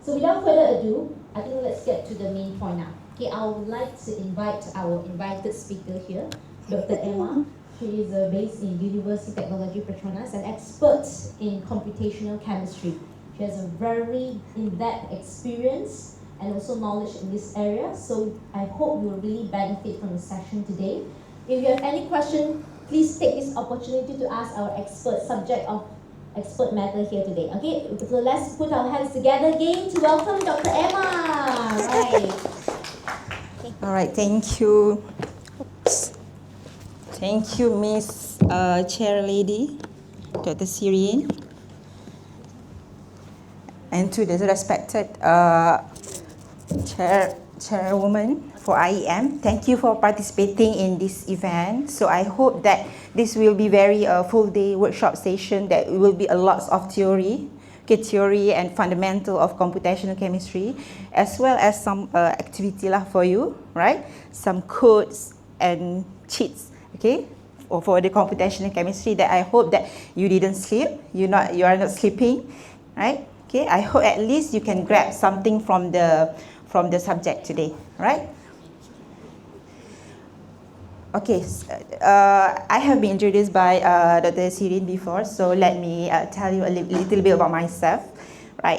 So without further ado, I think let's get to the main point now. Okay, I would like to invite our invited speaker here, Dr. Erma. She is based in University Technology Petronas, an expert in computational chemistry. She has a very in-depth experience and also knowledge in this area, so I hope you will really benefit from the session today. If you have any question, please take this opportunity to ask our expert subject of expert matter here today. Okay, so let's put our hands together again to welcome Dr. Erma. Right. All right, thank you. Thank you, Miss Chair Lady, Dr. Sirin, and to the respected Chairwoman for IEM. Thank you for participating in this event. So I hope that this will be very full day workshop session that will be a lot of theory and fundamental of computational chemistry, as well as some activity lah for you, right? Some codes and cheats, okay, for the computational chemistry that I hope that you didn't sleep, you are not sleeping, right? Okay, I hope at least you can grab something from the subject today, right? Okay, I have been introduced by Dr. Sirin before, so let me tell you a little bit about myself. Right,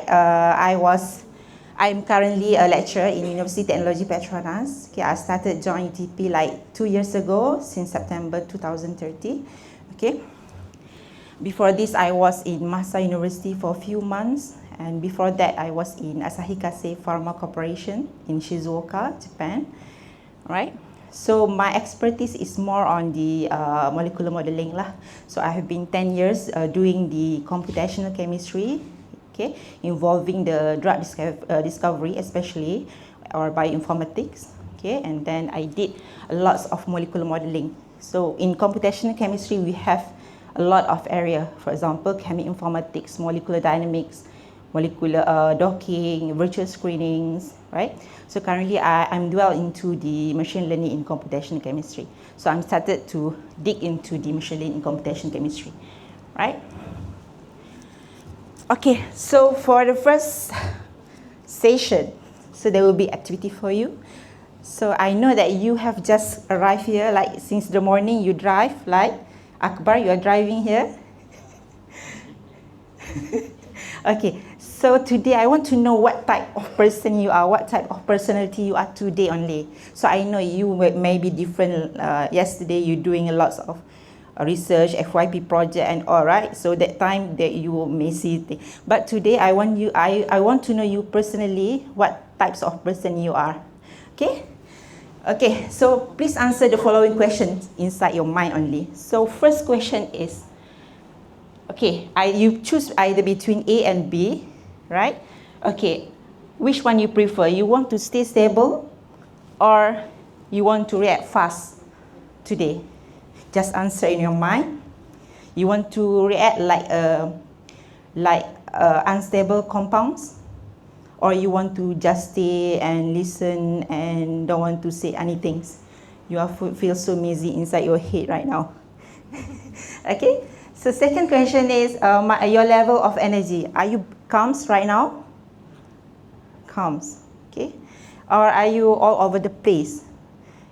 I'm currently a lecturer in University Technology Petronas. Okay, I started join UTP like 2 years ago, since September 2030. Okay, before this I was in Masa University for a few months, and before that I was in Asahi Kasei Pharma Corporation in Shizuoka, Japan. Right. So my expertise is more on the molecular modeling lah. So I have been 10 years doing the computational chemistry, okay, involving the drug discovery especially, or bioinformatics, okay, and then I did a lot of molecular modeling. So in computational chemistry we have a lot of area, for example, cheminformatics, molecular dynamics, molecular docking, virtual screenings, right? So currently I'm dwell into the machine learning in computational chemistry. So I'm started to dig into the machine learning in computational chemistry, right? Okay, so for the first session, so there will be activity for you. So I know that you have just arrived here, like since the morning you drive, like Akbar, you are driving here. Okay, so today I want to know what type of person you are, what type of personality you are today only. So I know you may be different. Yesterday you doing a lot of research, FYP project and all, right? So that time that you may see things. But today I want to know you personally, what types of person you are. Okay? Okay, so please answer the following questions inside your mind only. So first question is, okay, you choose either between A and B, right? Okay, which one you prefer? You want to stay stable or you want to react fast today? Just answer in your mind. You want to react like unstable compounds, or you want to just stay and listen and don't want to say anything? You feel so busy inside your head right now. Okay. So second question is your level of energy. Are you calm right now? Calm, okay? Or are you all over the place?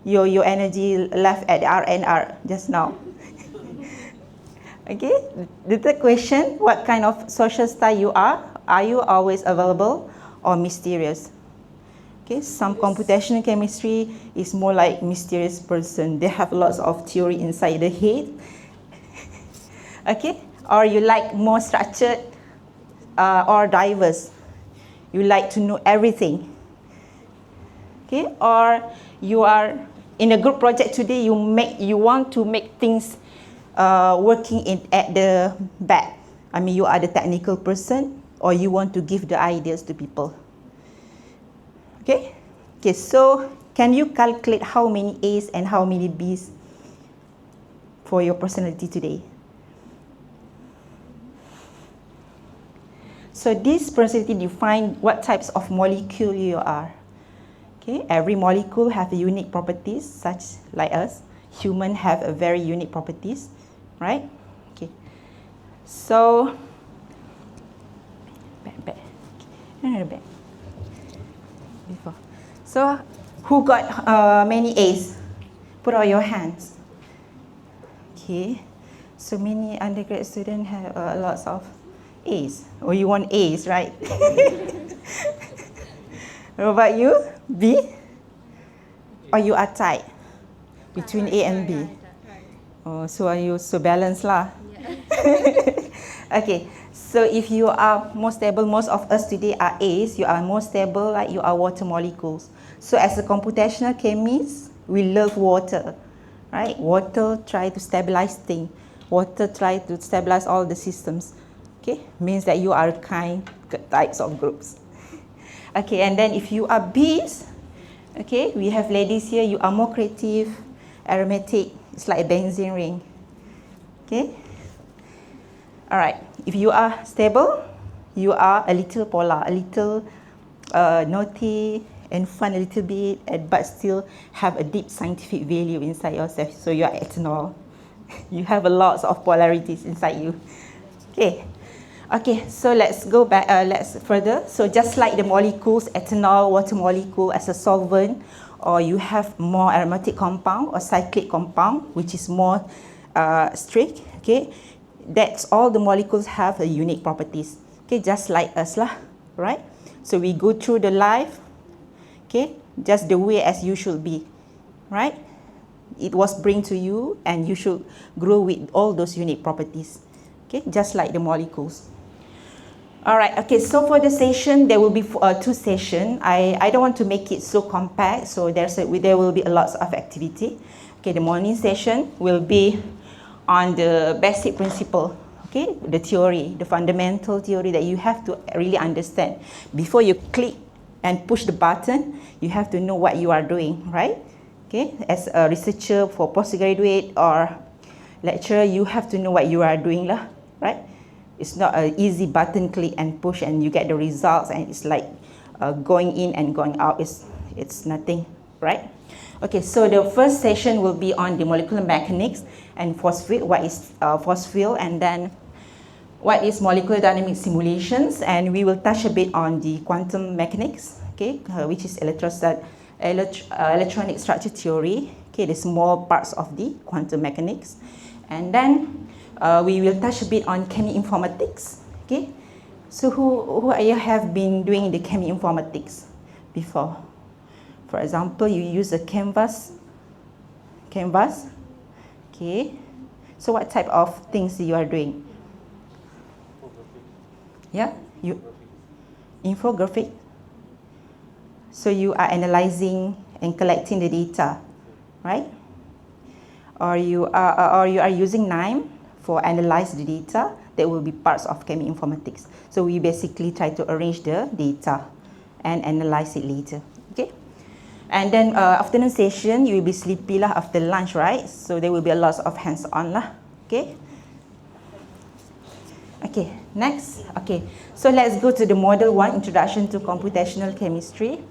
Your energy left at RNR just now. Okay. The third question, what kind of social style you are? Are you always available or mysterious? Okay. Some computational chemistry is more like mysterious person. They have lots of theory inside the head. Okay, or you like more structured or diverse? You like to know everything. Okay, or you are in a group project today. You want to make things working at the back. I mean, you are the technical person, or you want to give the ideas to people. Okay, okay. So can you calculate how many A's and how many B's for your personality today? So this personality define what types of molecule you are. Okay, every molecule have unique properties, such like us. Human have a very unique properties, right? Okay. So back. before. So, who got many A's? Put out your hands. Okay. So many undergrad students have lots of A's. Or you want A's, right? What about you? B? Or you are tied between A and B? Oh, so are you so balanced lah? Okay. So if you are more stable, most of us today are A's, you are more stable, like you are water molecules. So as a computational chemist, we love water, right? Water try to stabilize things. Water try to stabilize all the systems. Okay, means that you are kind types of groups. Okay, and then if you are B's, okay, we have ladies here, you are more creative, aromatic, it's like a benzene ring. Okay. All right. If you are stable, you are a little polar, a little naughty and fun a little bit, but still have a deep scientific value inside yourself. So you are ethanol. You have a lot of polarities inside you. Okay. Okay, so let's go back, let's further. So just like the molecules, ethanol, water molecule as a solvent, or you have more aromatic compound or cyclic compound, which is more strict, okay? That's all the molecules have a unique properties, okay? Just like us lah, right? So we go through the life, okay? Just the way as you should be, right? It was bring to you and you should grow with all those unique properties, okay? Just like the molecules. All right, okay, so for the session, there will be 2 sessions. I don't want to make it so compact, so there will be a lot of activity. Okay, the morning session will be on the basic principle, okay, the theory, the fundamental theory that you have to really understand. Before you click and push the button, you have to know what you are doing, right? Okay, as a researcher for postgraduate or lecturer, you have to know what you are doing lah, right? It's not an easy button click and push and you get the results and it's like going in and going out. It's nothing, right? Okay, so the first session will be on the molecular mechanics and force field. What is force field, and then what is molecular dynamic simulations, and we will touch a bit on the quantum mechanics, okay, which is electronic structure theory, okay, the small parts of the quantum mechanics, and then we will touch a bit on cheminformatics, okay. So who have been doing the cheminformatics before? For example, you use a canvas, okay. So what type of things you are doing? Yeah, infographic. So you are analyzing and collecting the data, right? Or you are using KNIME for analyze the data. That will be parts of cheminformatics. So we basically try to arrange the data and analyze it later, okay? And then afternoon session, you will be sleepy lah after lunch, right? So there will be a lot of hands-on lah, okay? Okay, next. Okay, so let's go to the model 1, Introduction to Computational Chemistry,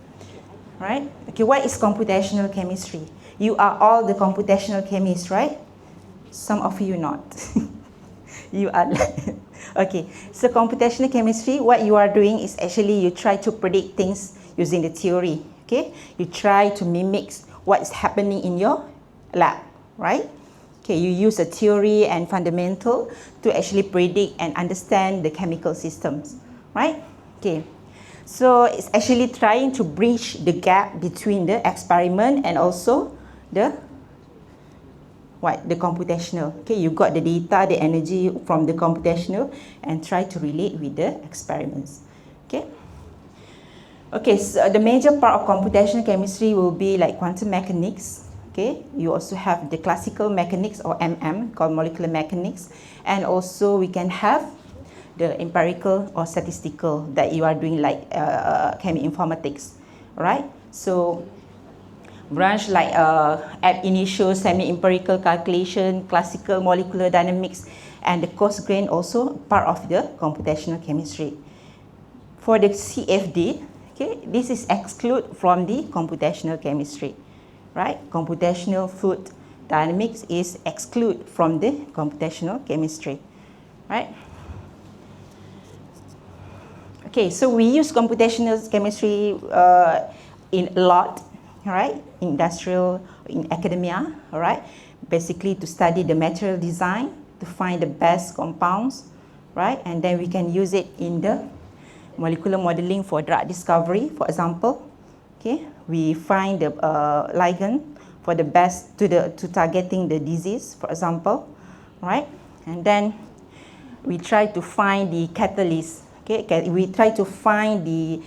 right? Okay, what is computational chemistry? You are all the computational chemists, right? Some of you not. You are okay, so computational chemistry, what you are doing is actually you try to predict things using the theory, okay? You try to mimic what is happening in your lab, right? Okay, you use a theory and fundamental to actually predict and understand the chemical systems, right? Okay, so it's actually trying to bridge the gap between the experiment and also the computational. Okay, you got the data, the energy from the computational and try to relate with the experiments. Okay. Okay, so the major part of computational chemistry will be like quantum mechanics. Okay, you also have the classical mechanics or MM called molecular mechanics, and also we can have the empirical or statistical that you are doing like cheminformatics, right? So branch like ab initio, semi-empirical calculation, classical molecular dynamics, and the coarse grain also part of the computational chemistry. For the CFD, okay, this is exclude from the computational chemistry, right? Computational fluid dynamics is exclude from the computational chemistry, right? Okay, so we use computational chemistry in a lot, right? Industrial, in academia, all right? Basically to study the material design, to find the best compounds, right? And then we can use it in the molecular modeling for drug discovery, for example. Okay, we find the ligand for the best to targeting the disease, for example, right? And then we try to find the catalyst. Okay, we try to find the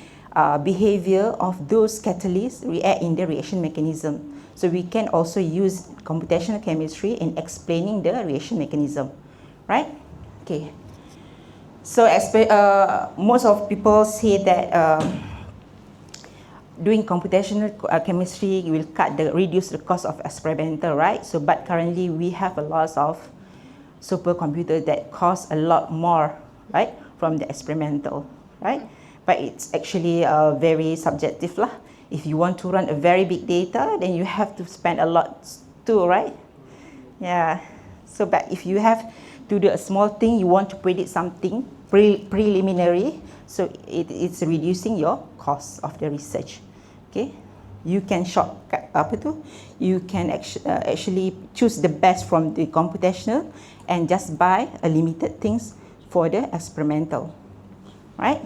behavior of those catalysts react in the reaction mechanism. So we can also use computational chemistry in explaining the reaction mechanism, right? Okay. So most of people say that doing computational chemistry will reduce the cost of experimental, right? So, but currently we have a lot of supercomputers that cost a lot more, right, from the experimental, right? But it's actually very subjective lah. If you want to run a very big data, then you have to spend a lot too, right? Yeah. So, but if you have to do a small thing, you want to predict something preliminary, so it's reducing your cost of the research. Okay, you can shortcut you can actually choose the best from the computational and just buy a limited things for the experimental, right?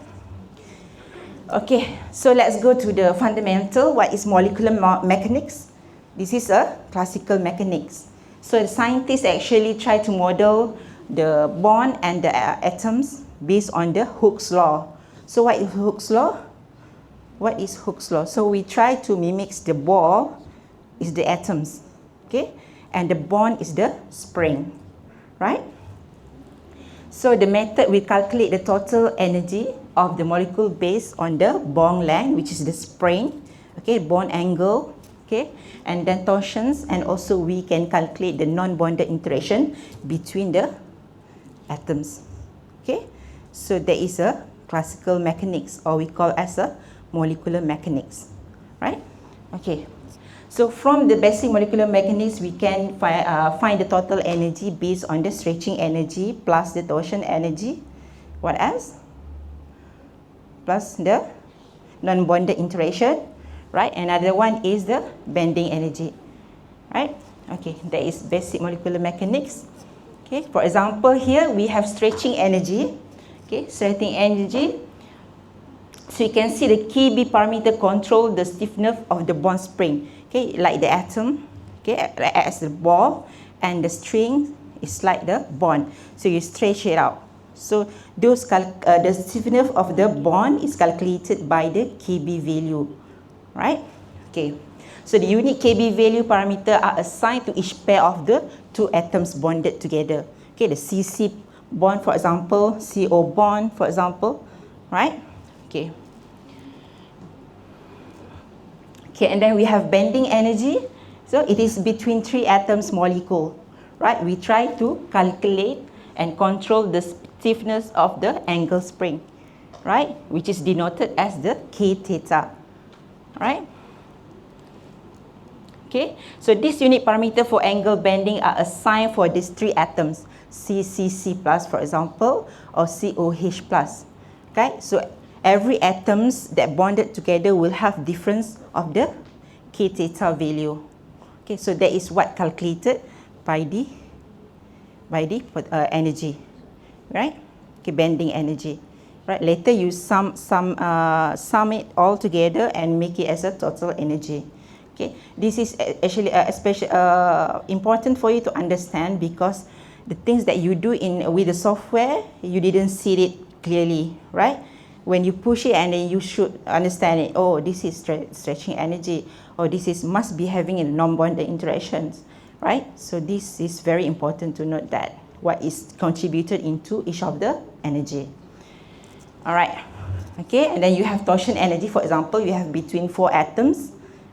Okay, so let's go to the fundamental. What is molecular mechanics? This is a classical mechanics. So the scientists actually try to model the bond and the atoms based on the Hooke's law. So what is Hooke's law? What is Hooke's law? So we try to mimic the ball is the atoms, okay, and the bond is the spring, right? So the method we calculate the total energy of the molecule based on the bond length, which is the spring, okay, bond angle, okay, and then torsions, and also we can calculate the non-bonded interaction between the atoms, okay. So there is a classical mechanics, or we call as a molecular mechanics, right? Okay. So from the basic molecular mechanics, we can find the total energy based on the stretching energy plus the torsion energy. What else? Plus the non-bonded interaction, right? Another one is the bending energy, right? Okay, that is basic molecular mechanics. Okay, for example, here we have stretching energy. Okay, stretching energy. So you can see the Kb parameter control the stiffness of the bond spring. Okay, like the atom, okay, as the ball, and the string is like the bond. So you stretch it out. So those the stiffness of the bond is calculated by the Kb value, right? Okay. So the unique Kb value parameter are assigned to each pair of the two atoms bonded together. Okay, the CC bond, for example, CO bond, for example, right? Okay. Okay, and then we have bending energy. So it is between three atoms molecule, right? We try to calculate and control the stiffness of the angle spring, right? Which is denoted as the K theta, right? Okay, so this unit parameter for angle bending are assigned for these three atoms, CCC plus, for example, or COH plus. Okay, so every atoms that bonded together will have difference of the K theta value. Okay, so that is what calculated by the energy, right? Okay, bending energy, right? Later you sum it all together and make it as a total energy. Okay, this is actually especially important for you to understand, because the things that you do with the software, you didn't see it clearly, right? When you push it, and then you should understand it. Oh, this is stretching energy, or this is must be having a non-bonded interactions, right? So this is very important to note that what is contributed into each of the energy. All right. Okay, and then you have torsion energy. For example, you have between four atoms,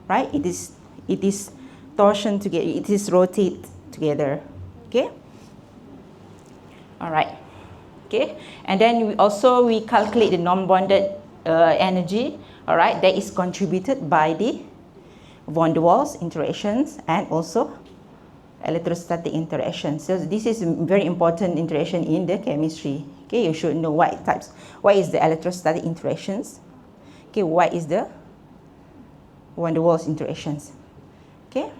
right? It is torsion together. It is rotate together. Okay. All right. Okay, and then we calculate the non-bonded energy. All right, that is contributed by the van der Waals interactions and also electrostatic interactions. So this is very important interaction in the chemistry. Okay, you should know what is the electrostatic interactions. Okay, what is the van der Waals interactions. Okay.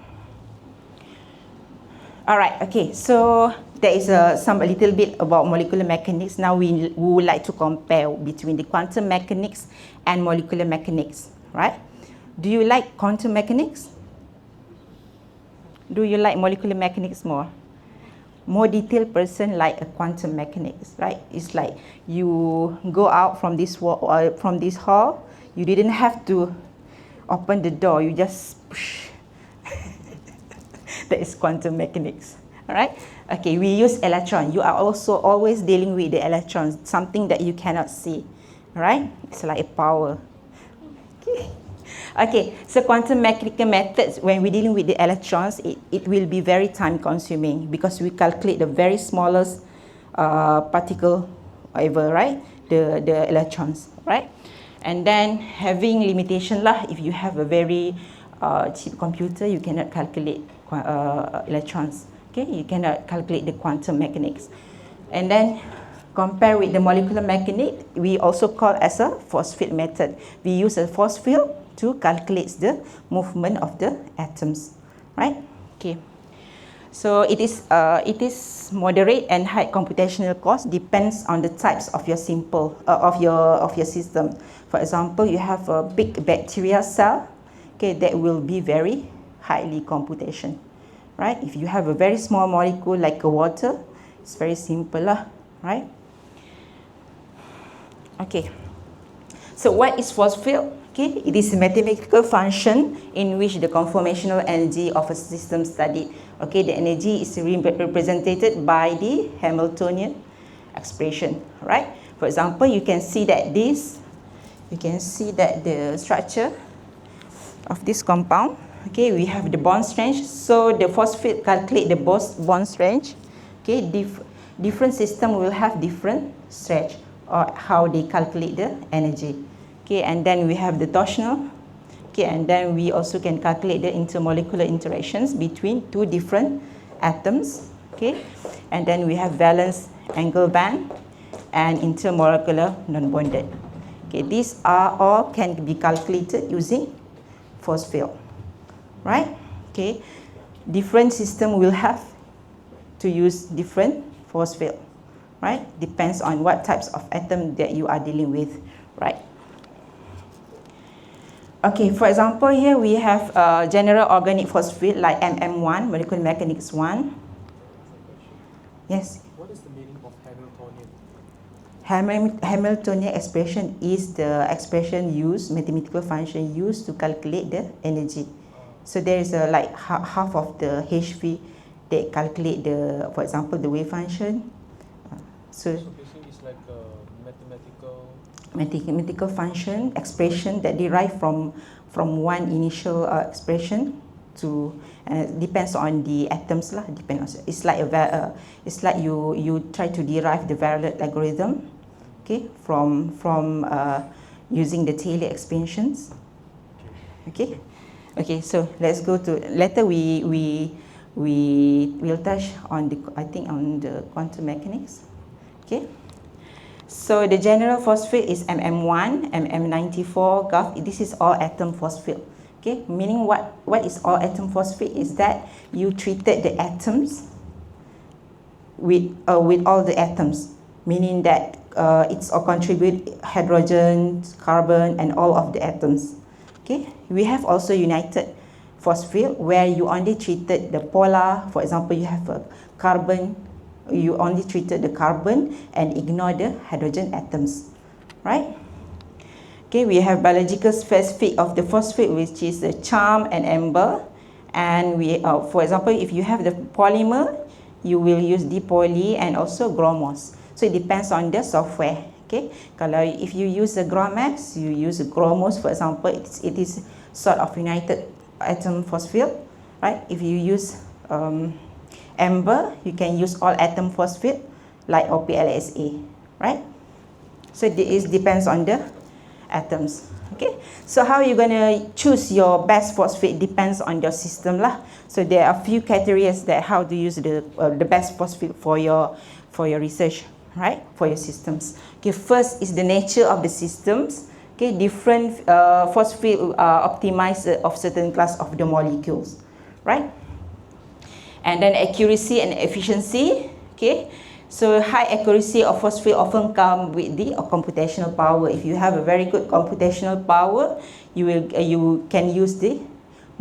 All right. Okay. So there is a little bit about molecular mechanics. Now we would like to compare between the quantum mechanics and molecular mechanics. Right? Do you like quantum mechanics? Do you like molecular mechanics more? More detailed person like a quantum mechanics, right? It's like you go out from this hall. You didn't have to open the door. You just push. That is quantum mechanics. All right. Okay. We use electron. You are also always dealing with the electrons, something that you cannot see. All right. It's like a power. Okay. Okay, so quantum mechanical methods, when we're dealing with the electrons, it will be very time consuming because we calculate the very smallest particle ever, right? The electrons, right? And then having limitation lah, if you have a very cheap computer, you cannot calculate electrons. Okay, you cannot calculate the quantum mechanics. And then compare with the molecular mechanics, we also call as a force field method. We use a force field to calculate the movement of the atoms, right? Okay. So it is moderate and high computational cost, depends on the types of your of your system. For example, you have a big bacteria cell, okay, that will be very highly computation, right? If you have a very small molecule like a water, it's very simple lah, right? Okay. So what is force field? Okay, it is a mathematical function in which the conformational energy of a system studied. Okay, the energy is represented by the Hamiltonian expression, right? For example, you can see that the structure of this compound. Okay, we have the bond strength. So the force field calculate the bond strength. Okay, different system will have different strength or how they calculate the energy. Okay, and then we have the torsional. Okay, and then we also can calculate the intermolecular interactions between two different atoms. Okay, and then we have valence angle band and intermolecular non-bonded. Okay, these are all can be calculated using force field, right? Okay, different system will have to use different force field, right? Depends on what types of atom that you are dealing with, right? Okay, for example, here we have general organic force field like MM1, molecular mechanics 1. Yes? What is the meaning of Hamiltonian? Hamiltonian expression is the expression used, mathematical function used to calculate the energy. So there is like half of the HV that calculate for example, the wave function. So basically it's like a mathematical function expression that derive from one initial expression to depends on the atoms lah. It's like it's like you try to derive the variable algorithm, okay, from using the Taylor expansions. Okay, so let's go to later we will touch on on the quantum mechanics. Okay. So the general force field is MM1, MM94, GAF. This is all atom force field. Okay, meaning what is all atom force field is that you treated the atoms with all the atoms, meaning that it's all contribute hydrogen, carbon, and all of the atoms. Okay, we have also united force field where you only treated the polar. For example, you have a carbon. You only treated the carbon and ignore the hydrogen atoms, right? Okay, we have biological specific of the force field, which is the charm and amber. And we, for example, if you have the polymer, you will use dipoly and also gromos. So it depends on the software. Okay, kalau if you use the Gromax, you use the gromos, for example, it is sort of united atom force field, right? If you use amber, you can use all atom force field like OPLSA, right? So it depends on the atoms. Okay, so how you gonna choose your best force field depends on your system lah. So there are a few criteria that how to use the best force field for your research, right? For your systems. Okay, first is the nature of the systems. Okay, different force field optimized of certain class of the molecules, right? And then accuracy and efficiency. Okay, so high accuracy of force field often come with the computational power. If you have a very good computational power, you can use the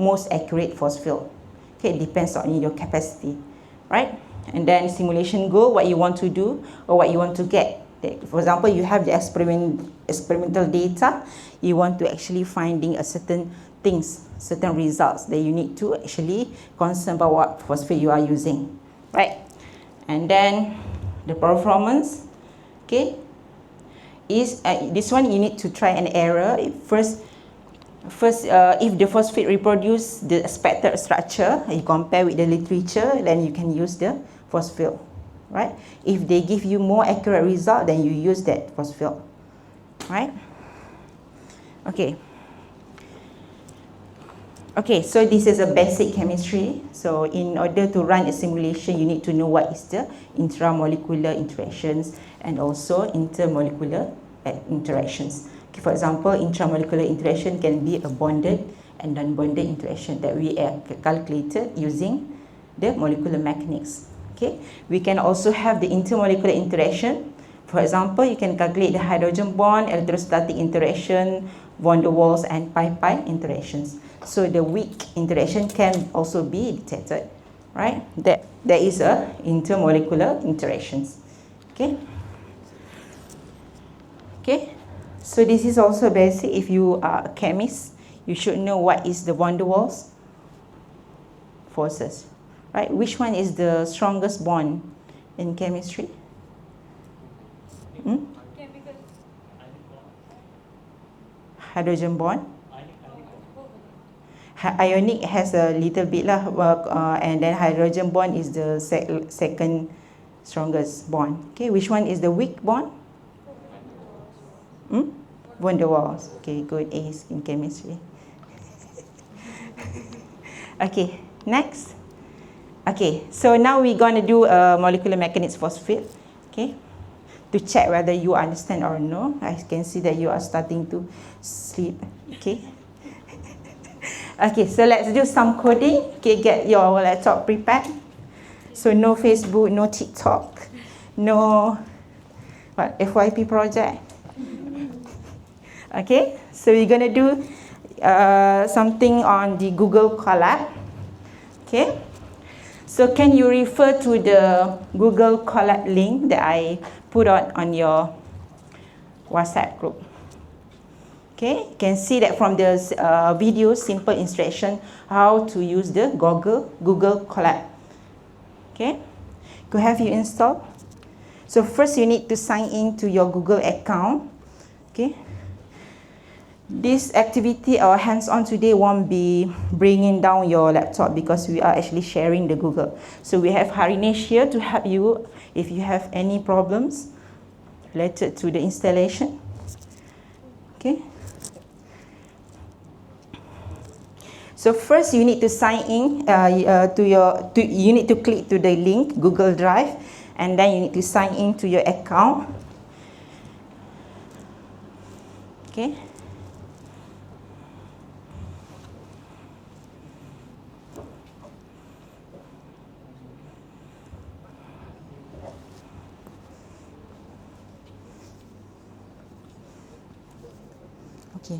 most accurate force field. Okay, it depends on your capacity, right? And then simulation goal, what you want to do or what you want to get. For example, you have the experimental data, you want to actually finding a certain things, certain results that you need to actually concern about what force field you are using, right? And then the performance, okay, is this one you need to try an error. First, if the force field reproduce the expected structure, you compare with the literature, then you can use the force field, right? If they give you more accurate result, then you use that force field, right? Okay. Okay, so this is a basic chemistry. So in order to run a simulation, you need to know what is the intramolecular interactions and also intermolecular interactions. Okay, for example, intramolecular interaction can be a bonded and non-bonded interaction that we calculated using the molecular mechanics. Okay, we can also have the intermolecular interaction. For example, you can calculate the hydrogen bond, electrostatic interaction, van der Waals and pi-pi interactions. So the weak interaction can also be detected, right? There is a intermolecular interactions. Okay. Okay. So this is also basic. If you are a chemist, you should know what is the van der Waals forces, right? Which one is the strongest bond in chemistry? Hmm? Hydrogen bond. Ionic has a little bit lah, and then hydrogen bond is the second strongest bond. Okay, which one is the weak bond? Van der Waals. Okay, good A's in chemistry. Okay, next. Okay, so now we're going to do a molecular mechanics force field. Okay, to check whether you understand or no. I can see that you are starting to sleep. Okay. Okay, so let's do some coding. Okay, get your laptop prepared. So no Facebook, no TikTok, no FYP project. Okay, so we're gonna do something on the Google Colab. Okay, so can you refer to the Google Colab link that I put on your WhatsApp group? Okay, you can see that from the video, simple instruction how to use the Google Colab. Okay, could have you install. So first you need to sign in to your Google account. Okay, this activity or hands-on today won't be bringing down your laptop because we are actually sharing the Google. So we have Harinesh here to help you if you have any problems related to the installation. Okay. So first you need to sign in you need to click to the link Google Drive, and then you need to sign in to your account. Okay. Okay.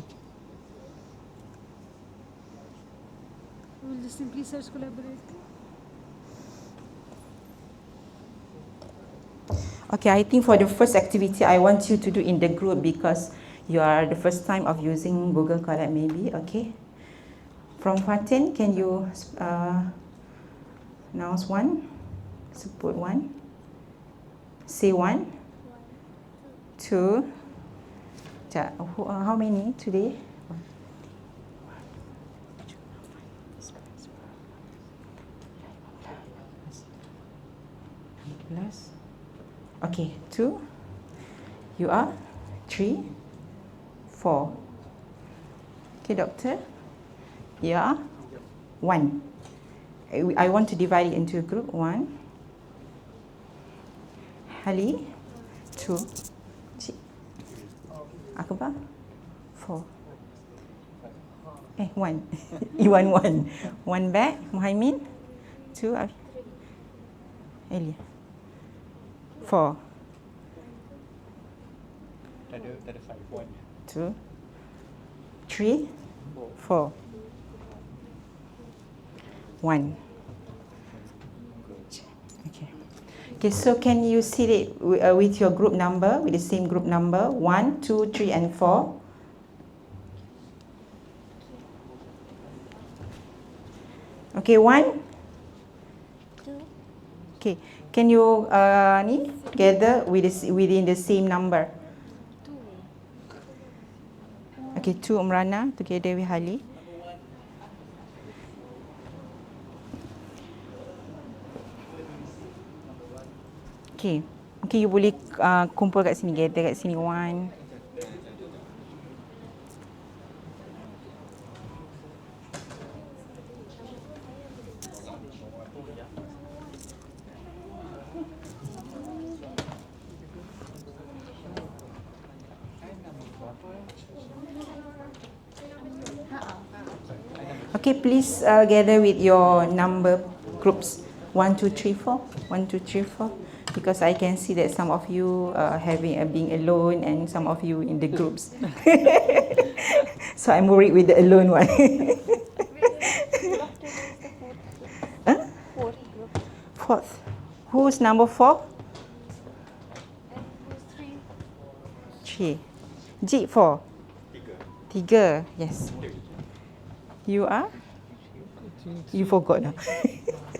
We'll just simply search collaborate. Okay, I think for the first activity, I want you to do in the group because you are the first time of using Google Colab maybe, okay? From Fatin, can you announce one? Support one? Say one? Two? How many today? Okay, 2. You are 3, 4. Okay, doctor. You are 1. I want to divide it into a group. 1. Hali. 2. Akbar. 4. One. You want one. One back, Muhaimin. 2, Elia. 4. Tak ada 5, 1. 2, 3, 4. 1. Okay. Okay, so can you see it with your group number, with the same group number? 1, 2, 3, and 4. Okay, 1. Okay, can you gather within the same number? Okay, 2 Umrana together with Hali. Okay, okay, you boleh kumpul kat sini, gather kat sini. 1. Okay, please gather with your number groups 1, 2, 3, 4. 1, 2, 3, 4. Because I can see that some of you being alone and some of you in the groups. So I'm worried with the alone one. Huh? 4th. Who's number 4? 3. Jik 4. 3. Yes. You are? You forgot now.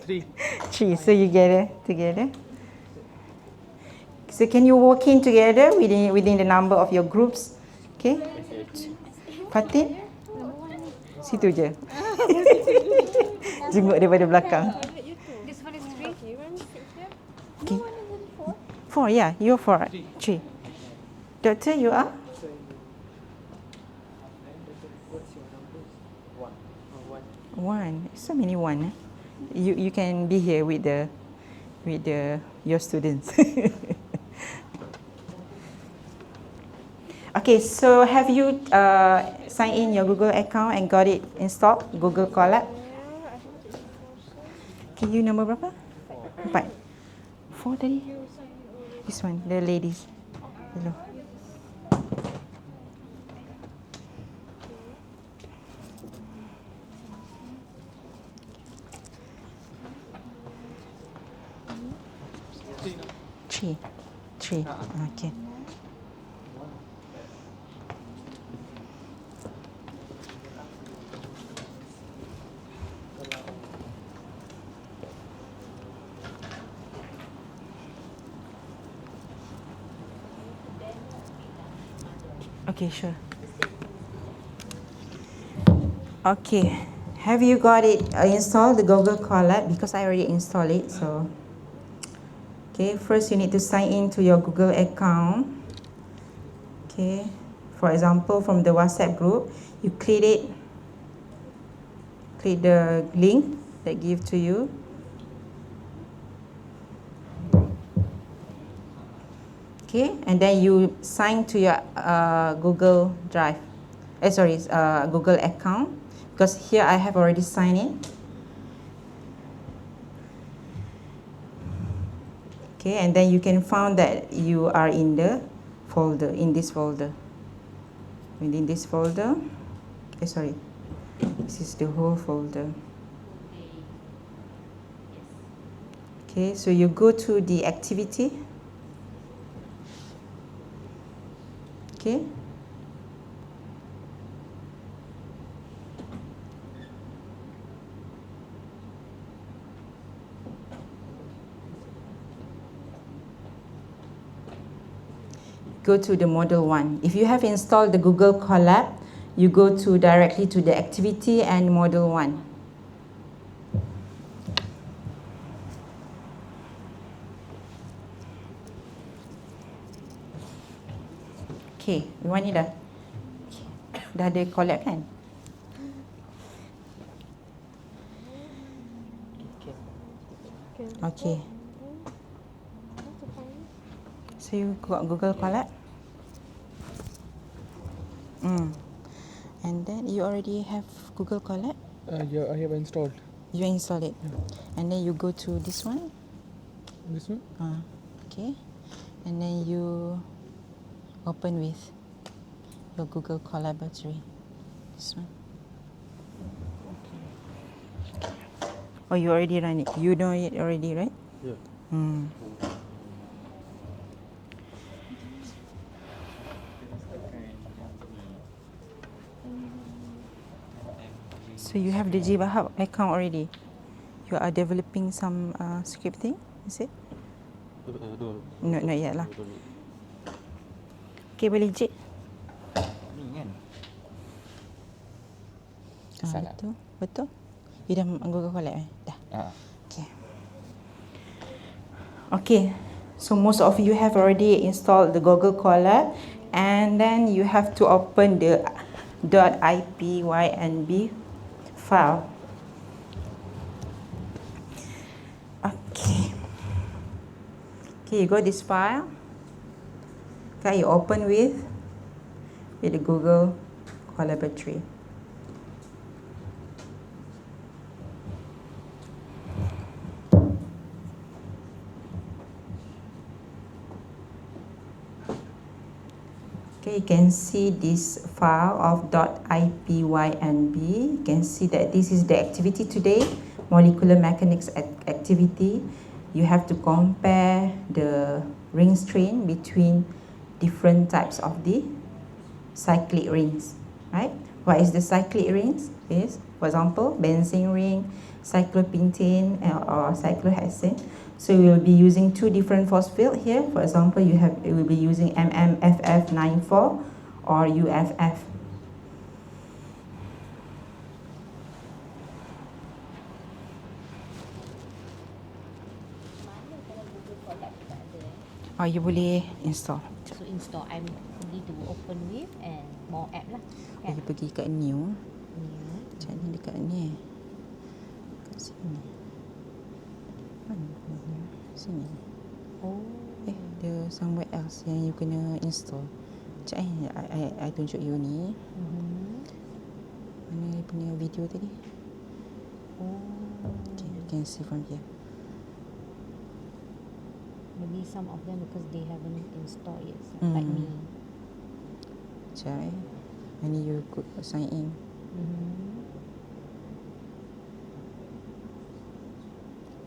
3. 3. So you gather together. So can you walk in together within the number of your groups? Okay. Fatin? Situ je. Jenguk daripada belakang. This one is 3. Okay. 4, yeah. You're 4. 3. Doctor, you are? 1. So many 1. You can be here with your students. Okay, so have you signed in your Google account and got it installed, Google Colab? Okay, you number berapa? 4. 4 tadi? This one, the ladies. Hello. Three. Okay. Okay, sure. Okay. Have you got it installed, the Google Colab? Because I already installed it, so. Okay, first you need to sign in to your Google account. Okay, for example, from the WhatsApp group, you click the link that give to you. Okay, and then you sign to your Google Drive. Google account, because here I have already signed in. Okay, and then you can find that you are in the folder, in this folder. Within this folder, this is the whole folder. Okay, so you go to the activity. Okay. Go to the model 1. If you have installed the Google Colab, you go directly to the activity and model 1. Okay, Iwan ni dah ada Colab kan? Okay. So you got Google Colab? And then you already have Google Colab. Yeah, I have installed. You install it. Yeah. And then you go to this one. This one? Okay. And then you open with your Google Collaboratory. This one. Oh, you already run it. You know it already, right? Yeah. So you have the Jiba Hub account already. You are developing some scripting, is it? No, not yet lah. Okay, boleh Cik. Ni kan? Salah. Betul. Betul. You dah Google Colab Dah. Okay. Okay. So most of you have already installed the Google Colab, and then you have to open the .ipynb file. Okay. Okay, you got this file. Okay, you open with the Google Collaboratory. Okay, you can see this file of .ipynb. You can see that this is the activity today, molecular mechanics activity. You have to compare the ring strain between different types of the cyclic rings, right? What is the cyclic rings? Is, for example, benzene ring, cyclopentane, or cyclohexane. So we will be using two different force field here. For example, you will be using MMFF94 or UFF. Oh, you boleh install. So install, I'm need to open with and more app lah. You pergi kat new. New. Macam ni dekat ni. Kat sini. Mana? Sini. Oh. Dia somewhere else yang you kena install. Sekejap I tunjuk you ni. Mana you punya video tadi? Okay, you can see from here. Maybe some of them because they haven't installed yet, so like me. Sekejap Ini you could sign in.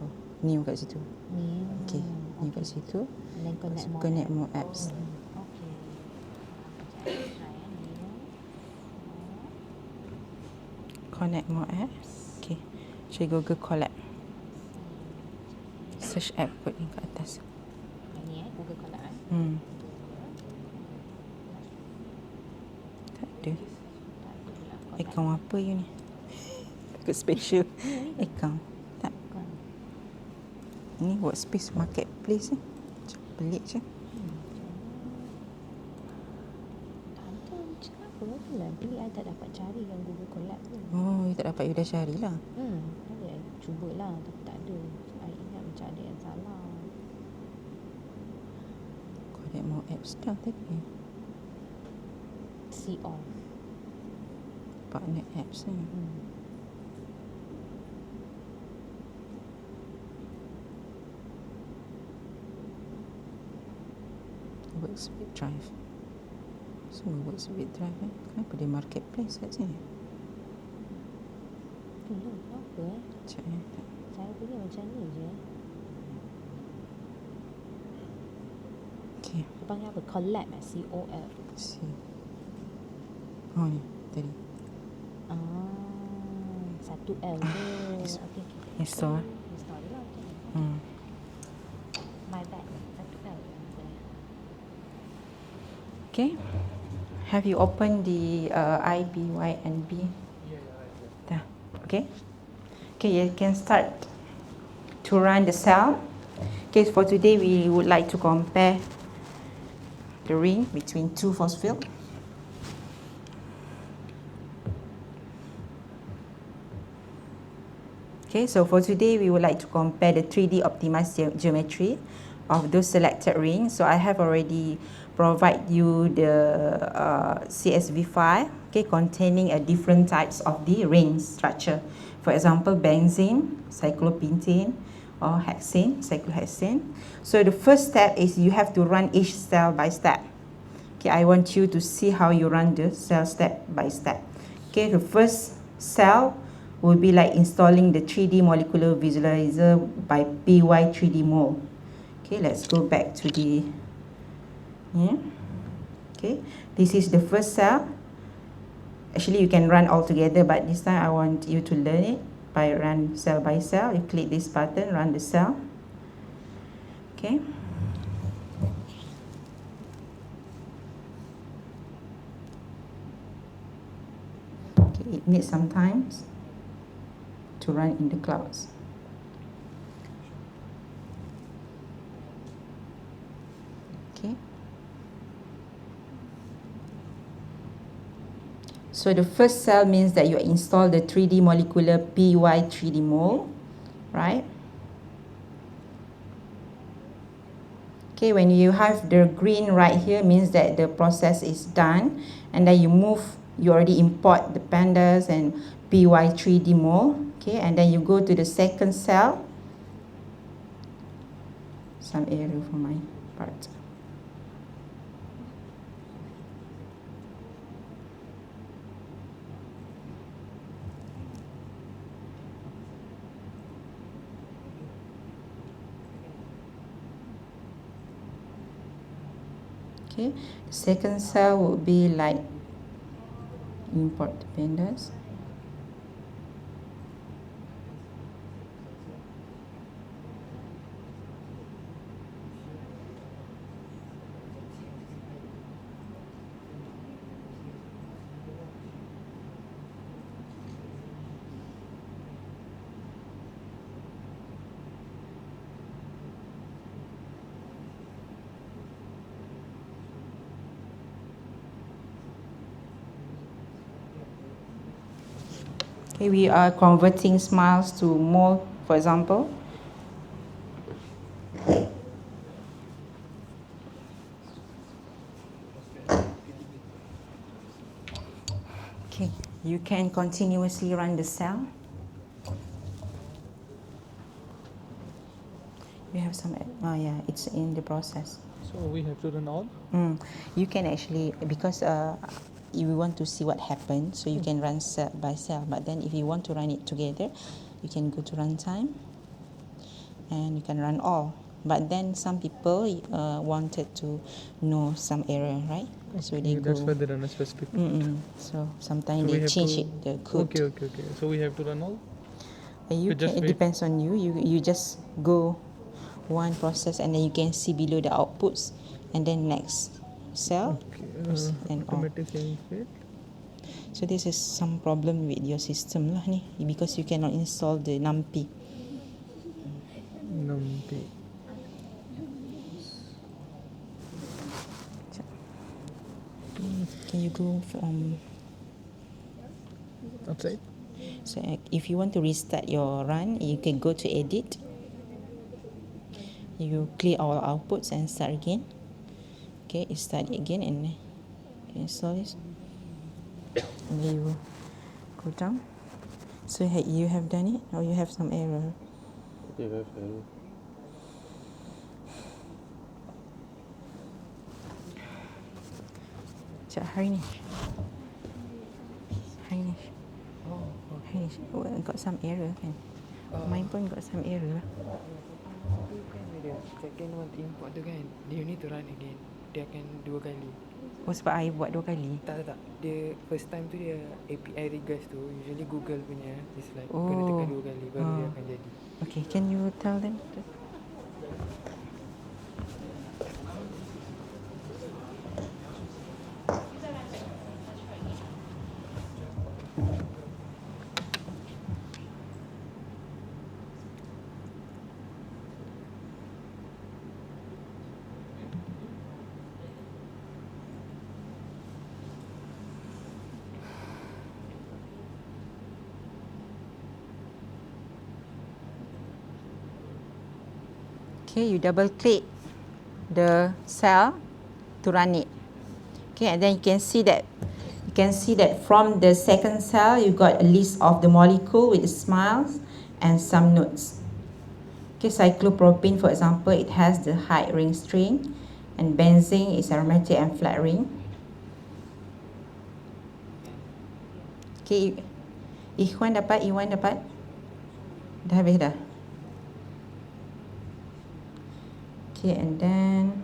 Oh, new kat situ. New. Okay, new kat situ. And then Connect more apps. Okay. Connect more apps. Okay, cari Google Colab. Search app kot ni kat atas. Ini Google Colab. Tak ada. Account apa you ni? Takut special account. Tak. Ini workspace marketplace ni. Macam pelik je. Beli I tak dapat cari yang Google Colab tu. Oh, you tak dapat, you dah carilah. Ada, I cubalah tapi tak ada. I ingat macam ada yang salah. Connect more apps dah tadi. See all. Partner apps ni. Works with Drive. Semua works with Drive Kenapa dia marketplace kat sini? Itulah, kenapa Sekejap Saya punya macam ni je. Okay. Dia panggil apa? Collab C-O-L. See. Oh ni, tadi. Satu L je. Okay. Install. Install dia lah. Okay. My bad. Satu L. Okay. Have you opened the IPYNB? Dah. Okay. Okay, you can start to run the cell. Okay, for today we would like to compare the ring between two force field. Okay, so for today we would like to compare the 3D optimized geometry of those selected rings. So I have already provide you the CSV file, okay, containing a different types of the ring structure. For example, benzene, cyclopentane, or hexane, cyclohexane. So the first step is you have to run each cell by step. Okay, I want you to see how you run the cell step by step. Okay, the first cell will be like installing the 3D molecular visualizer by PY 3D Mol. Okay, let's go back to the here. Okay, this is the first cell. Actually, you can run all together, but this time I want you to learn it by run cell by cell. You click this button, run the cell. Okay. Okay, it needs some time to run in the clouds. Okay. So the first cell means that you install the 3D molecular PY 3D Mol, right? Okay, when you have the green right here means that the process is done, and then you already import the pandas and PY 3D Mol, okay, and then you go to the second cell. Some error for my part. Okay, the second cell would be like import the pandas. Okay, we are converting smiles to mole, for example. Okay, you can continuously run the cell. You have some, yeah, it's in the process. So we have to run all? You can actually, because you want to see what happens, so you can run cell by cell. But then if you want to run it together, you can go to runtime and you can run all. But then some people wanted to know some error, right? So they That's go. why they run a specific. So sometimes So we they have change to- it, the code. Okay. So we have to run all? You We can, just it wait. depends on you. You just go one process and then you can see below the outputs, and then next cell and all. Automatic saving state. So this is some problem with your system lah ni, because you cannot install the numpy. Numpy. Can you go from? Outside? So if you want to restart your run, you can go to edit. You clear all outputs and start again. Okay, you start it again and install this. And then you go down. So you have done it, or you have some error? You have error. Sekejap, Harinish. Harinish, got some error kan? Mine pun got some error. Tu kan dia second one import tu kan, you need to run again. Dia akan 2 kali. Oh, sebab I buat 2 kali? Tak. Dia first time tu dia API regress tu, usually Google punya is like Oh. kena tekan 2 kali baru dia akan jadi. Okay, can you tell them? Okay, you double click the cell to run it. Okay, and then you can see that from the second cell you got a list of the molecule with the smiles and some notes. Okay, cyclopropene, for example, it has the high ring string, and benzene is aromatic and flat ring. Okay, Iwan dapat? Dah habis dah? Okay, and then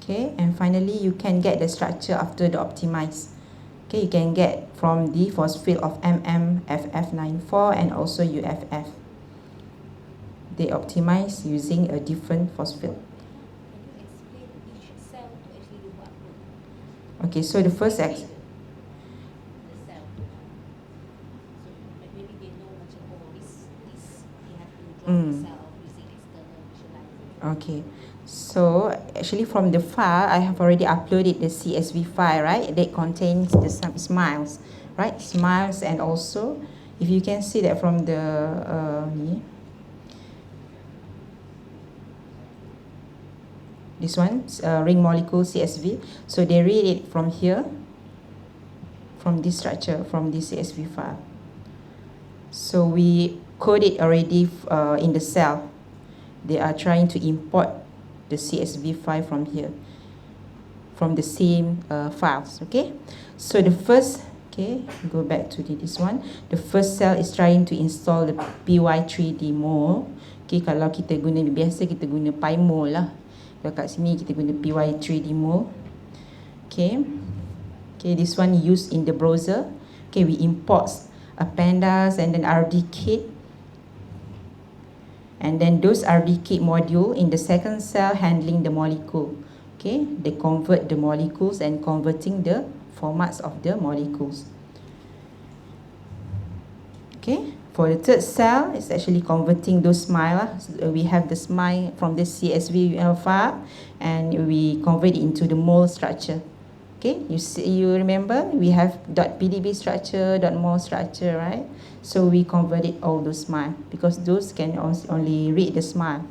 okay, and finally you can get the structure after the optimize. Okay, you can get from the force field of FF94 and also UFF. They optimize using a different force field. Can you explain each cell to actually do what work? Okay, so the first The cell. So maybe they know macam this they have to draw the cell using external visualizer. Okay, so actually from the file I have already uploaded the CSV file, right? That contains the some smiles, right? Smiles, and also if you can see that from the this one, ring molecule CSV. So they read it from here, from this structure, from this CSV file. So we code it already in the cell. They are trying to import the CSV file from here, from the same files. Okay, so the first, okay, go back to this one. The first cell is trying to install the PY3D mole. Okay, kalau kita guna biasa kita guna PyMole lah. Kalau kat sini kita guna PY3D mole. Okay, this one used in the browser. Okay, we import a pandas and then RD kit. And then those RD kit module in the second cell handling the molecule. Okay, they convert the molecules and converting the formats of the molecules. Okay, for the third cell, it's actually converting those smile. We have the smile from the CSV file, and we convert it into the mole structure. Okay, you remember we have .pdb structure, .mole structure, right? So we converted all those smile because those can only read the smile.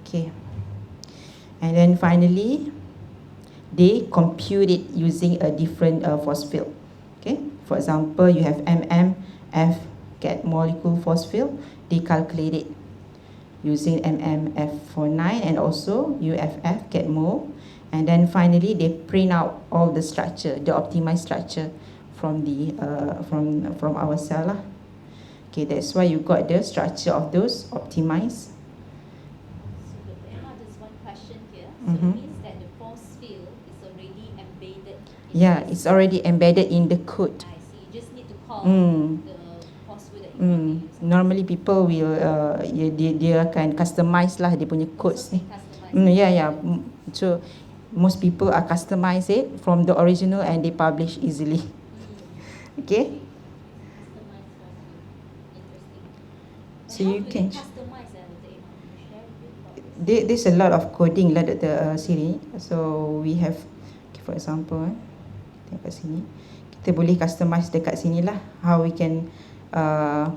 Okay, and then finally they compute it using a different force field. Okay, for example, you have MMF get molecule force field, they calculate it using MMF49 and also UFF get mole. And then finally they print out all the structure, the optimized structure from the from our cell lah. Okay, that's why you got the structure of those optimized. So Dr. Erma, there's one question here. So it means that the force field is already embedded. Yeah, it's already embedded in the code. I see. You just need to call the force field that you want to use. Normally people will dia akan customize lah dia punya codes So ni. they customize Yeah. So most people are customize it from the original and they publish easily. Okay. Customize force field. Interesting. So And you how do can they customize that, Dr. Erma? Can you share a bit about this? there's a lot of coding lah Dr. Siri. So we have, okay, for example, tengok kat sini, kita boleh customize dekat sini lah how we can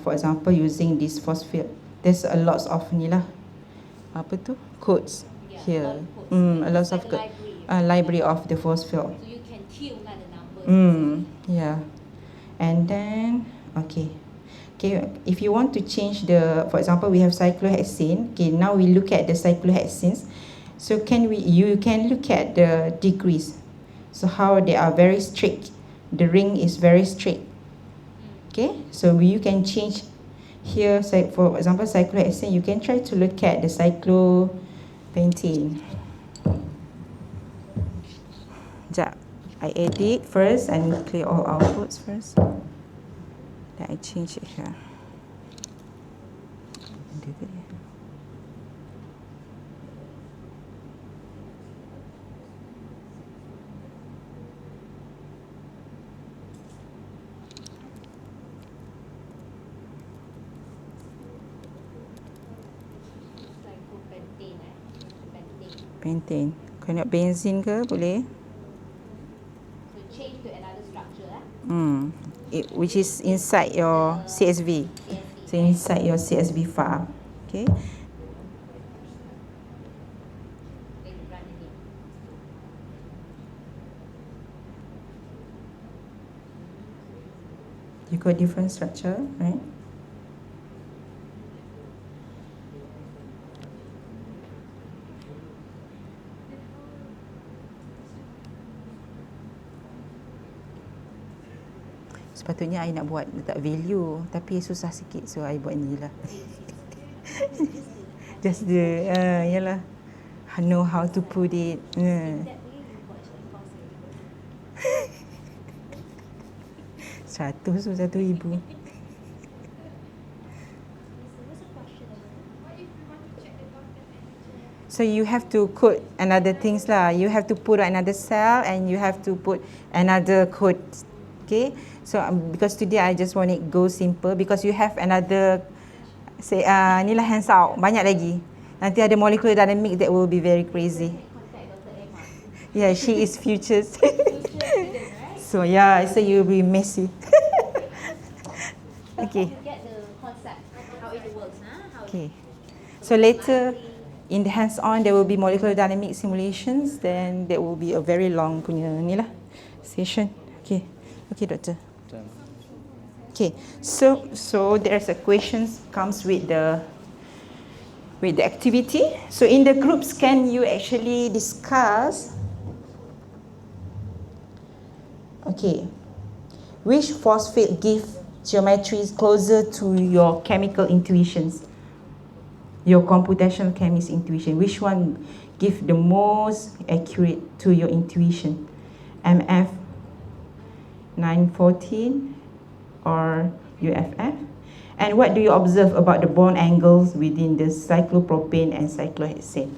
for example using this force field. There's a lots of ni lah, apa tu, codes here. A lot of code, library of the force field. So you can tune like the numbers. Yeah. And then okay, if you want to change the, for example, we have cyclohexane. Okay, now we look at the cyclohexanes. So you can look at the degrees. So how they are very strict. The ring is very strict. Okay, so you can change here. For example, cyclohexane, you can try to look at the cyclopentane. Sekejap, I edit first and clear all outputs first. Then I change it here. Cyclopentane, pentane. Pentane. Kau nak benzene ke boleh? So change to another structure. Which is inside your CSV. So inside your CSV file. Okay. Then run again. You got different structure, right? Sepatutnya I nak buat letak value, tapi susah sikit, so I buat ni lah. Just the, yalah, know how to put it. That way you got your cost already. 100 1,000. So you have to code another things lah. You have to put another cell and you have to put another code. Okay. So because today I just want it go simple because you have another say ni lah hands out banyak lagi. Nanti ada molecular dynamic that will be very crazy. Contact Dr. Erma. Yeah, she is futures. Future student, right? So yeah, so you'll be messy. But Okay. you get the concept, how it works, huh? How Okay. So later in the hands-on there will be molecular dynamic simulations. Then there will be a very long punya ni lah session. Okay. Okay, doctor. Done. Okay. So there's a questions comes with the activity. So in the groups, can you actually discuss? Okay. Which phosphate give geometries closer to your chemical intuitions? Your computational chemist intuition. Which one give the most accurate to your intuition? MF 914 or UFF? And what do you observe about the bond angles within the cyclopropane and cyclohexane?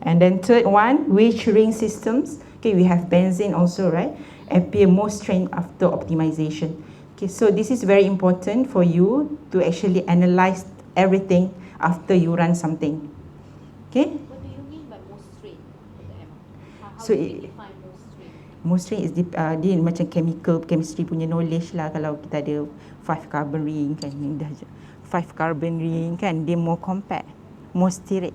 And then third one, which ring systems, okay, we have benzene also, right, appear most strained after optimization. Okay, so this is very important for you to actually analyze everything after you run something. Okay? What do you mean by most strain, Dr. Erma? How So do we define most strain? Most strain is dia macam chemistry punya knowledge lah. Kalau kita ada 5 carbon ring kan, 5 carbon ring kan, dia more compact, more steric.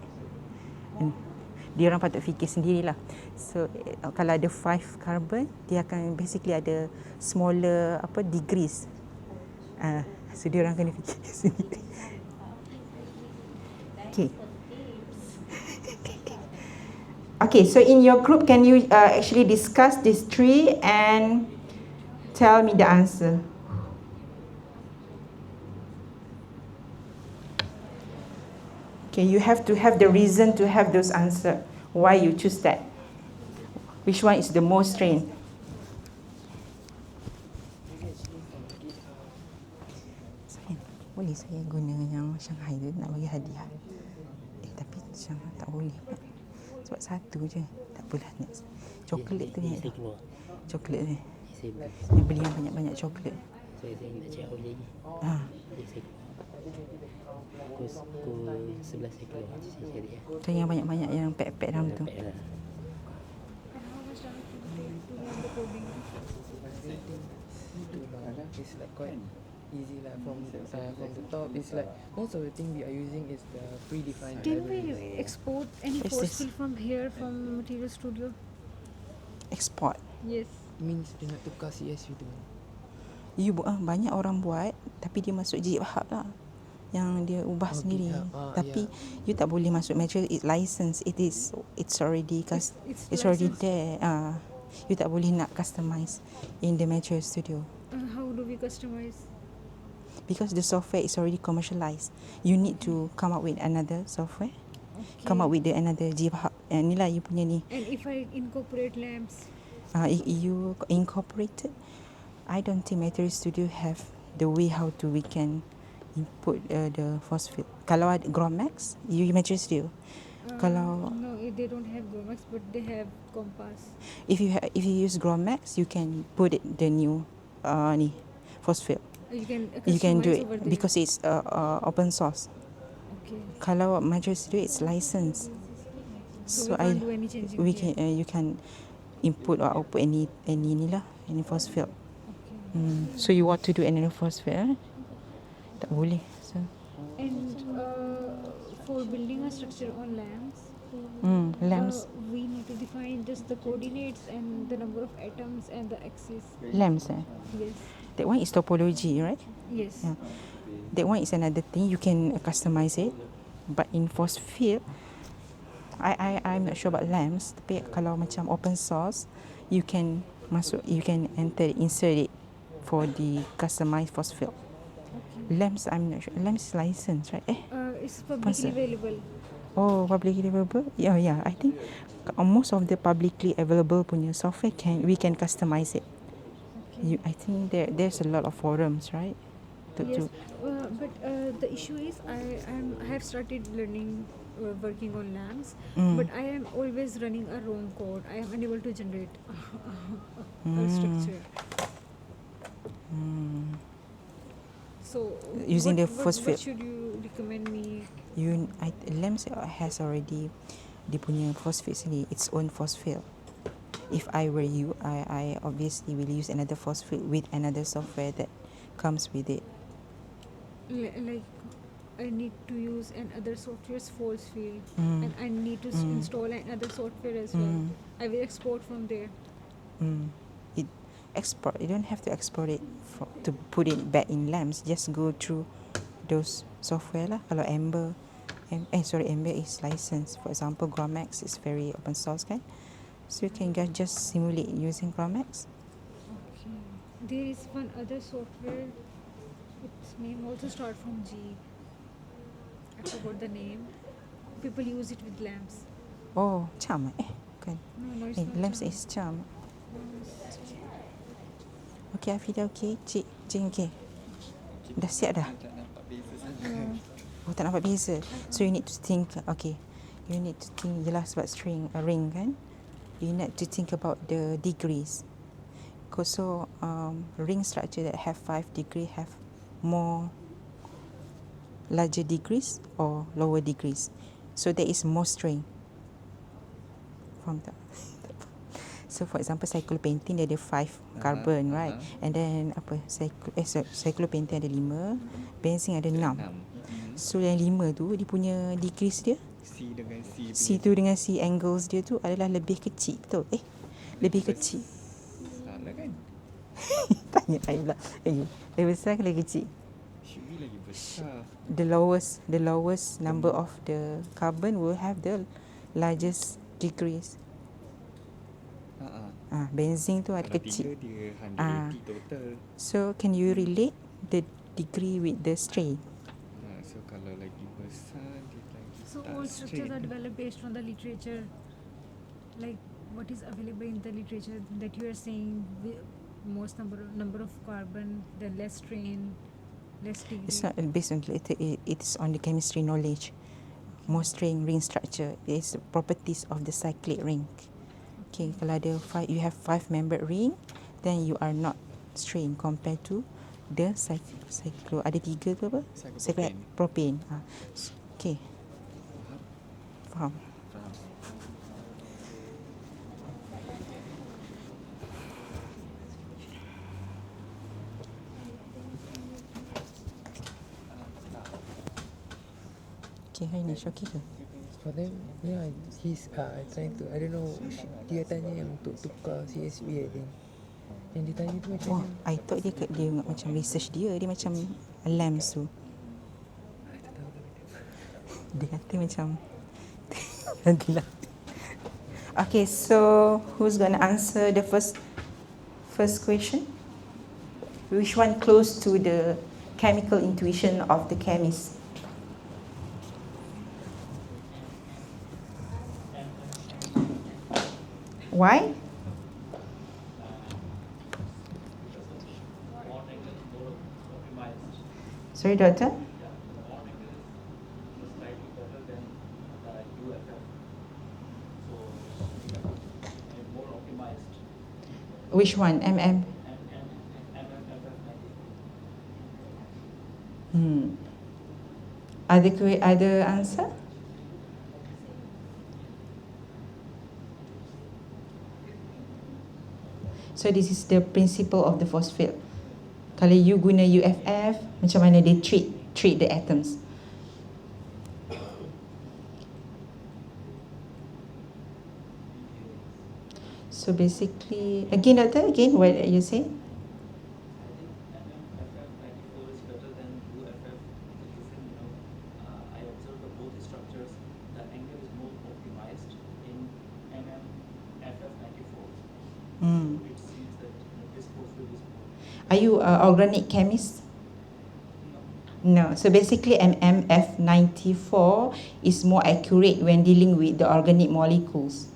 Dia orang patut fikir sendirilah. So kalau ada 5 carbon, dia akan basically ada smaller degrees. So dia orang kena fikir sendiri. Okay. Okay, so in your group, can you actually discuss these three and tell me the answer? Okay, you have to have the reason to have those answers. Why you choose that? Which one is the most strained? Boleh saya guna yang Shanghai tu nak bagi hadiah. Tapi Shanghai tak boleh. Sebab satu je. Tak apalah. Coklat tu ni. Coklat ni. Dia beli yang banyak-banyak coklat. Saya nak cek awal lagi. Pukul 11 saya keluar. Saya cari ya. Cari yang banyak-banyak yang pack-pack dalam tu. Pack lah. It's like quite easy lah from the top. It's like most of the thing we are using is the predefined Can libraries. we export any What's force this? field from here, from Material Studio? Export. Yes. Means dia nak tukar CSV tu. You banyak orang buat tapi dia masuk jihad lah. Yang dia ubah Oh, sendiri. GitHub. Tapi you tak boleh masuk material license. It's already it's already licensed. there. You tak boleh nak customize in the Material Studio How do we customize? because the software is already commercialized. You need to come up with another software. Come up with another jihad. Ni lah you punya ni. And if I incorporate lamps, You incorporated. I don't think Material Studio have the way how to we can input the force field. Kalau ada Gromax, you Material Studio. Kalau no, they don't have Gromax, but they have Compass. if you use Gromax, you can put it the new ni force field. You can do customize it over there. because it's open source. Okay. Kalau Material Studio, it's licensed. So we can't do any changing we here. can you can input or output any ni lah any force field. Okay. So you want to do any force field? Tak boleh. So, And for building a structure on lamps, lamps. we need to define just the coordinates and the number of atoms and the axis. Lamps. Yes. That one is topology, right? Yes. Yeah. That one is another thing. You can customize it. But in force field, I'm not sure about lamps. Tapi kalau macam open source, you can insert it for the customized force field. Okay. Lamps, I'm not sure. Lamps is licensed, right? It's publicly Sponsor. available. Oh, publicly available? Yeah. I think most of the publicly available punya software we can customize it. Okay. I think there's a lot of forums, right? Yes, but the issue is I have started learning working on lamps, but I am always running a wrong code. I am unable to generate a structure. So Using the what force field. should you recommend me? Lamps has already dia punya force field sendiri, its own force field. If I were you, I obviously will use another force field with another software that comes with it. Like I need to use another software's force field, and I need to install another software as well. I will export from there. You don't have to export it to put it back in lamps. Just go through those software lah. Kalau Amber is licensed. For example, Gromax is very open source kan. So you can just simulate using Gromax. Okay. There is one other software. Its name also starts from G. I forgot the name. People use it with lamps. Oh, charm kan. No, it's not Lamps Charm. is charm. Okay, Afida, okay. Cik, okay. Dah siap dah? Oh, tak nampak beza. So you need to think, okay. You need to think, jelas sebab a ring kan. You need to think about the degrees. So, ring structure that have 5 degrees have more larger degrees or lower degrees. So there is more strain. Faham tak? So for example, cyclopentin dia ada 5 carbon, right? And then cyclopentin ada 5, benzene ada 6. So yang 5 tu dia punya degrees dia C tu dengan C angles dia tu adalah lebih kecil, betul? Lebih kecil. Salah kan? Tanya saya pula. Lebih besar ke lebih kecil? Should be lagi besar. The lowest number of the carbon will have the largest degrees. Benzene tu ada Kalau kecil. 3 dia 180 total. So can you relate the degree with the strain? So kalau lagi besar dia lagi So tak all structures straight. are developed based on the literature. Like what is available in the literature that you are saying, most number of carbon, the less strain, less degree. It's not based on literature, it is on the chemistry knowledge. More strain ring structure is properties of the cyclic ring. Okay, kalau ada you have 5 membered ring, then you are not strain compared to the cyclo. Ada 3 tu apa? Propane. Okay. Faham. Okay, Hainish, okay ke? For them, yeah, he's trying to, I don't know, dia tanya yang untuk tukar CSV, I think. Yang dia tanya tu macam Oh, I thought dia macam research dia macam lamps tu. Dia kata macam nantilah. Okay, so who's gonna answer the first question? Which one close to the chemical intuition of the chemist? Why? Sorry, doctor? Which one? MM? Other answer? So this is the principle of the force field. Kalau you guna UFF, macam mana they treat the atoms. So basically, again doctor, again what you say? Hmm. Are you organic chemist? No. So basically MMF94 is more accurate when dealing with the organic molecules.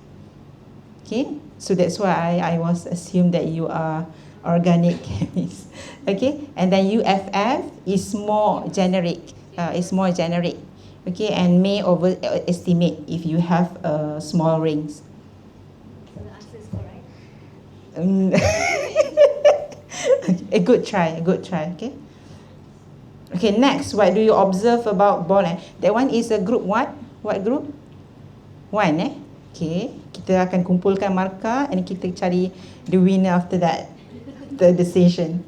Okay, so that's why I was assumed that you are organic chemist. Okay, and then UFF is more generic. It's more generic. Okay, and may overestimate if you have small rings. So the answer is correct. A good try. Okay. Okay, next, what do you observe about bond? That one is a group what? What group? One, eh? Okay, kita akan kumpulkan markah and kita cari the winner after that, the decision.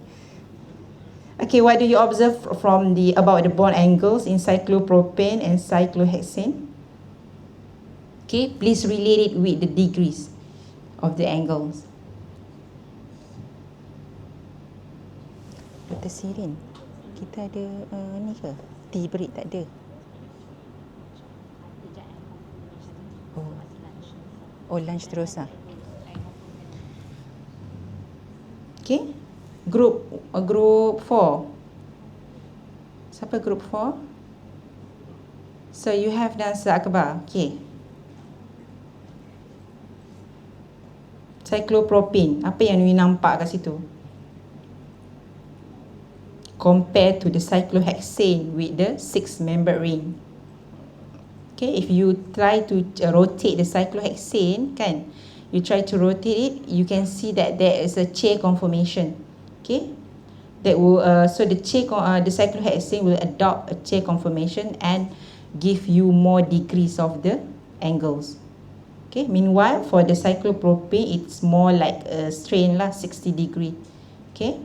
Okay, what do you observe from about the bond angles in cyclopropane and cyclohexane? Okay, please relate it with the degrees of the angles. Dr. Sirin, kita ada ni ke? Tea break tak ada? Oh, lunch terus lah. Okay, group 4. Siapa group 4? So you have Dansa Akbar. Okay. Cyclopropane. Apa yang you nampak kat situ? Compare to the cyclohexane with the 6-membered ring. Okay, if you try to rotate the cyclohexane, kan, you try to rotate it, you can see that there is a chair conformation. Okay, that will so the cyclohexane will adopt a chair conformation and give you more degrees of the angles. Okay, meanwhile for the cyclopropane, it's more like a strain lah, 60 degree. Okay.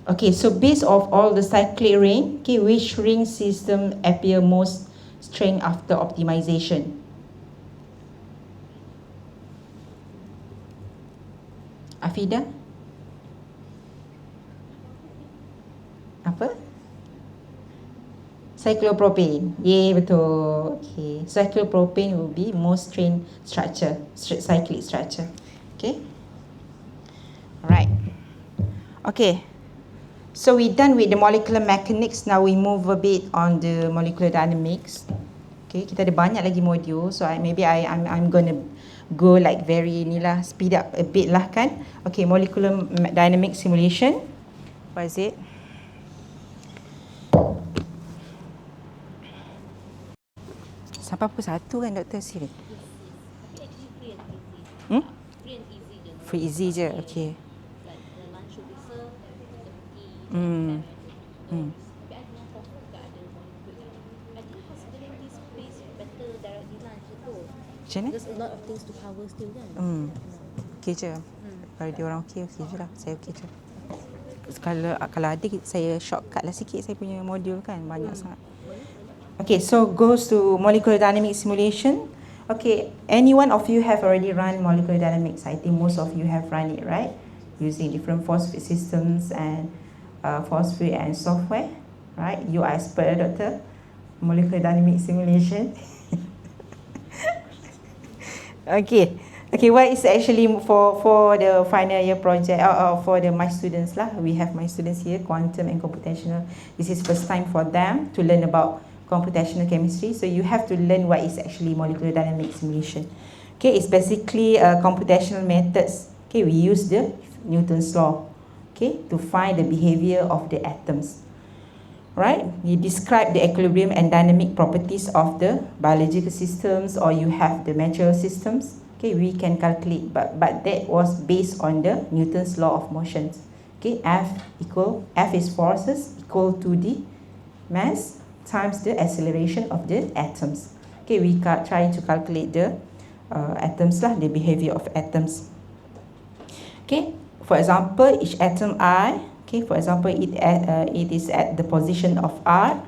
Okay, so based of all the cyclic ring, okay, which ring system appear most strength after optimization? Afida? Apa? Cyclopropane. Yeah, betul. Okay, cyclopropane will be most strain structure, cyclic structure. Okay. Alright. Okay. So we're done with the molecular mechanics. Now we move a bit on the molecular dynamics. Okay, kita ada banyak lagi modul. So I'm gonna go like very ni lah, speed up a bit lah kan. Okay, molecular dynamic simulation. What is it? Sampai pukul 1 kan Dr. Siri? Hmm? Free easy je. Okay. Hmm. Hmm. Macam mana? There's a lot of things to cover still kan. Okay je. Kalau dia orang okay je lah. Saya okay je. Kalau ada saya shortcut lah sikit saya punya modul kan. Banyak sangat. Okay, so goes to molecular dynamic simulation. Okay, any one of you have already run molecular dynamics. I think most of you have run it, right? Using different force field systems and force field and software, right? You are expert, doctor. Molecular dynamic simulation. Okay. Okay, what is actually for the final year project or for my students lah? We have my students here, quantum and computational. This is first time for them to learn about computational chemistry. So you have to learn what is actually molecular dynamic simulation. Okay, it's basically computational methods. Okay, we use the Newton's law. Okay, to find the behavior of the atoms. Right? You describe the equilibrium and dynamic properties of the biological systems, or you have the material systems. Okay, we can calculate, but that was based on the Newton's law of motion. Okay, F is forces equal to the mass times the acceleration of the atoms. Okay, we try to calculate the atoms lah, the behavior of atoms. Okay, for example, each atom I, okay, for example, it is at the position of R,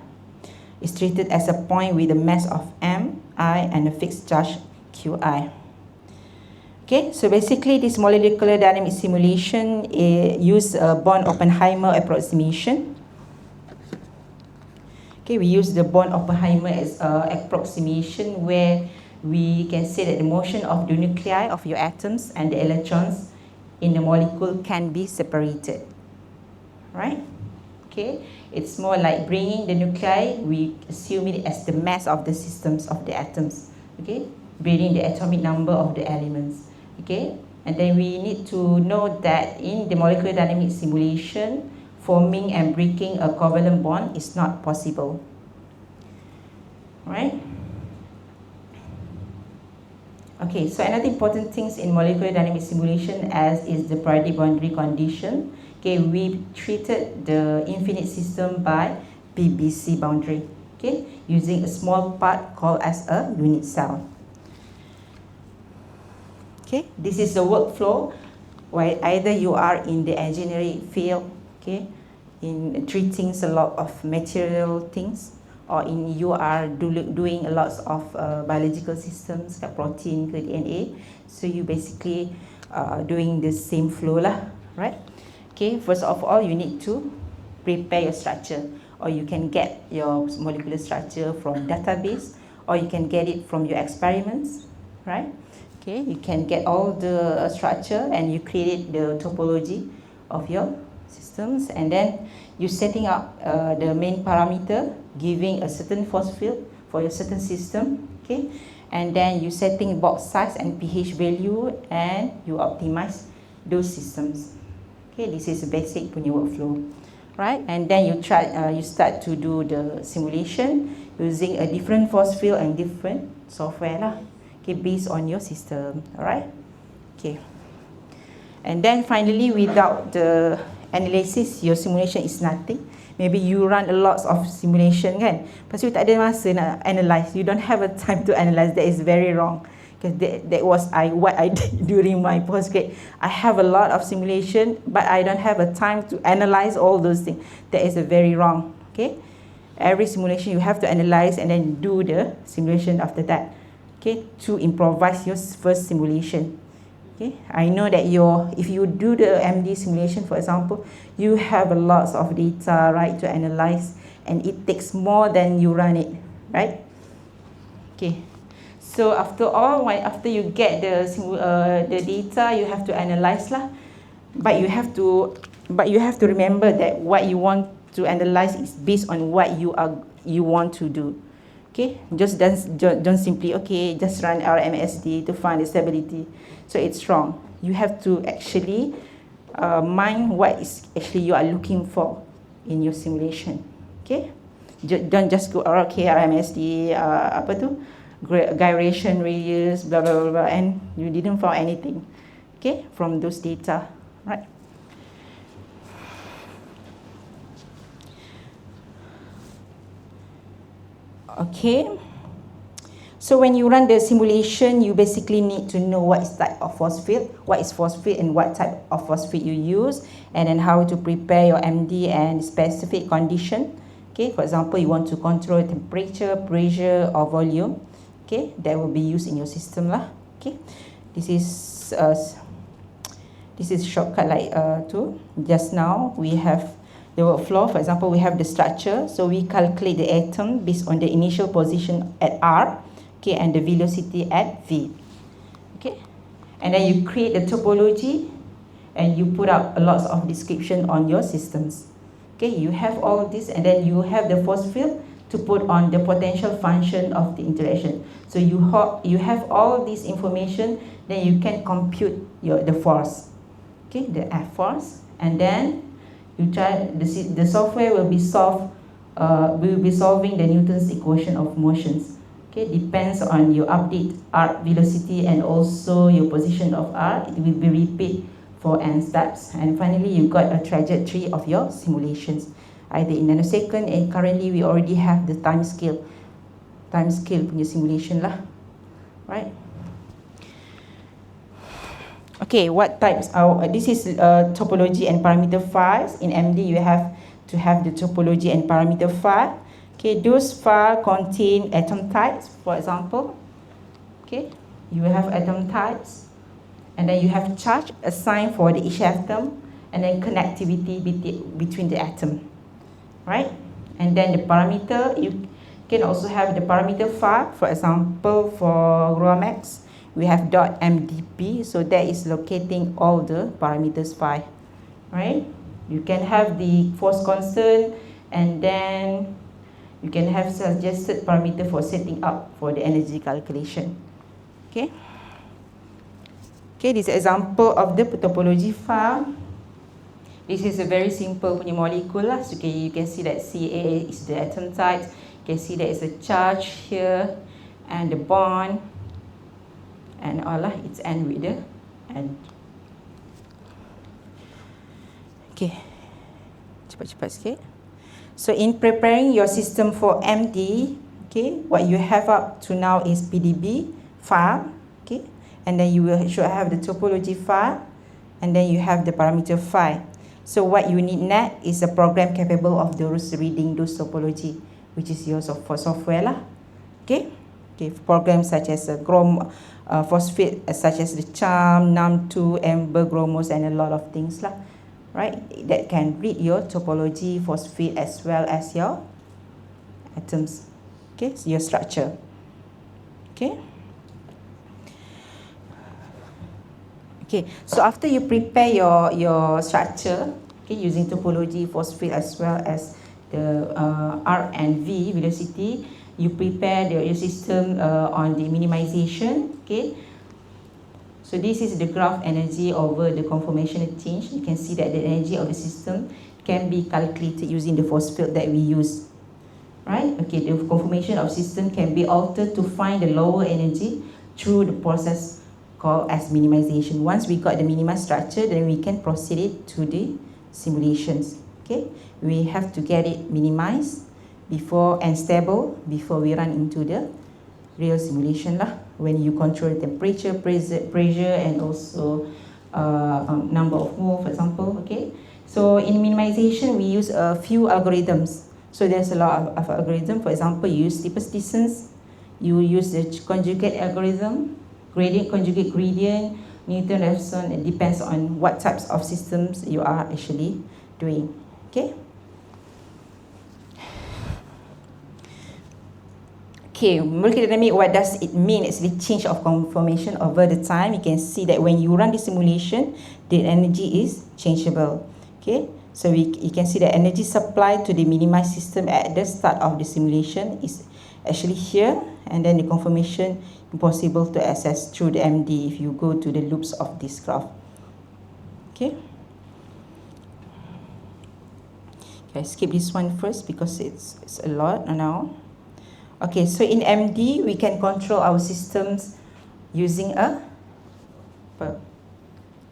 is treated as a point with a mass of m, I, and a fixed charge qi. Okay, so basically this molecular dynamic simulation use a Born-Oppenheimer approximation. Okay, we use the Born-Oppenheimer as approximation where we can say that the motion of the nuclei of your atoms and the electrons in the molecule can be separated, right? Okay, it's more like bringing the nuclei, we assume it as the mass of the systems of the atoms, okay, bringing the atomic number of the elements, okay, and then we need to know that in the molecular dynamic simulation, forming and breaking a covalent bond is not possible, right? Okay, so another important things in molecular dynamic simulation as is the periodic boundary condition. Okay, we treated the infinite system by BBC boundary, okay, using a small part called as a unit cell. Okay, this is the workflow where either you are in the engineering field, okay, in treating a lot of material things, or in you are doing a lot of biological systems like protein, DNA. So you basically doing the same flow lah, right? Okay, first of all, you need to prepare your structure, or you can get your molecular structure from database, or you can get it from your experiments, right? Okay, you can get all the structure and you create the topology of your systems, and then you setting up the main parameter, giving a certain force field for your certain system, okay, and then you setting box size and pH value, and you optimize those systems. Okay, this is a basic punya workflow, right? And then you start to do the simulation using a different force field and different software lah. Okay, based on your system, alright? Okay. And then finally, without the analysis, your simulation is nothing. Maybe you run a lot of simulation kan, lepas tu tak ada masa nak analyze. You don't have a time to analyze. That is very wrong. Because that was what I did during my postgrad. I have a lot of simulation, but I don't have a time to analyze all those things. That is a very wrong. Okay, every simulation you have to analyze and then do the simulation after that. Okay, to improvise your first simulation. Okay, I know that if you do the MD simulation, for example, you have a lot of data, right, to analyze, and it takes more than you run it, right? Okay. So after all, after you get the data, you have to analyze lah. But you have to remember that what you want to analyze is based on what you want to do. Okay, just don't simply just run RMSD to find the stability. So it's wrong. You have to actually mind what is actually you are looking for in your simulation. Okay, don't just go RMSD apa tu, gyration radius, blah blah blah, and you didn't find anything, okay, from those data, right? Okay, so when you run the simulation, you basically need to know what is type of force field, and what type of force field you use, and then how to prepare your MD and specific condition. Okay, for example, you want to control temperature, pressure, or volume. Okay, that will be used in your system lah. Okay, this is shortcut like just now we have the workflow. For example, we have the structure, so we calculate the atom based on the initial position at R, okay, and the velocity at V. Okay, and then you create the topology and you put up a lot of description on your systems. Okay, you have all this, and then you have the force field to put on the potential function of the interaction. So you have all this information, then you can compute the force, okay, the F force, and then you try the software will be solving the Newton's equation of motions. Okay, depends on your update R velocity and also your position of R. It will be repeat for n steps, and finally you got a trajectory of your simulations, either in nanosecond, and currently we already have the time scale punya simulation lah, right? Okay, what types are, this is topology and parameter files. In MD, you have to have the topology and parameter file. Okay, those files contain atom types, for example. Okay, you have atom types, and then you have charge assigned for the each atom, and then connectivity between the atom, right? And then the parameter, you can also have the parameter file. For example, for GROMAX, we have .mdp, so that is locating all the parameters file, right? You can have the force constant, and then you can have suggested parameter for setting up for the energy calculation. Okay. Okay, this example of the topology file. This is a very simple punya molecule lah. So okay, you can see that Ca is the atom type. You can see there is a charge here, and the bond, and all lah. It's end with the end. Okay, cepat-cepat sikit. So in preparing your system for MD, okay, what you have up to now is PDB file, okay, and then you should have the topology file, and then you have the parameter file. So what you need next is a program capable of those reading those topology, which is your software lah, okay. Okay, programs such as phosphate, such as the CHARM, NAM2, Amber, Gromos, and a lot of things lah, right? That can read your topology, phosphate, as well as your atoms, okay, so your structure, okay. Okay, so after you prepare your structure, okay, using topology, phosphate, as well as the R and V velocity, you prepare your system on the minimization, okay. So this is the graph energy over the conformational change. You can see that the energy of the system can be calculated using the force field that we use, right? Okay, the conformation of system can be altered to find the lower energy through the process called as minimization. Once we got the minimized structure, then we can proceed it to the simulations. Okay, we have to get it minimized before and stable before we run into the real simulation lah. When you control the temperature, pressure, and also number of mole, for example. Okay, so in minimization we use a few algorithms. So there's a lot of algorithm. For example, you use steepest distance, you use the conjugate algorithm, gradient, conjugate gradient, Newton-Raphson. It depends on what types of systems you are actually doing. Okay. Okay, molecular dynamic, what does it mean? It's the change of conformation over the time. You can see that when you run the simulation, the energy is changeable. Okay, so you can see the energy supply to the minimized system at the start of the simulation is actually here, and then the conformation impossible to access through the MD if you go to the loops of this graph. Okay. Okay, skip this one first because it's a lot now. Okay, so in MD we can control our systems using a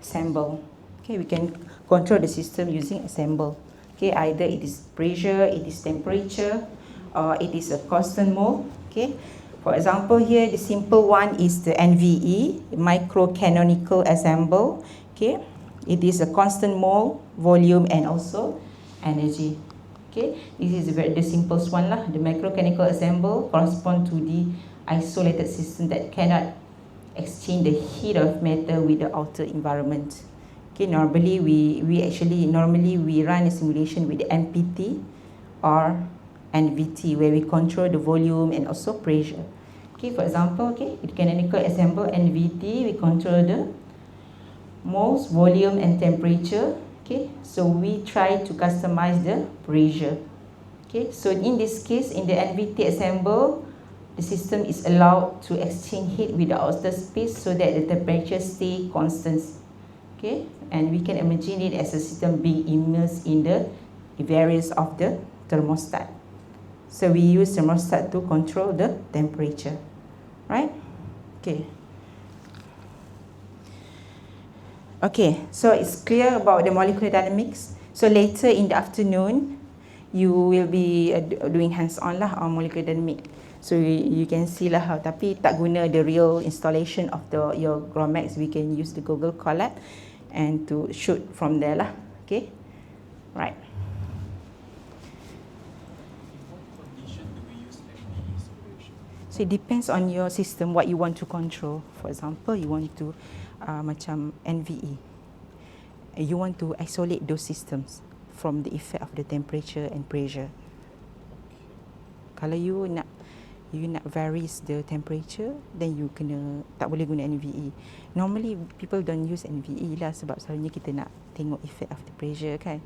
assemble. Okay, we can control the system using assemble. Okay, either it is pressure, it is temperature, or it is a constant mole. Okay. For example, here the simple one is the NVE, microcanonical assemble. Okay, it is a constant mole, volume, and also energy. Okay, this is the simplest one lah. The microcanonical assemble correspond to the isolated system that cannot exchange the heat of matter with the outer environment. Okay, normally we run a simulation with the MPT or NVT, where we control the volume and also pressure. Okay, for example, okay, with canonical assemble NVT, we control the moles, volume, and temperature. Okay, so we try to customize the pressure. Okay, so in this case, in the NVT assemble, the system is allowed to exchange heat with the outer space so that the temperature stay constant. Okay, and we can imagine it as a system being immersed in the variance of the thermostat. So we use thermostat to control the temperature, right? Okay. Okay, so it's clear about the molecular dynamics. So later in the afternoon, you will be doing hands-on lah on molecular dynamics. So you can see lah how, tapi tak guna the real installation of your Gromax. We can use the Google Colab and to shoot from there lah. Okay, right. So it depends on your system what you want to control. For example, you want to macam NVE. You want to isolate those systems from the effect of the temperature and pressure. Kalau you nak varies the temperature, then you kena tak boleh guna NVE. Normally people don't use NVE lah sebab selalunya kita nak tengok effect of the pressure kan.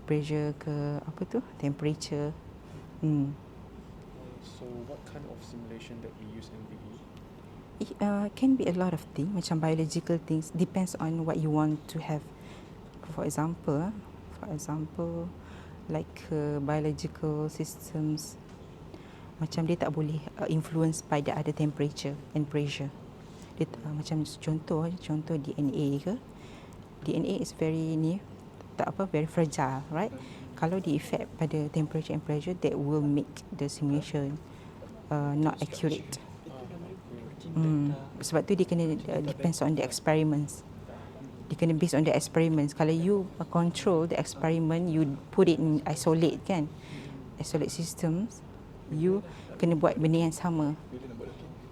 Pressure ke apa tu? Temperature. So what kind of simulation that we use NVE? It can be a lot of things, macam biological things. Depends on what you want to have. For example, like biological systems, macam dia tak boleh influence by the other temperature and pressure. Dia macam contoh DNA ke. DNA is very very fragile, right? Kalau di effect pada temperature and pressure, that will make the simulation not accurate. Sebab tu dia kena depends on the experiments. Dia kena based on the experiments. Kalau you control the experiment, you put it in isolate kan, isolate systems, you kena buat benda yang sama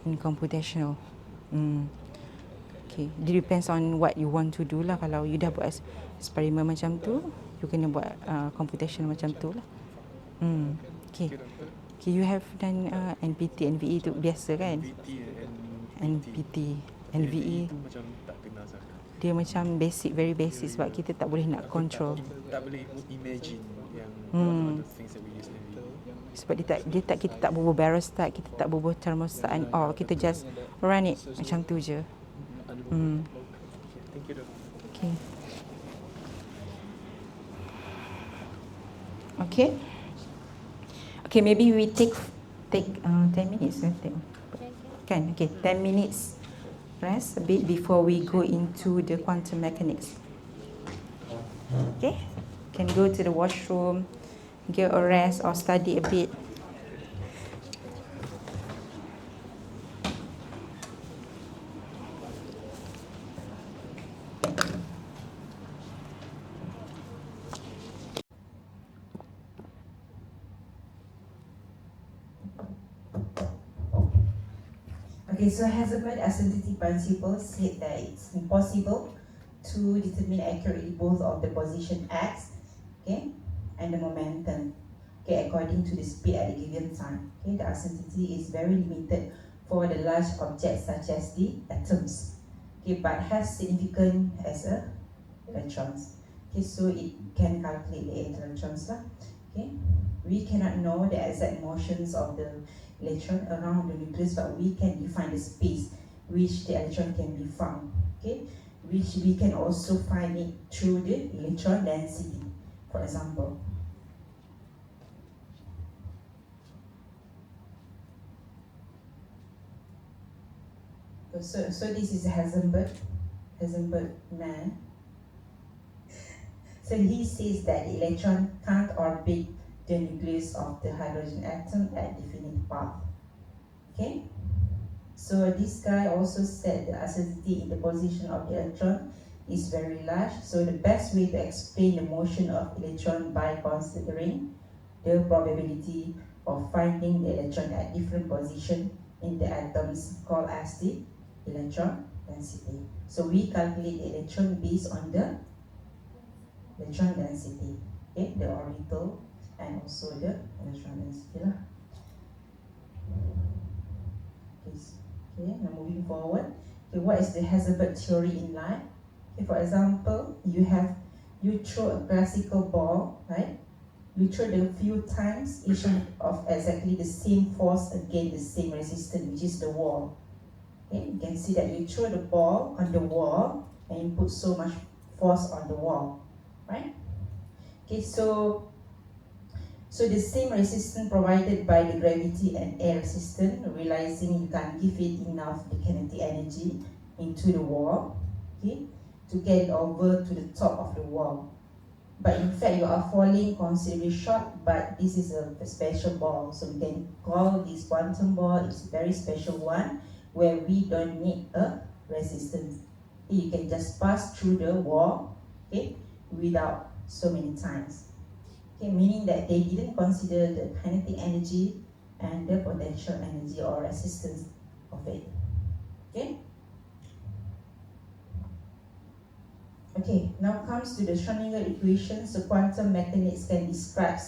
in computational. Okay, it depends on what you want to do lah. Kalau you dah buat eksperimen macam tu, you kena buat computational macam tu lah. Okay. Okay, you have done NPT, NVE tu biasa kan? NPT, NVE tu macam tak kenal sangat. dia macam basic, very basic sebab kita tak boleh nak control. Tak boleh imagine yang what are the things that we use NVE. Sebab kita tak bubuh barostat, kita tak bubuh thermostat and all, kita just run it macam tu je. Thank you, Dok. Okay. Okay. Okay, maybe we take 10 minutes. Kan? Okay, 10 minutes rest a bit before we go into the quantum mechanics. Okay, can go to the washroom, get a rest or study a bit. Okay, so Heisenberg identity principle said that it's impossible to determine accurately both of the position x, okay, and the momentum, okay, according to the speed at a given time. Okay, the identity is very limited for the large objects such as the atoms, okay, but has significant as electrons. Okay, so it can calculate the electrons lah. Okay, we cannot know the exact motions of the electron around the nucleus, but we can define the space which the electron can be found, okay, which we can also find it through the electron density, for example. So this is Heisenberg man. So he says that the electron can't orbit the nucleus of the hydrogen atom at definite path. Okay? So this guy also said the acidity in the position of the electron is very large. So the best way to explain the motion of electron by considering the probability of finding the electron at different position in the atoms called as the electron density. So we calculate the electron based on the electron density, okay, the orbital and also the electron density lah. Okay, now moving forward. Okay, what is the Heisenberg theory in life? Okay, for example, you throw a classical ball, right? You throw it a few times, each of exactly the same force against the same resistance, which is the wall. Okay, you can see that you throw the ball on the wall and you put so much force on the wall, right? Okay, so the same resistance provided by the gravity and air resistance, realizing you can't give it enough kinetic energy into the wall, okay, to get it over to the top of the wall. but in fact you are falling considerably short, but this is a special ball. So we can call this quantum ball, it's a very special one, where we don't need a resistance. You can just pass through the wall, okay, without so many times. Okay, meaning that they didn't consider the kinetic energy and the potential energy or resistance of it. Okay? Okay, now comes to the Schrödinger equation. So quantum mechanics can describe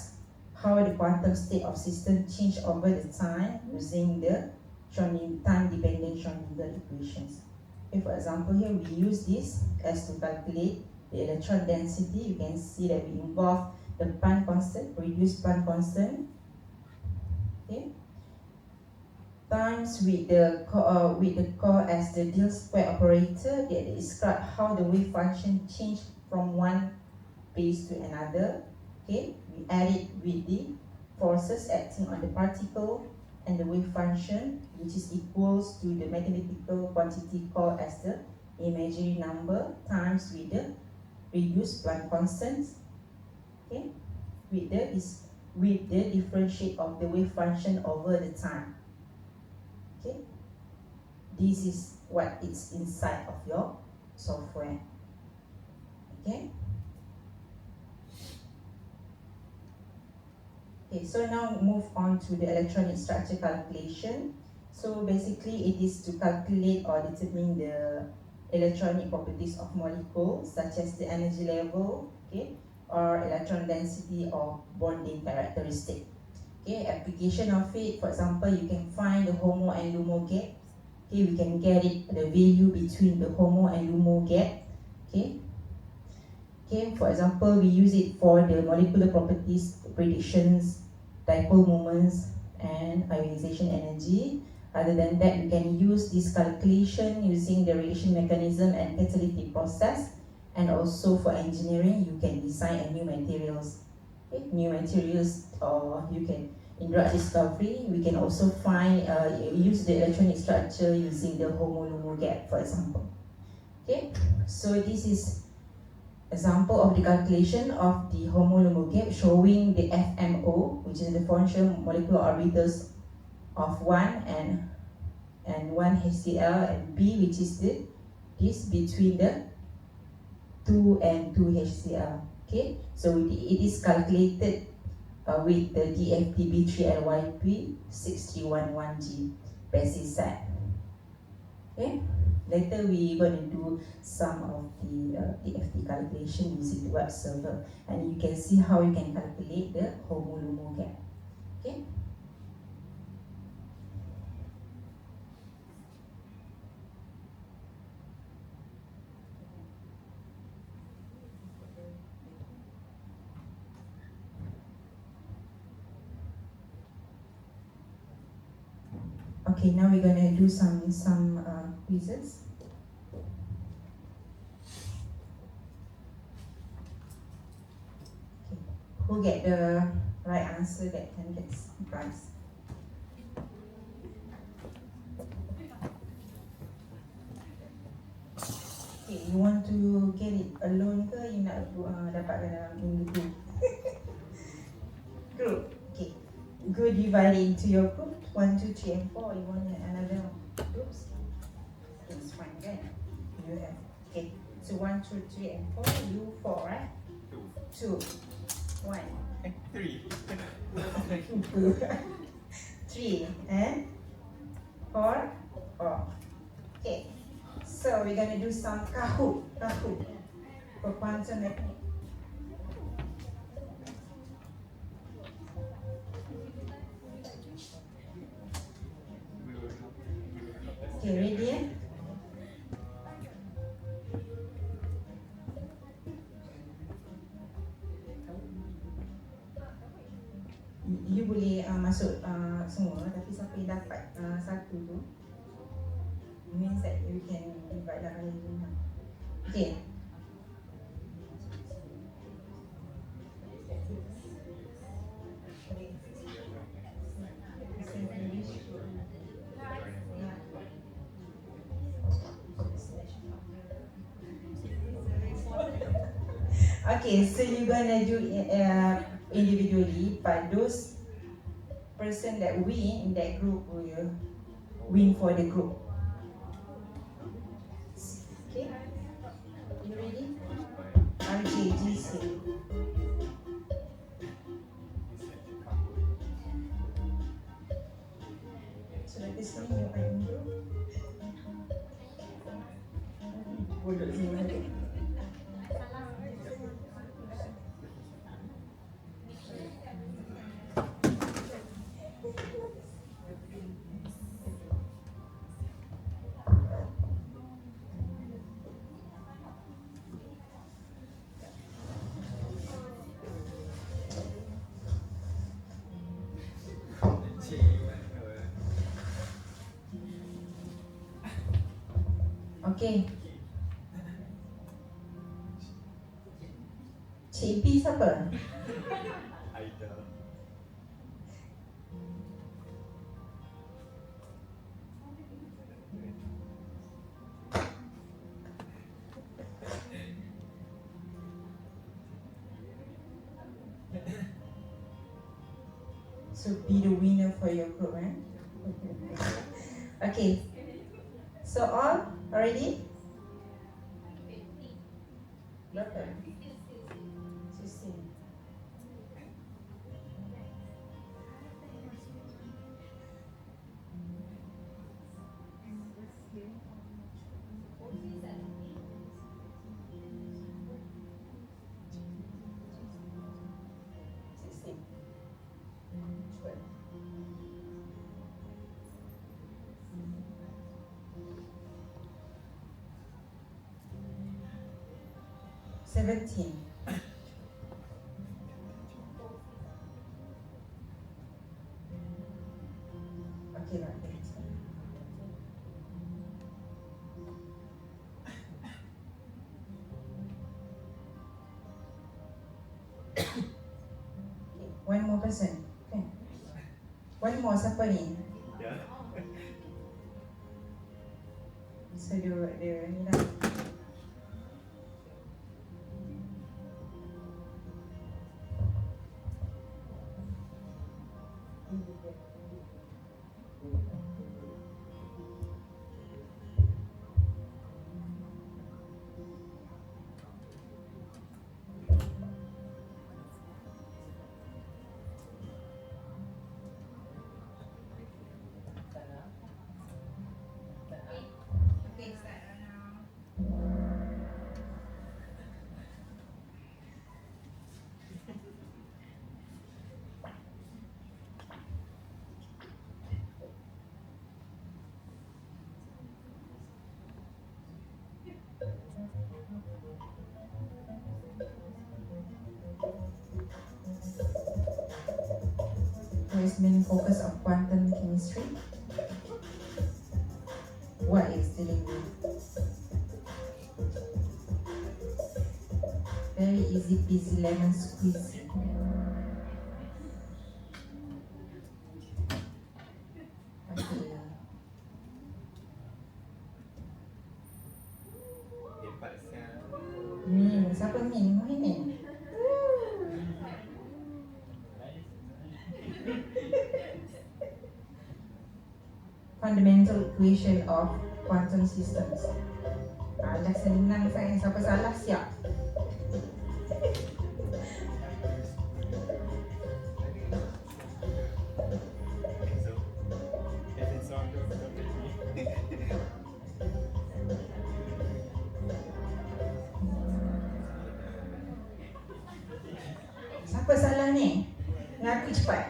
how the quantum state of system change over the time using the time-dependent Schrödinger equations. Okay, for example, here we use this as to calculate the electron density. You can see that we involve the Planck constant, reduced Planck constant, okay, times with the core as the deal square operator that describe how the wave function change from one base to another. Okay, we add it with the forces acting on the particle and the wave function, which is equals to the mathematical quantity called as the imaginary number times with the reduced Planck constant. Okay, with the differentiate of the wave function over the time. Okay, this is what is inside of your software. Okay. Okay, so now move on to the electronic structure calculation. So basically it is to calculate or determine the electronic properties of molecules such as the energy level, okay, or electron density or bonding characteristic. Okay, application of it, for example, you can find the HOMO and LUMO gap. Okay, we can get it, the value between the HOMO and LUMO gap. Okay. Okay, for example, we use it for the molecular properties, predictions, dipole moments, and ionization energy. Other than that, we can use this calculation using the radiation mechanism and catalytic process. And also for engineering, you can design a new materials. Okay, new materials, or you can, in drug discovery, we can also find, use the electronic structure using the HOMO-LUMO gap, for example. Okay, so this is example of the calculation of the HOMO-LUMO gap showing the FMO, which is the differential molecular orbitals of 1 and 1 HCl, and B, which is this between the 2 and 2 HCl. Okay, so it is calculated with the DFTB3LYP6311G basis set. Okay, later we going to do some of the DFT calculation using the web server, and you can see how you can calculate the HOMO-LUMO gap. Okay. Okay, now we're gonna do some quizzes. Okay. Who get the right answer that can get prize? Okay, you want to get it alone ke you nak dapat dalam in the group? Group. Okay. Go divide it into your group 1, 2, 3, and 4. You want another groups? It's fine, right? You have. Okay. So 1, 2, 3, and 4. You 4, right? 2. 1. 3. 3 and 4. Oh. Okay. So we're gonna do some Kahoot for quantum mechanics. Okay, ready? You boleh masuk semua, tapi siapa yang dapat satu tu, means that you can divide lah kali ni. Okay. Okay, so you're gonna do individually, but those person that win in that group will win for the group. Okay, you ready? RJGC. Sudah di sini ngapain dulu? Bodoh sih lagi. Okay. Cik B siapa? So be the winner for your group, right? Okay. So all already? Berapa? 16. Cepat. 17. Okay, right. Okay, one more person. Okay. One more, siapa ni? So dia ni lah. Where's main focus of quantum chemistry? What is dealing with? Very easy peasy lemon squeezy. Okay. Siapa Min? Muhyiddin? Fundamental equation of quantum systems. Dah senang saya, siapa salah siap. Siapa salah ni? Ngaku cepat.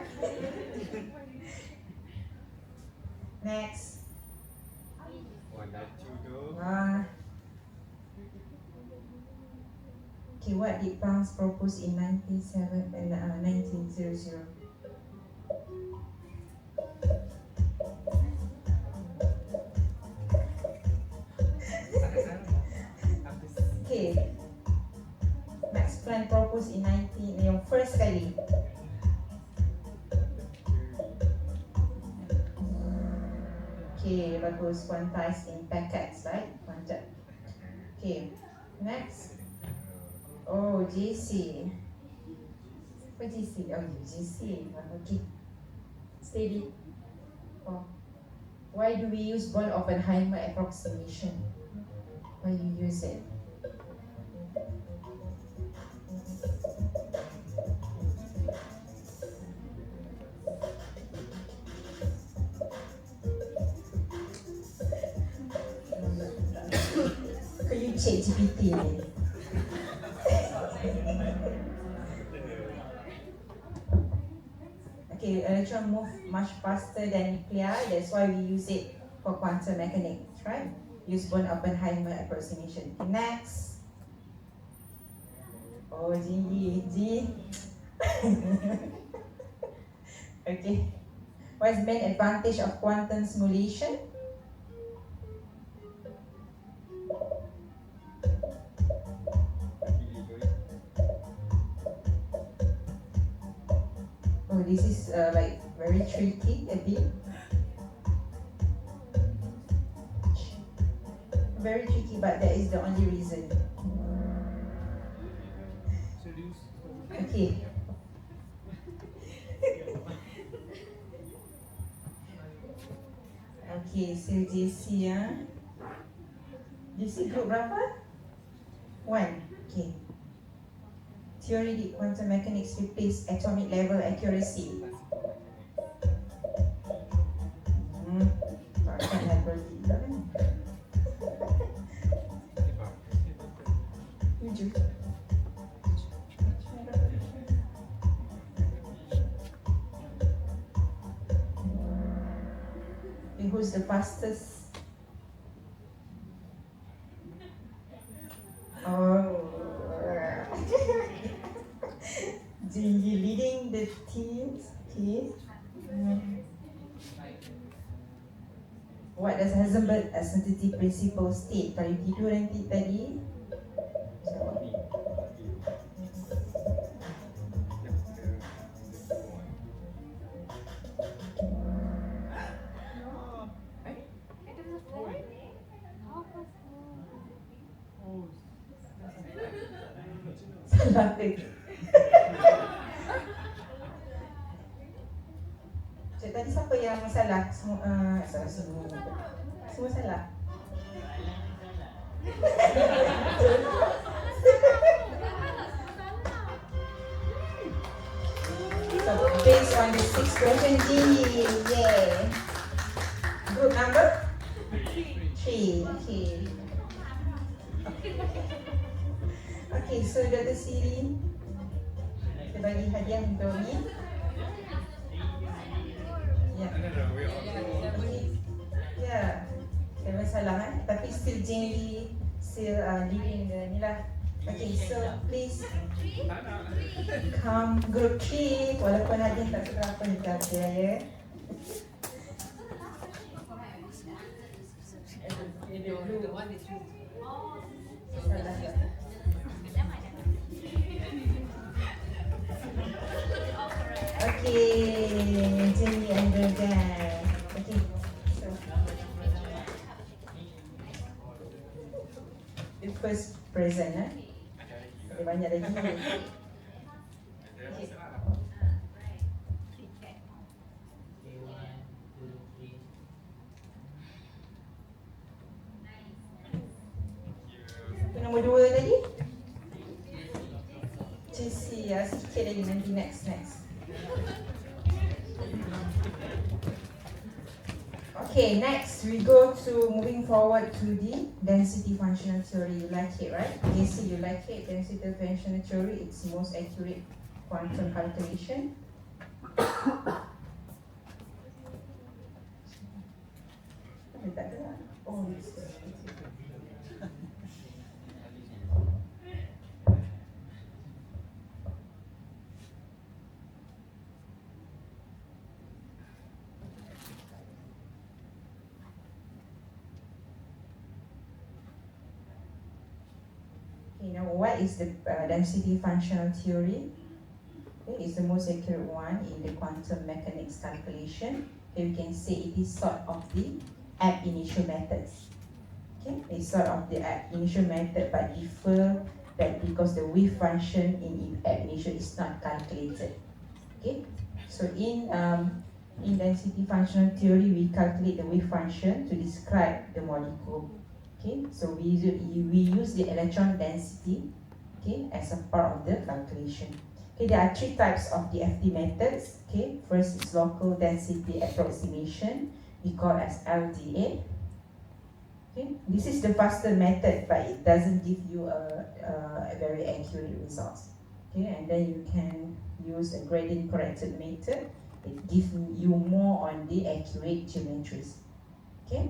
Next. Okay, what did Pounds propose in 1900? Okay, Max Planck proposed in yang first kali. Okay, bagus. Quantized in packets, right? Quantum. Okay, next. Oh, JC. What JC? Oh, JC. Okay. Steady. Oh. Why do we use von Oppenheimer approximation? Why you use it? Could you check GPT? Okay, electron move much faster than nuclear. That's why we use it for quantum mechanics, right? Use von Oppenheimer approximation. Okay, next. Oh, G. Okay. What is the main advantage of quantum simulation? Oh, this is like very tricky a bit. Very tricky, but that is the only reason. Okay. Okay, so JC ya. JC group berapa? 1. Okay. Theory quantum mechanics replace atomic level accuracy. Takkan level 3 kan? 7. And who's the fastest? Oh. Jingy leading the teams. Okay. What does Heisenberg identity principle state? Kalau tidur nanti tadi. Salah tu. Cik, tadi siapa yang salah? Salah semua. Semua salah. So based on the 6 question D, yeah. Group number 3. Okay. Okay, so Dr. Siri, kita bagi hadiah untuk ni. Ya. Okay. Ya. Saya masalah kan, tapi still Jenny still leading the ni lah. Okay, so please come group 3 walaupun hadiah tak seberapa ni kata ya. Okay, Jenny and Regan. Okay, so the first present, ada banyak lagi. Okay. Nombor 2 tadi? JC ya, sikit lagi nanti next. Okay, next we go to moving forward to the density functional theory. You like it, right? JC, you like it? Density functional theory, it's the most accurate quantum calculation. Tak ada lah. Oh, now what is the density functional theory? Okay, it's the most accurate one in the quantum mechanics calculation. Okay, we can say it is sort of the ab initio methods. Okay, it's sort of the ab initio method but differ that because the wave function in ab initio is not calculated. Okay, so in density functional theory, we calculate the wave function to describe the molecule. Okay, so we use the electron density, okay, as a part of the calculation. Okay, there are three types of DFT methods. Okay, first is local density approximation, we call as LDA. Okay, this is the faster method, but it doesn't give you a very accurate results. Okay, and then you can use a gradient corrected method. It gives you more on the accurate geometries. Okay,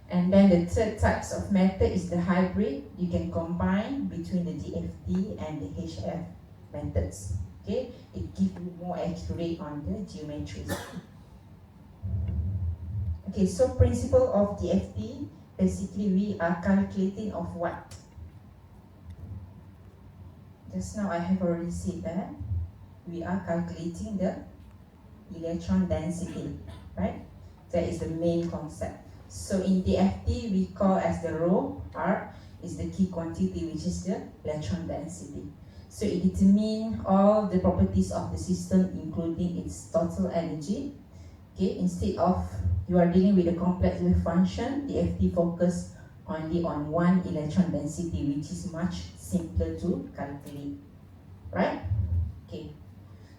and then the third types of method is the hybrid. You can combine between the DFT and the HF methods. Okay, it gives you more accurate on the geometries. Okay, so principle of DFT, basically we are calculating of what? Just now I have already said that we are calculating the electron density, right? That is the main concept. So in DFT we call as the rho, R is the key quantity, which is the electron density. So it determines all the properties of the system, including its total energy. Okay, instead of you are dealing with a complex wave function, the FT focus only on one electron density, which is much simpler to calculate, right? Okay,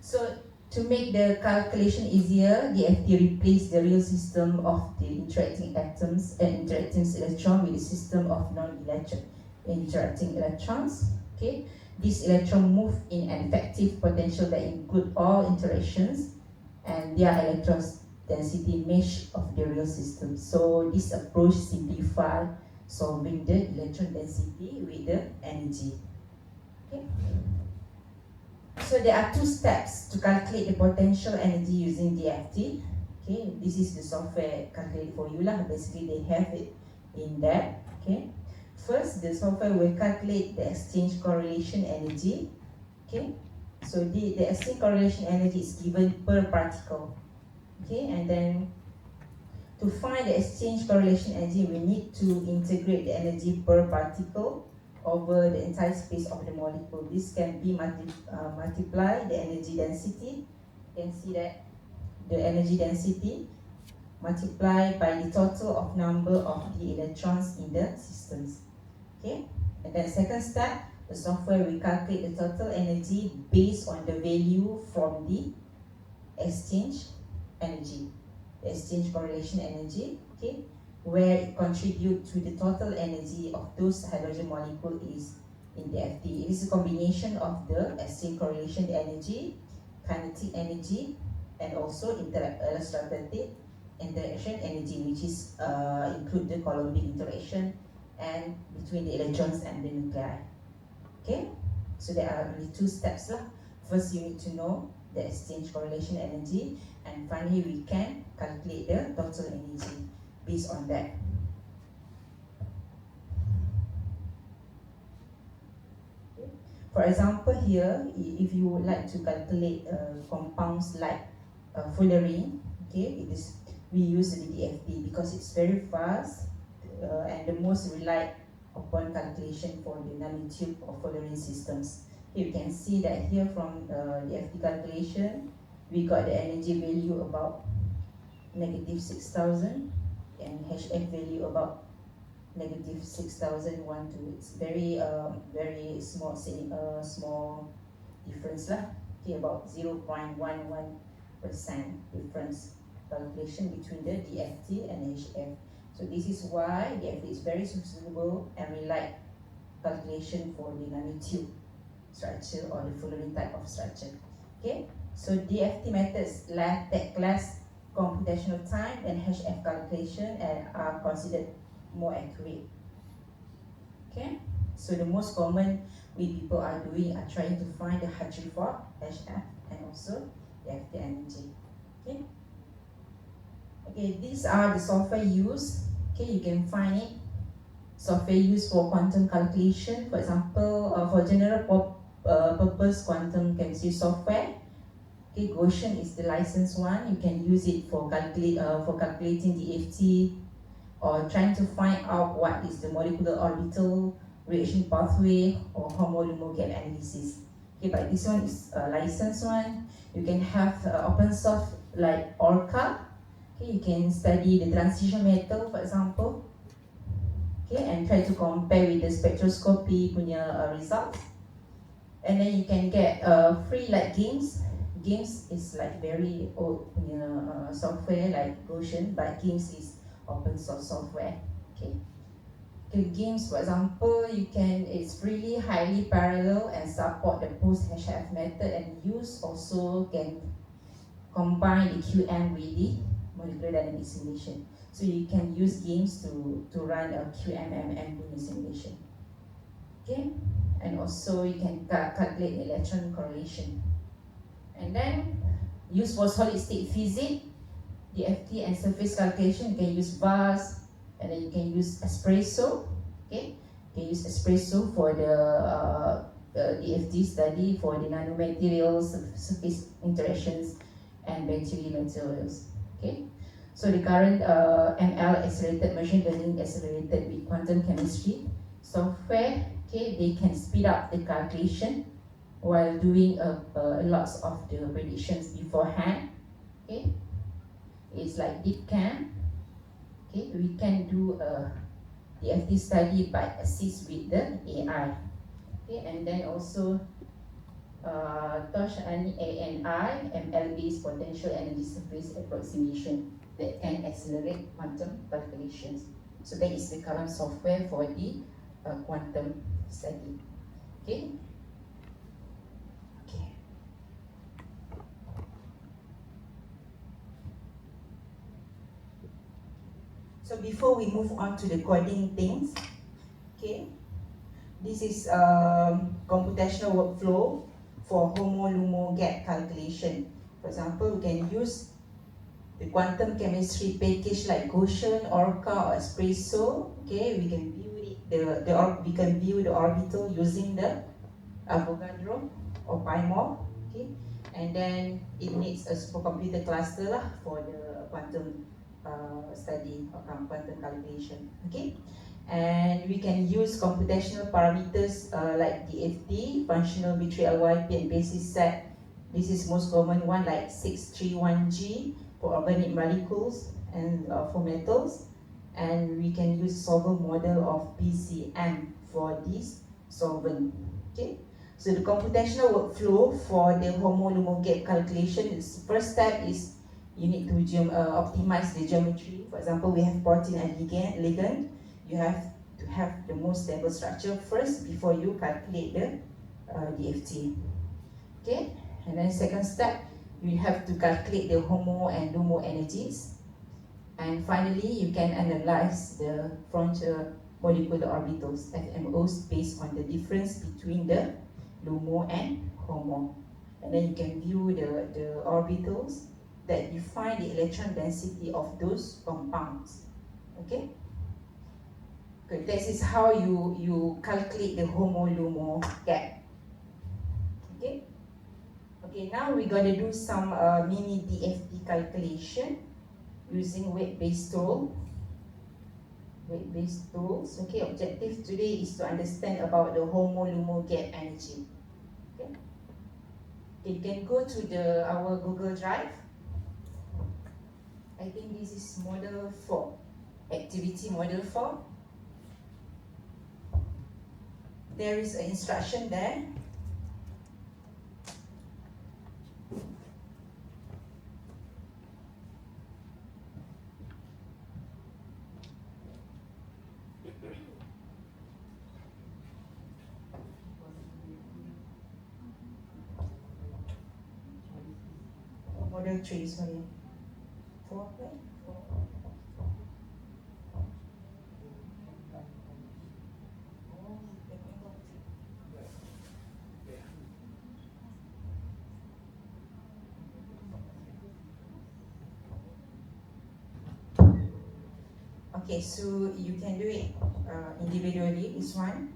so to make the calculation easier, the FT replaced the real system of the interacting atoms and interacting electron with a system of non-interacting electrons. Okay, these electrons move in an effective potential that include all interactions and their electron density mesh of the real system. So this approach simplifies solving the electron density with the energy. Okay. So there are two steps to calculate the potential energy using DFT. Okay, this is the software calculate for you lah. Basically they have it in there. Okay. First, the software will calculate the exchange correlation energy. Okay. So the exchange correlation energy is given per particle. Okay, and then to find the exchange correlation energy, we need to integrate the energy per particle over the entire space of the molecule. This can be multiply the energy density. You can see that the energy density multiplied by the total of number of the electrons in the systems. Okay, and then second step, the software will calculate the total energy based on the value from the exchange energy, the exchange correlation energy, okay, where it contributes to the total energy of those hydrogen molecule is in the FT. It is a combination of the exchange correlation energy, kinetic energy, and also electrostatic interaction energy, which is include the Coulombic interaction and between the electrons and the nuclei. Okay, so there are only two steps lah. First, you need to know the exchange correlation energy, and finally we can calculate the total energy based on that. For example, here, if you would like to calculate compounds like fullerene, okay, we use the DFT because it's very fast and the most relied upon calculation for the nanotube or fullerene systems. You can see that here from the FT calculation, we got the energy value about negative 6,000 and HF value about negative 6,012. It's very small difference lah. Okay, about 0.11% difference calculation between the DFT and HF. So this is why DFT is very suitable and relied calculation for the nanotube structure or the fullerene type of structure. Okay, so DFT methods take less computational time and HF calculation and are considered more accurate. Okay, so the most common way people are doing are trying to find the H for HF and also DFT energy. Okay. Okay, these are the software used. Okay, you can find it. Software used for quantum calculation, for example, for general purpose quantum chemistry software. Okay, Gaussian is the licensed one. You can use it for calculating the DFT or trying to find out what is the molecular orbital reaction pathway, or homolumo gap analysis. Okay, but this one is a licensed one. You can have open source like Orca. Okay, you can study the transition metal, for example. Okay, and try to compare with the spectroscopy punya results. And then you can get free like games. Games is like very old punya software like Goshen, but games is open source software. Okay. Okay, games, for example, it's really highly parallel and support the post HF method, and use also can combine the QM with the molecular dynamic simulation. So you can use games to run a QMMM simulation. Okay, and also you can calculate electron correlation. And then use for solid state physics, DFT and surface calculation. You can use VAS, and then you can use espresso. Okay, you can use espresso for the DFT study for the nanomaterials, surface interactions, and battery materials. Okay, so the current ML accelerated machine learning accelerated with quantum chemistry software. Okay, they can speed up the calculation while doing lots of the predictions beforehand. Okay, it's like DeepCam. Okay, we can do a DFT study by assist with the AI. Okay, and then also TOSH and ANI, ML-based potential energy surface approximation that can accelerate quantum calculations. So that is the current software for the quantum study. Okay. Okay. So before we move on to the coding things, okay, this is computational workflow for HOMO-LUMO gap calculation. For example, we can use the quantum chemistry package like Gaussian, Orca, or Espresso. Okay, we can view we can view the orbital using the Avogadro or PyMore. Okay, and then it needs a supercomputer cluster lah for the quantum study or quantum calculation. Okay, and we can use computational parameters like DFT, functional B3LYP, and basis set. This is most common one like 631G for organic molecules and for metals. And we can use solvent model of PCM for this solvent. Okay, so the computational workflow for the HOMO-LUMO gap calculation is, first step is you need to optimize the geometry. For example, we have protein and ligand. You have to have the most stable structure first before you calculate the DFT. Okay, and then second step, you have to calculate the HOMO and LUMO energies. And finally, you can analyze the frontier molecular orbitals, FMOs, based on the difference between the LUMO and HOMO. And then you can view the orbitals that define the electron density of those compounds. Okay? Okay, this is how you calculate the HOMO-LUMO gap. Okay? Okay, now we're going to do some mini DFT calculation using weight-based tool. Weight-based tools. Okay, objective today is to understand about the HOMO-LUMO gap energy. Okay, you can go to our Google Drive. I think this is model 4, activity model 4. There is an instruction there. Model 3, sorry. 4, right? 4. Okay, so you can do it individually, this one.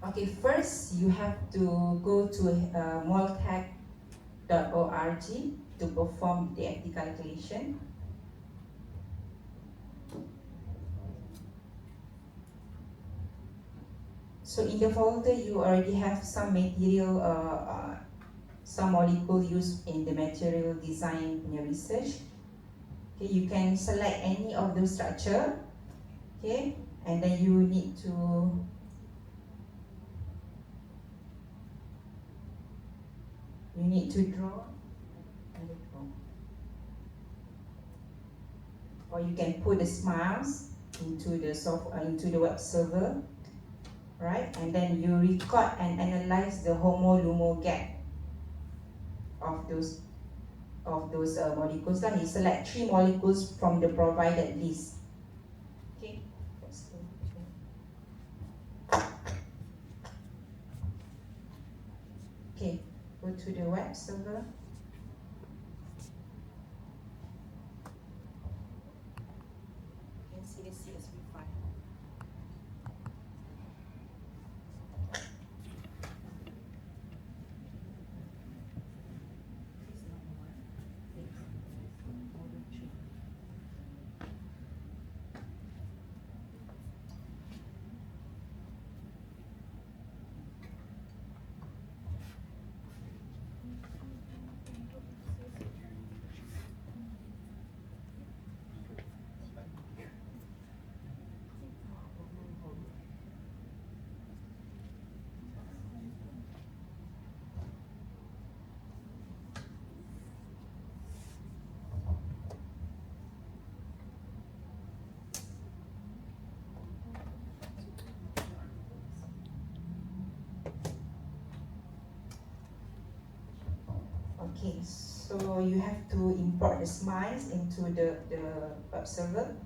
Okay, first you have to go to moltech.org to perform the FT calculation. So in the folder, you already have some material, some molecule used in the material design punya research. Okay, you can select any of those structure. Okay, and then you need to draw. Or you can put the smiles into the web server, right? And then you record and analyze the homo-lumo gap of those molecules. Then you select 3 molecules from the provided list. Okay, let's go. Okay, go to the web server. You can see the CSV file. Okay, so you have to import the smiles into the web server.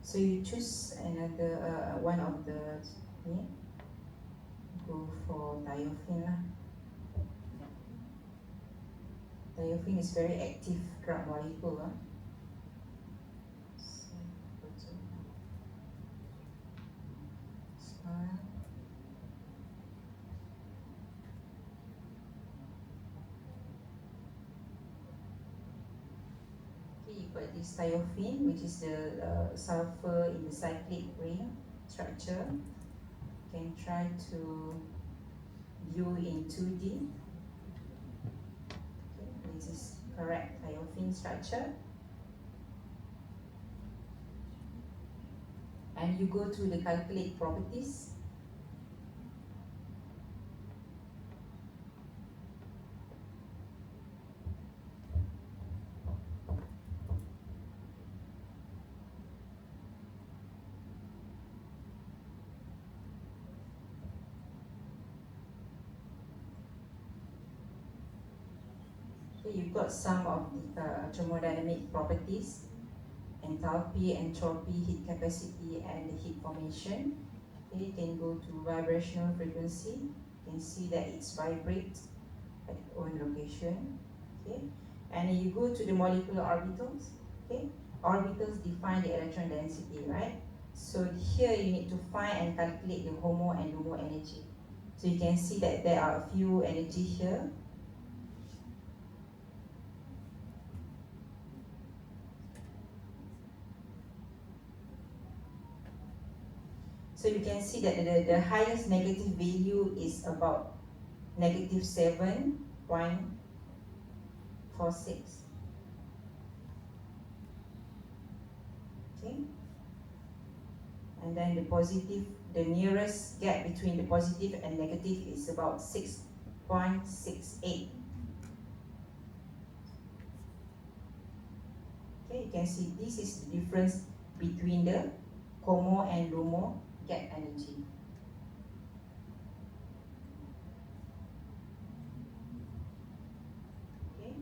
So you choose another one of the go for thiophene lah. Thiophene is very active drug molecule. So go to smile. Okay, you got this thiophene, which is the sulfur in the cyclic ring structure. You can try to view in 2D. Okay, this is correct thiophene structure. And you go to the calculate properties. Okay, you've got some of the thermodynamic properties, enthalpy, entropy, heat capacity, and the heat formation. Okay, you can go to vibrational frequency. You can see that it's vibrates at its own location. Okay, and you go to the molecular orbitals. Okay, orbitals define the electron density, right? So here you need to find and calculate the HOMO and LUMO energy. So you can see that there are a few energy here. So you can see that the highest negative value is about negative 7.46. Okay. And then the positive, the nearest gap between the positive and negative is about 6.68. Okay, you can see this is the difference between the HOMO and LUMO gap energy. Okay.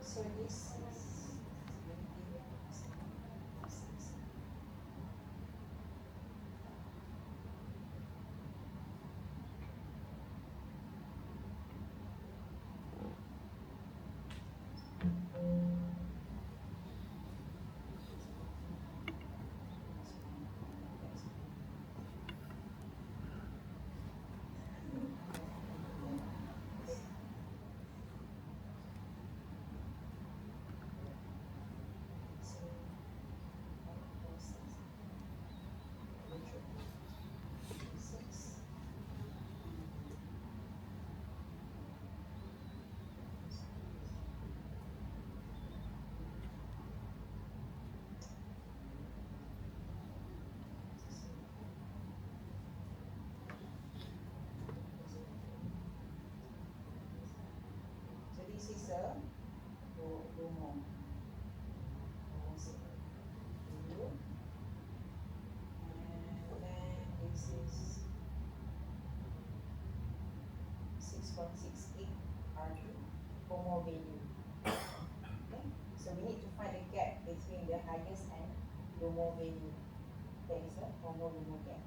So this is a LUMO. And then this is 6.68 RD HOMO value. Okay, so we need to find the gap between the highest and LUMO value. That is a HOMO LUMO gap.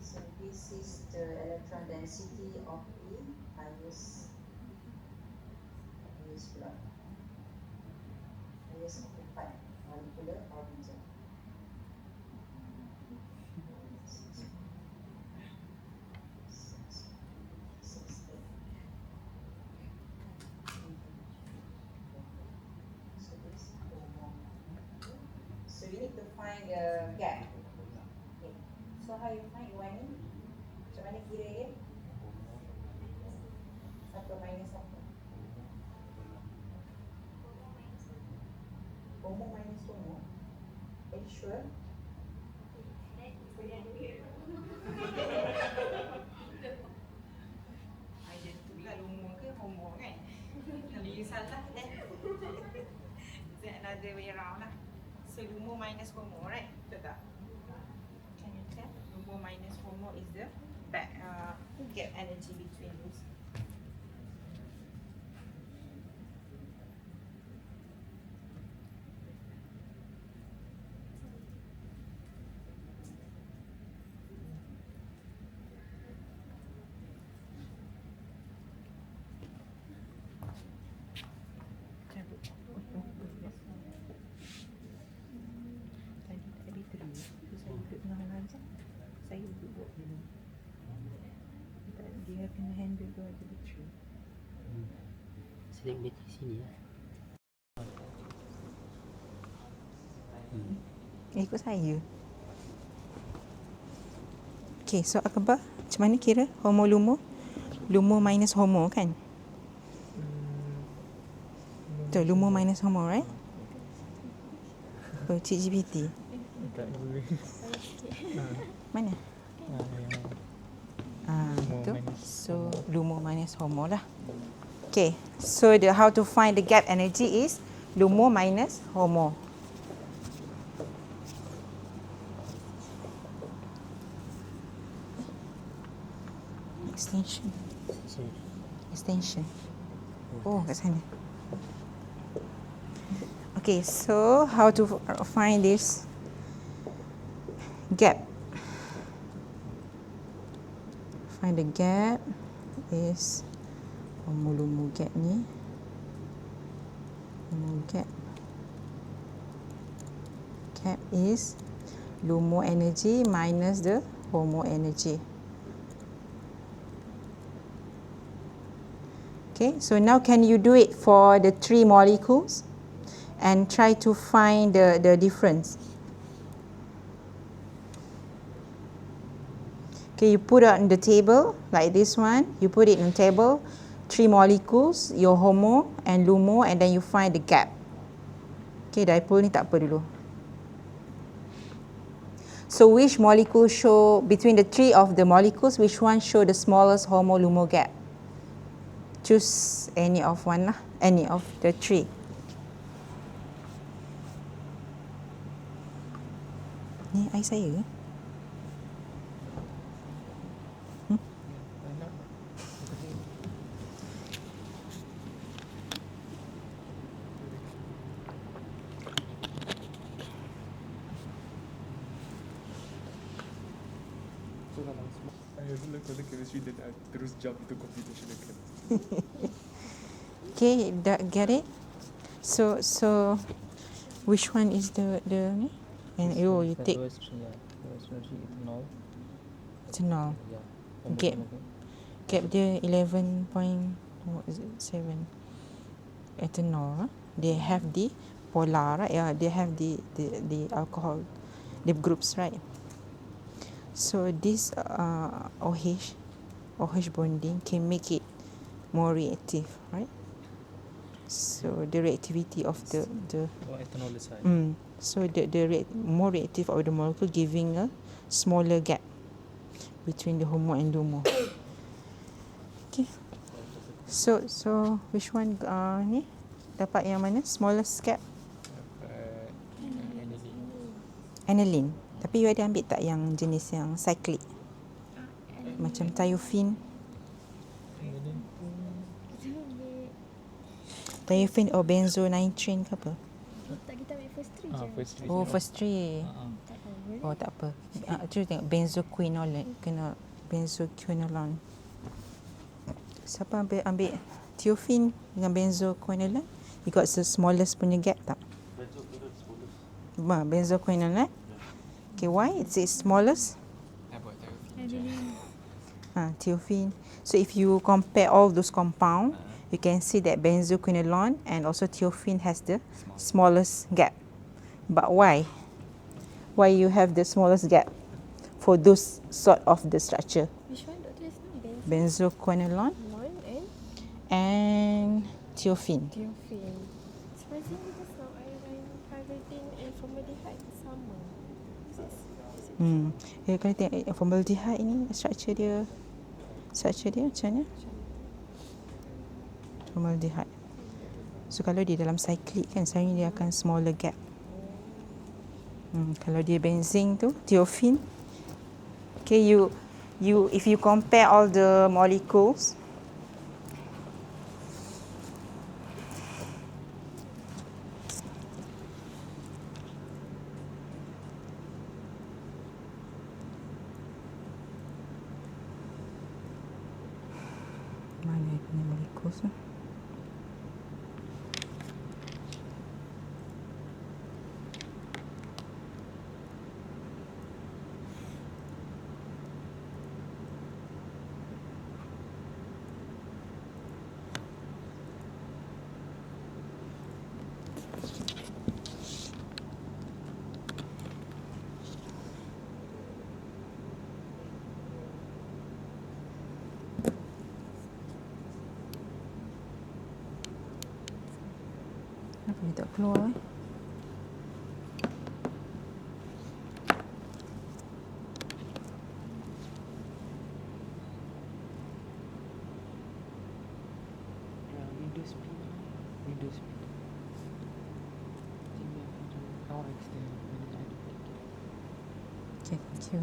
So So this is the electron density of the highest block, highest occupied molecular orbital. So you need to find the gap. Okay. So how you find one? Macam mana kira dia? Satu minus apa? Homo minus homo. Are you sure? Ada tu lah homo ke homo kan? Kalau you salah then it's another way around lah. So homo minus homo, right? Betul tak? Can you tell? Homo minus homo is the gap energy between those. Saya duduk dulu. Dia kena handle tu ada bateri. Select bateri sini lah. Ikut saya. Okay, so Akbar, macam mana kira homo lumo? Lumo minus homo kan? Betul, lumo minus homo, right? Oh, Cik GPT. Tak boleh. Mana? Betul. So, lumo minus homo lah. Okay, so how to find the gap energy is lumo minus homo. Extension. Oh, kat sana. Okay, so how to find this gap? Find the gap is homo-lumo gap ni. Homo gap. Gap is lumo energy minus the homo energy. Okay, so now can you do it for the 3 molecules and try to find the difference? Okay, you put it on the table like this one. You put it on the table, 3 molecules, your homo and lumo, and then you find the gap. Okay, dipole ni tak apa dulu. So which molecule show, between the 3 of the molecules, which one show the smallest homo-lumo gap? Choose any of one lah, any of the 3. Ni air saya ke? I have learned color chemistry, then I terus jump to computational chemistry. Okay, get it? So which one is the ni? And you take ethanol. Gap dia 11.7 ethanol. They have the polar, right? Yeah, they have the alcohol, the groups, right? So this OH bonding can make it more reactive, right? So the reactivity of the ethanol is high. so the more reactive of the molecule, giving a smaller gap between the homo and lumo. Okay. So which one ni dapat yang mana smallest gap? Aniline. Tapi you ada ambil tak yang jenis yang cyclic? Macam thiophin. Thiophin or benzonitrile ke apa? Tak, kita ambil first three je. First three. Oh, first three. Oh tak apa. Cuba tengok benzoquinone. Kena benzoquinone. Siapa ambil thiophene dengan benzoquinone? You got the smallest punya gap tak? Benzoquinone eh? Okay, why it's smallest? Thiophene. So if you compare all those compound, you can see that benzoquinone and also thiophene has the smallest gap. But why? Why you have the smallest gap for those sort of the structure? Which one, Doctor? Benzoquinone and thiophene. Thiophene. Surprisingly, just now iodine, pyridine and formaldehyde sama. Kalau tengok formaldehyde ni structure dia macam mana? Formaldehyde. So kalau dia dalam cyclic kan, selalunya dia akan smaller gap. Kalau dia benzene tu, thiophene. Okay, you if you compare all the molecules, mana punya molecules tu? Kenapa dia tak keluar Windows P. Oh, extend. Okay, thank you.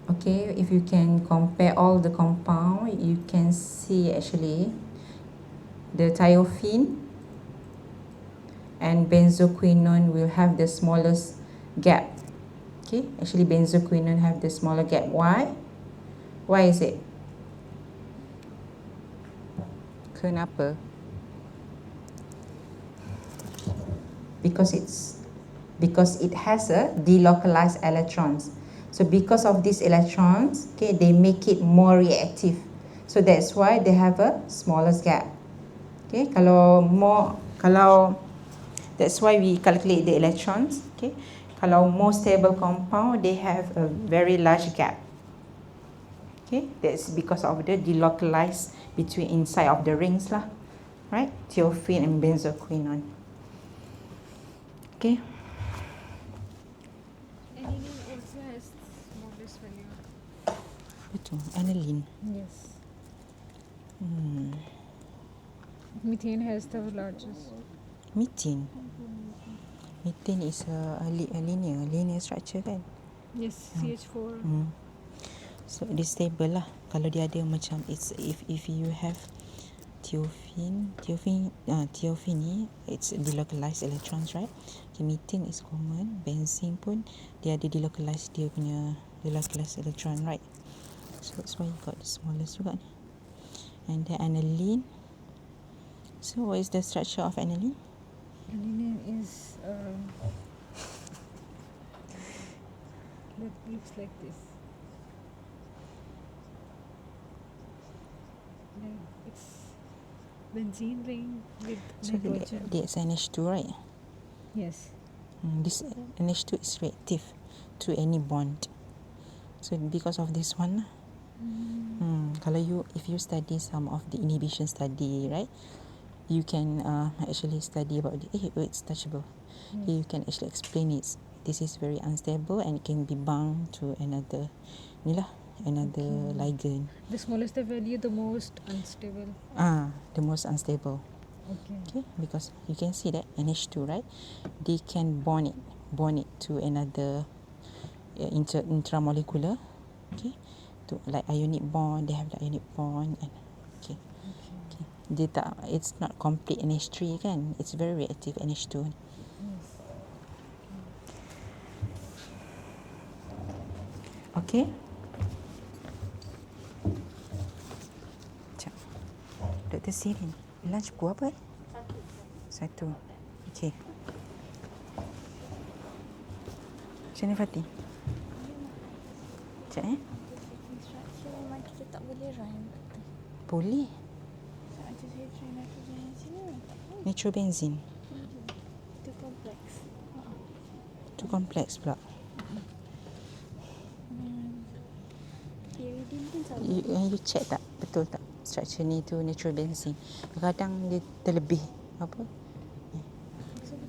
Okay, if you can compare all the compound, you can see actually the thiophene and benzoquinone will have the smallest gap. Okay, actually benzoquinone have the smaller gap. Why? Why is it? Kenapa? Because it has a delocalized electrons. So because of these electrons, okay, they make it more reactive. So that's why they have a smallest gap. Okay, that's why we calculate the electrons. Okay, kalau more stable compound, they have a very large gap. Okay, that's because of the delocalized between inside of the rings lah, right? Thiophene and benzoquinone. Okay. Aniline also has smallest value. Betul, aniline. Yes. Methane has the largest. Methane is a linear structure kan? Yes, CH4. So dia stable lah. Kalau dia ada macam if you have thiophene ni it's delocalized electrons, right? Okay, methane is common. Benzene pun dia ada delocalized electron, right? So that's why you got the smallest juga ni. And then aniline. So what is the structure of aniline? Aniline is that looks like this. Like it's benzene ring with nitrogen. It's NH2, right? Yes. This NH2 is reactive to any bond. So because of this one, if you study some of the inhibition study, right, you can actually study about it's touchable. You can actually explain it. This is very unstable and it can be bound to another ligand. The smallest the value, the most unstable. The most unstable. Okay. Because you can see that NH2, right? They can bond it to another intramolecular. Okay. To like ionic bond, they have the ionic bond and it's not complete NH3 kan? It's very reactive NH2. Yes. Okay. Sekejap. Dr. Sirin, lunch pukul apa? Satu. Okay. Macam mana Fatih? Sekejap Instruction memang kita tak boleh run. Boleh. Saja saya try nitrogen yang sini tak boleh. Nitrobenzin. Itu kompleks. Itu kompleks pula. Pyridine pun sama. You check tak? Betul tak? Structure ni tu nitrobenzin. Kadang dia terlebih apa?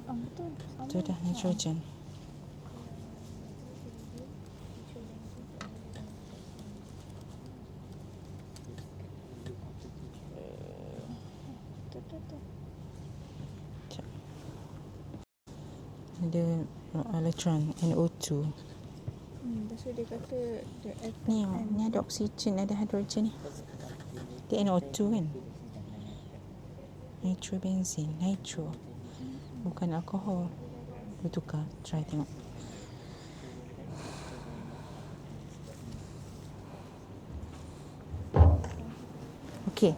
Betul. Tu dah nitrogen. Ada elektron NO2. Lepas tu dia kata Ni ada oksigen, ada hidrogen ni. Dia NO2 kan? Nitrobenzin, nitro. Bukan alkohol. Dia tukar, try tengok. Okay.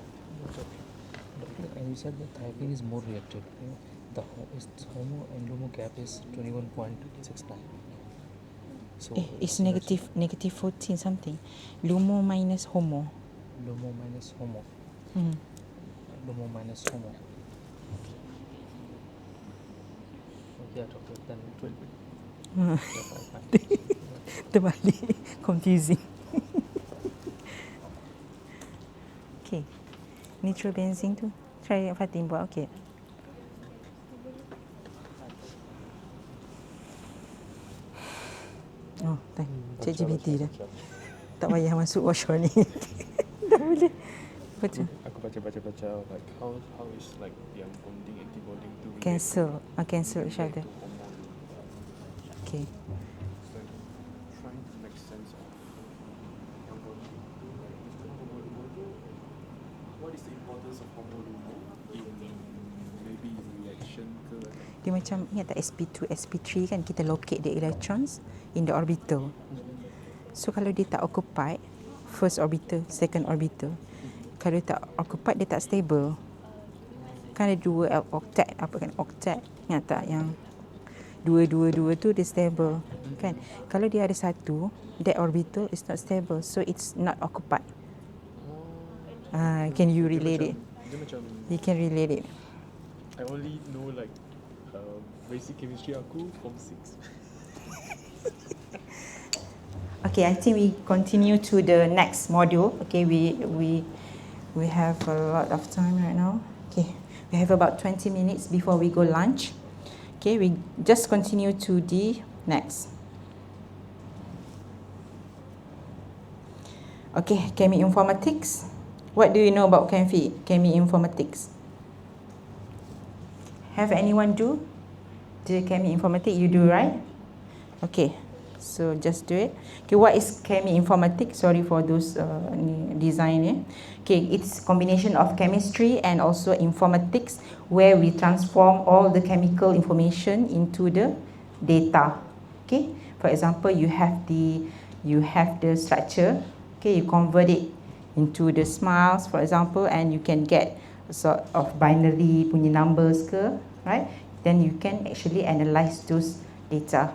And you said the thiopine is more reactive. The homo and LUMO gap is 21.69. So It's negative 14 something. LUMO minus HOMO. LUMO minus HOMO. LUMO minus HOMO. Yeah, doctor, then 12. Terbalik. Confusing. Okay. Nitrobenzin tu. Try Fatin buat okey. Oh, tak. ChatGPT dah. Tak payah masuk workshop ni. Tak boleh. Betul. Aku baca like how is like yang bonding antibonding tu Cancel each other. Okay. It's like trying to make sense of what is the importance of homo-LUMO in maybe reaction ke Dia macam ingat tak sp2, sp3 kan kita locate the electrons in the orbital. So kalau dia tak occupied, first orbital, second orbital. Kalau dia tak occupied, dia tak stable. Kan ada dua octet, apa kan octet, ingat tak yang dua tu dia stable kan. Kalau dia ada satu, that orbital is not stable, so it's not occupied. Can you relate it? dia macam You can relate it. I only know like basic chemistry aku form 6. Okay, I think we continue to the next module. Okay, we have a lot of time right now. Okay, we have about 20 minutes before we go lunch. Okay, we just continue to the next. Okay, Chemi Informatics. What do you know about Chemi Informatics? Have anyone do the Chemi Informatics? You do, right? Okay, so just do it. Okay, what is Chemi Informatics? Sorry for those design. Okay, it's combination of chemistry and also informatics, where we transform all the chemical information into the data. Okay, for example, you have the structure. Okay, you convert it into the smiles, for example, and you can get a sort of binary punya numbers ke, right? Then you can actually analyze those data.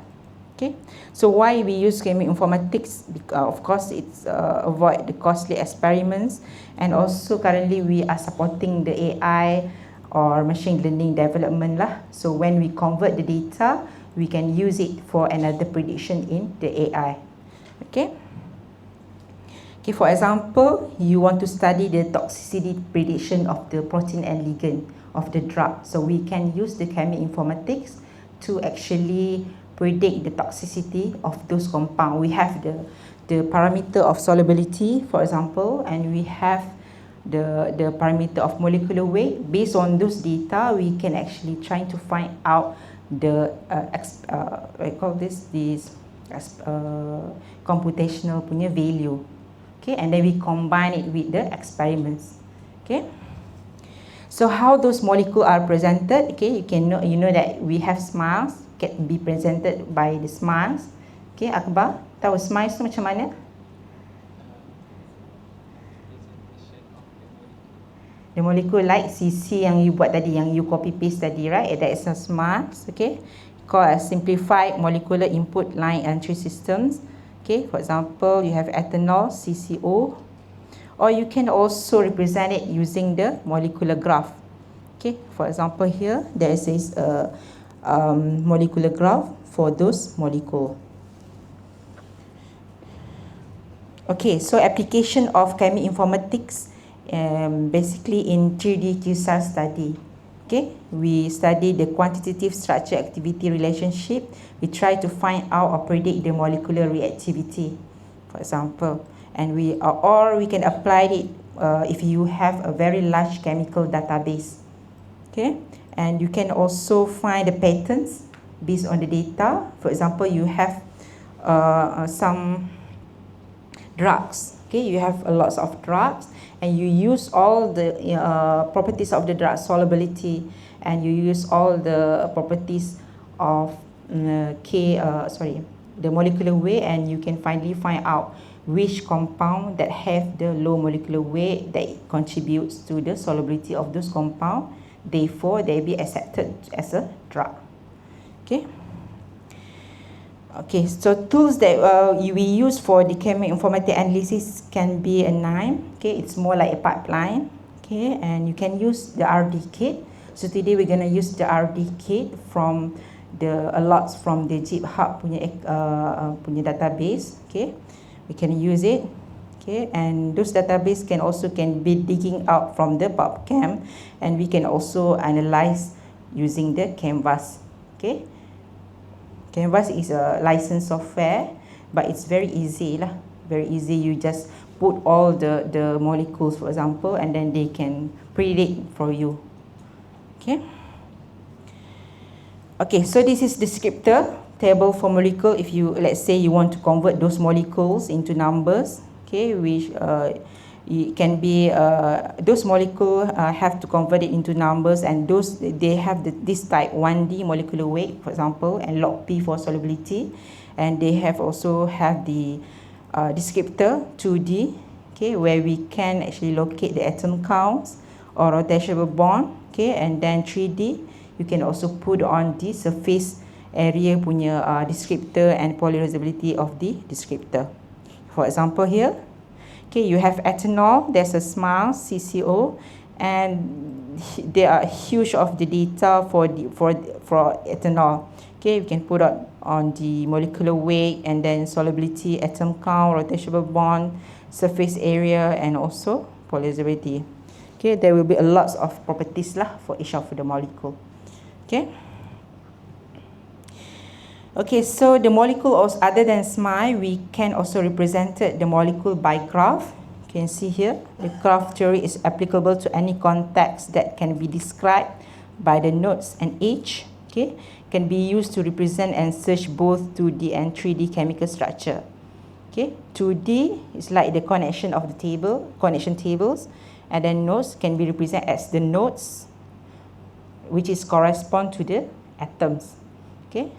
Okay, so why we use Chemi Informatics? Of course, it's avoid the costly experiments, and also currently we are supporting the AI or machine learning development lah. So when we convert the data, we can use it for another prediction in the AI. Okay. Okay, for example, you want to study the toxicity prediction of the protein and ligand of the drug. So we can use the Chemi Informatics to actually predict the toxicity of those compounds. We have the parameter of solubility, for example, and we have the parameter of molecular weight. Based on those data, we can actually try to find out the computational punya value. Okay, and then we combine it with the experiments. Okay, so how those molecules are presented? Okay, you know that we have smiles can be presented by the smiles. Okay, Akbar. Tahu SMICE tu macam mana? The molecule like CC yang you buat tadi, yang you copy paste tadi, right? That is a SMICE, okay? Called a simplified molecular input line entry systems. Okay, for example, you have ethanol, CCO, or you can also represent it using the molecular graph. Okay, for example here, there is a molecular graph for those molecule. Okay, so application of cheminformatics basically in 3D Q-cell study. Okay, we study the quantitative structure activity relationship. We try to find out or predict the molecular reactivity, for example, and we can apply it if you have a very large chemical database. Okay, and you can also find the patterns based on the data. For example, you have some drugs. Okay, you have a lot of drugs, and you use all the properties of the drug solubility, and you use all the properties of the molecular weight, and you can finally find out which compound that have the low molecular weight that contributes to the solubility of those compound. Therefore, they be accepted as a drug. Okay. Okay, so tools that we use for the cheminformatic analysis can be a nine. Okay, it's more like a pipeline. Okay, and you can use the RD kit. So today we're gonna use the RD kit from a lot from the GitHub punya database. Okay, we can use it. Okay, and those database can be digging out from the PubChem, and we can also analyze using the Canvas. Okay. Canvas is a licensed software, but it's very easy lah. Very easy. You just put all the molecules, for example, and then they can predict for you. Okay. Okay, so this is descriptor table for molecule. If you, let's say, you want to convert those molecules into numbers, okay, which it can be those molecules have to convert it into numbers, and those they have this type 1D molecular weight, for example, and log P for solubility, and they also have the descriptor 2D, okay, where we can actually locate the atom counts or rotational bond, okay, and then 3D you can also put on the surface area punya descriptor and polarizability of the descriptor. For example here, okay, you have ethanol, there's a small CCO, and there are huge of the data for ethanol. Okay, we can put on the molecular weight, and then solubility, atom count, rotational bond, surface area, and also polarizability. Okay, there will be a lot of properties lah for each of the molecule. Okay. Okay, so the molecule, other than SMI, we can also represent the molecule by graph. You can see here, the graph theory is applicable to any context that can be described by the nodes and age. Okay, can be used to represent and search both 2D and 3D chemical structure. Okay, 2D is like the connection of the connection tables, and then nodes can be represented as the nodes, which is correspond to the atoms. Okay.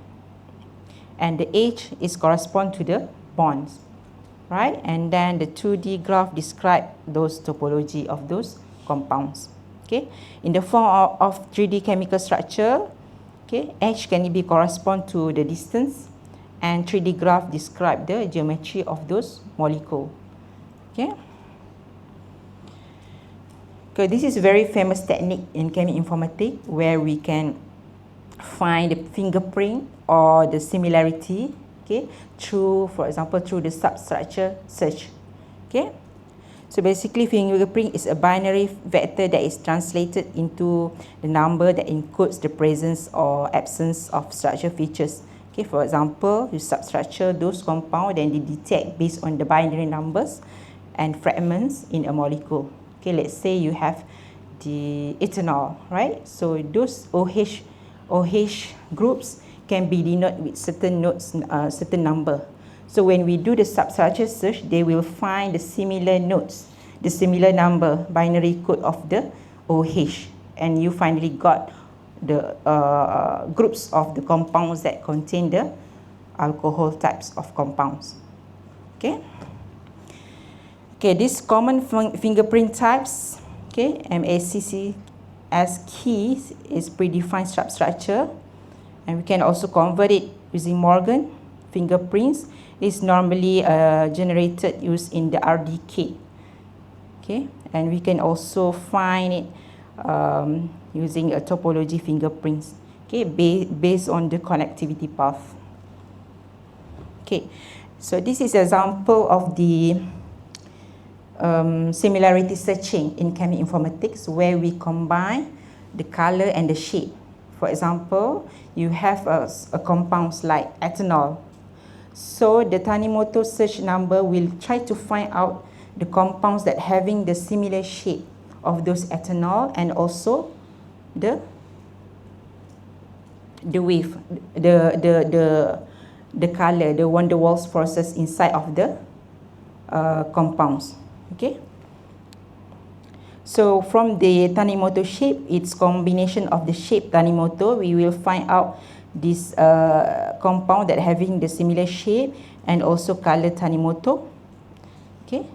And the age is correspond to the bonds, right? And then the 2D graph describe those topology of those compounds. Okay, in the form of 3D chemical structure, okay, H can be correspond to the distance, and 3D graph describe the geometry of those molecule. Okay. Okay, this is a very famous technique in cheminformatics where we can find the fingerprint or the similarity, okay, through, for example, through the substructure search. Okay, so basically fingerprint is a binary vector that is translated into the number that encodes the presence or absence of structure features. Okay, for example, you substructure those compounds, then they detect based on the binary numbers and fragments in a molecule. Okay, let's say you have the ethanol, right? So those OH groups can be denoted with certain nodes, certain number. So when we do the substructure search, they will find the similar nodes, the similar number, binary code of the OH, and you finally got the groups of the compounds that contain the alcohol types of compounds. Okay. Okay, these common fingerprint types, okay, MACC as keys is predefined structure, and we can also convert it using Morgan. Fingerprints is normally generated used in the RDK. Okay, and we can also find it using a topology fingerprints. Okay, based on the connectivity path. Okay, so this is an example of the similarity searching in cheminformatics, where we combine the color and the shape. For example, you have a compounds like ethanol. So the Tanimoto search number will try to find out the compounds that having the similar shape of those ethanol, and also the wave, the color, the van der Waals process inside of the compounds. Okay. So from the Tanimoto shape, its combination of the shape Tanimoto, we will find out this compound that having the similar shape and also color Tanimoto. Okay.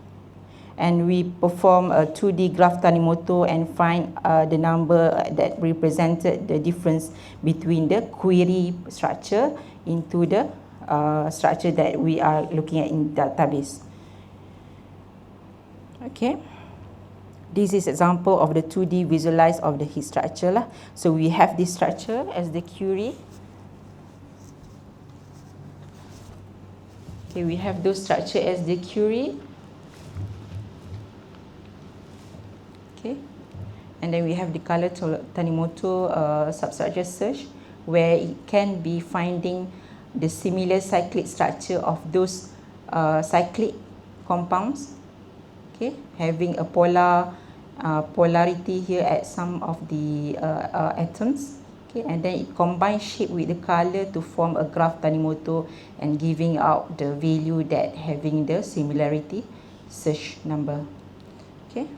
And we perform a 2D graph Tanimoto and find the number that represented the difference between the query structure into the structure that we are looking at in database. Okay. This is example of the 2D visualize of the heat structure lah. So we have this structure as the query. Okay, we have those structure as the query. Okay, and then we have the color Tanimoto substructure search, where it can be finding the similar cyclic structure of those cyclic compounds. Okay, having a polarity here at some of the atoms. Okay, and then it combines shape with the color to form a graph Tanimoto and giving out the value that having the similarity search number. Okay,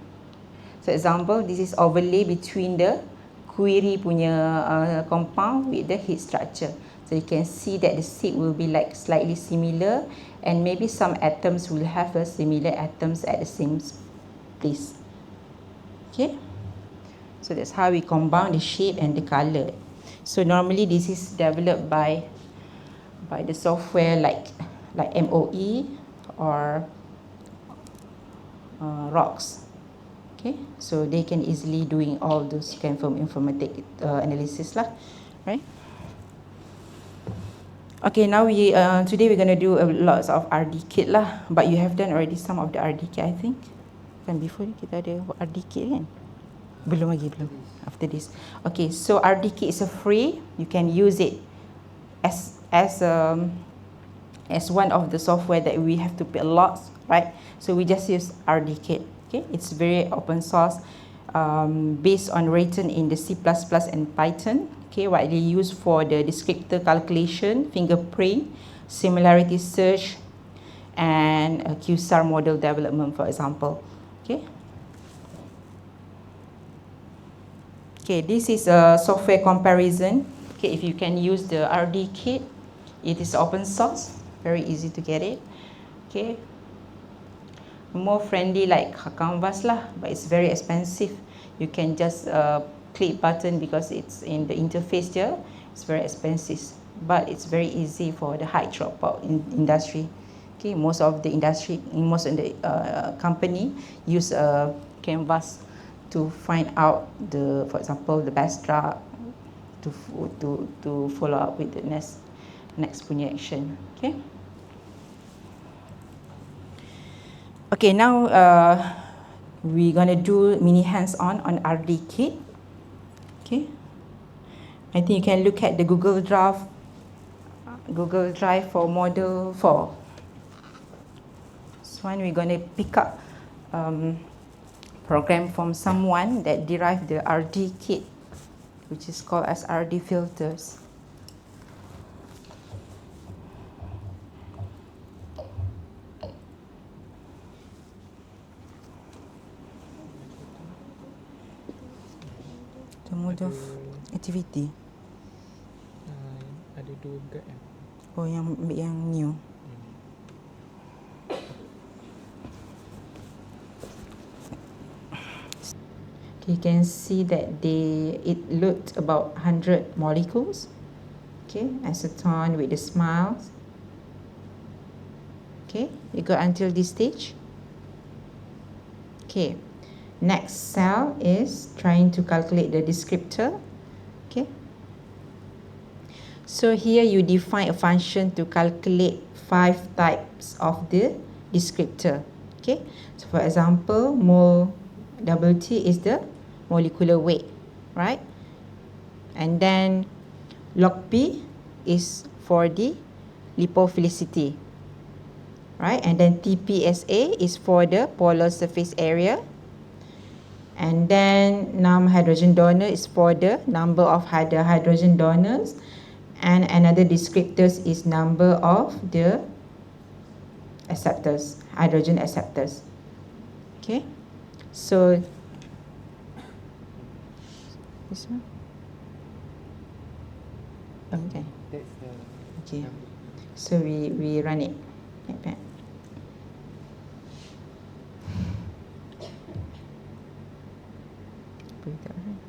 so example, this is overlay between the query punya compound with the heat structure. So you can see that the shape will be like slightly similar, and maybe some atoms will have a similar atoms at the same place. Okay, so that's how we combine the shape and the color. So normally this is developed by the software like MOE or ROX. Okay, so they can easily doing all those cheminformatic analysis lah, right? Okay, now we today we're gonna do a lots of RD kit lah, but you have done already some of the RD kit, I think. Kan before ni kita ada RD kit kan? Belum lagi, belum. After this. Okay, so RD kit is a free. You can use it as one of the software that we have to pay a lot, right? So we just use RD kit. Okay, it's very open source, based on written in the C++ and Python. Okay, widely used for the descriptor calculation, fingerprint, similarity search, and QSAR model development, for example. Okay. Okay, this is a software comparison. Okay, if you can use the RD kit, it is open source, very easy to get it. Okay, more friendly like Canvas lah, but it's very expensive. You can just click button because it's in the interface here. It's very expensive, but it's very easy for the high dropout in industry. Okay, most of the industry, most of the company use Canvas to find out the, for example, the best drug to follow up with the next punya action. Okay. Okay, now we're gonna do mini hands-on on RD kit. Okay. I think you can look at the Google Drive for model 4. This one we're gonna pick up program from someone that derived the RD kit, which is called as RD filters. The mode of activity. Ada 2 guide kan? Oh, yang new. You can see that it looked about 100 molecules. Okay, acetone with the smiles. Okay, you got until this stage. Okay, next cell is trying to calculate the descriptor. Okay, so here you define a function to calculate 5 types of the descriptor. Okay, so for example, mole T is the molecular weight, right? And then log P is for the lipophilicity, right? And then TPSA is for the polar surface area. And then num hydrogen donor is for the number of hydrogen donors. And another descriptors is number of the acceptors, hydrogen acceptors. Okay, so this one. Okay. That's the Okay. number. So we run it like that.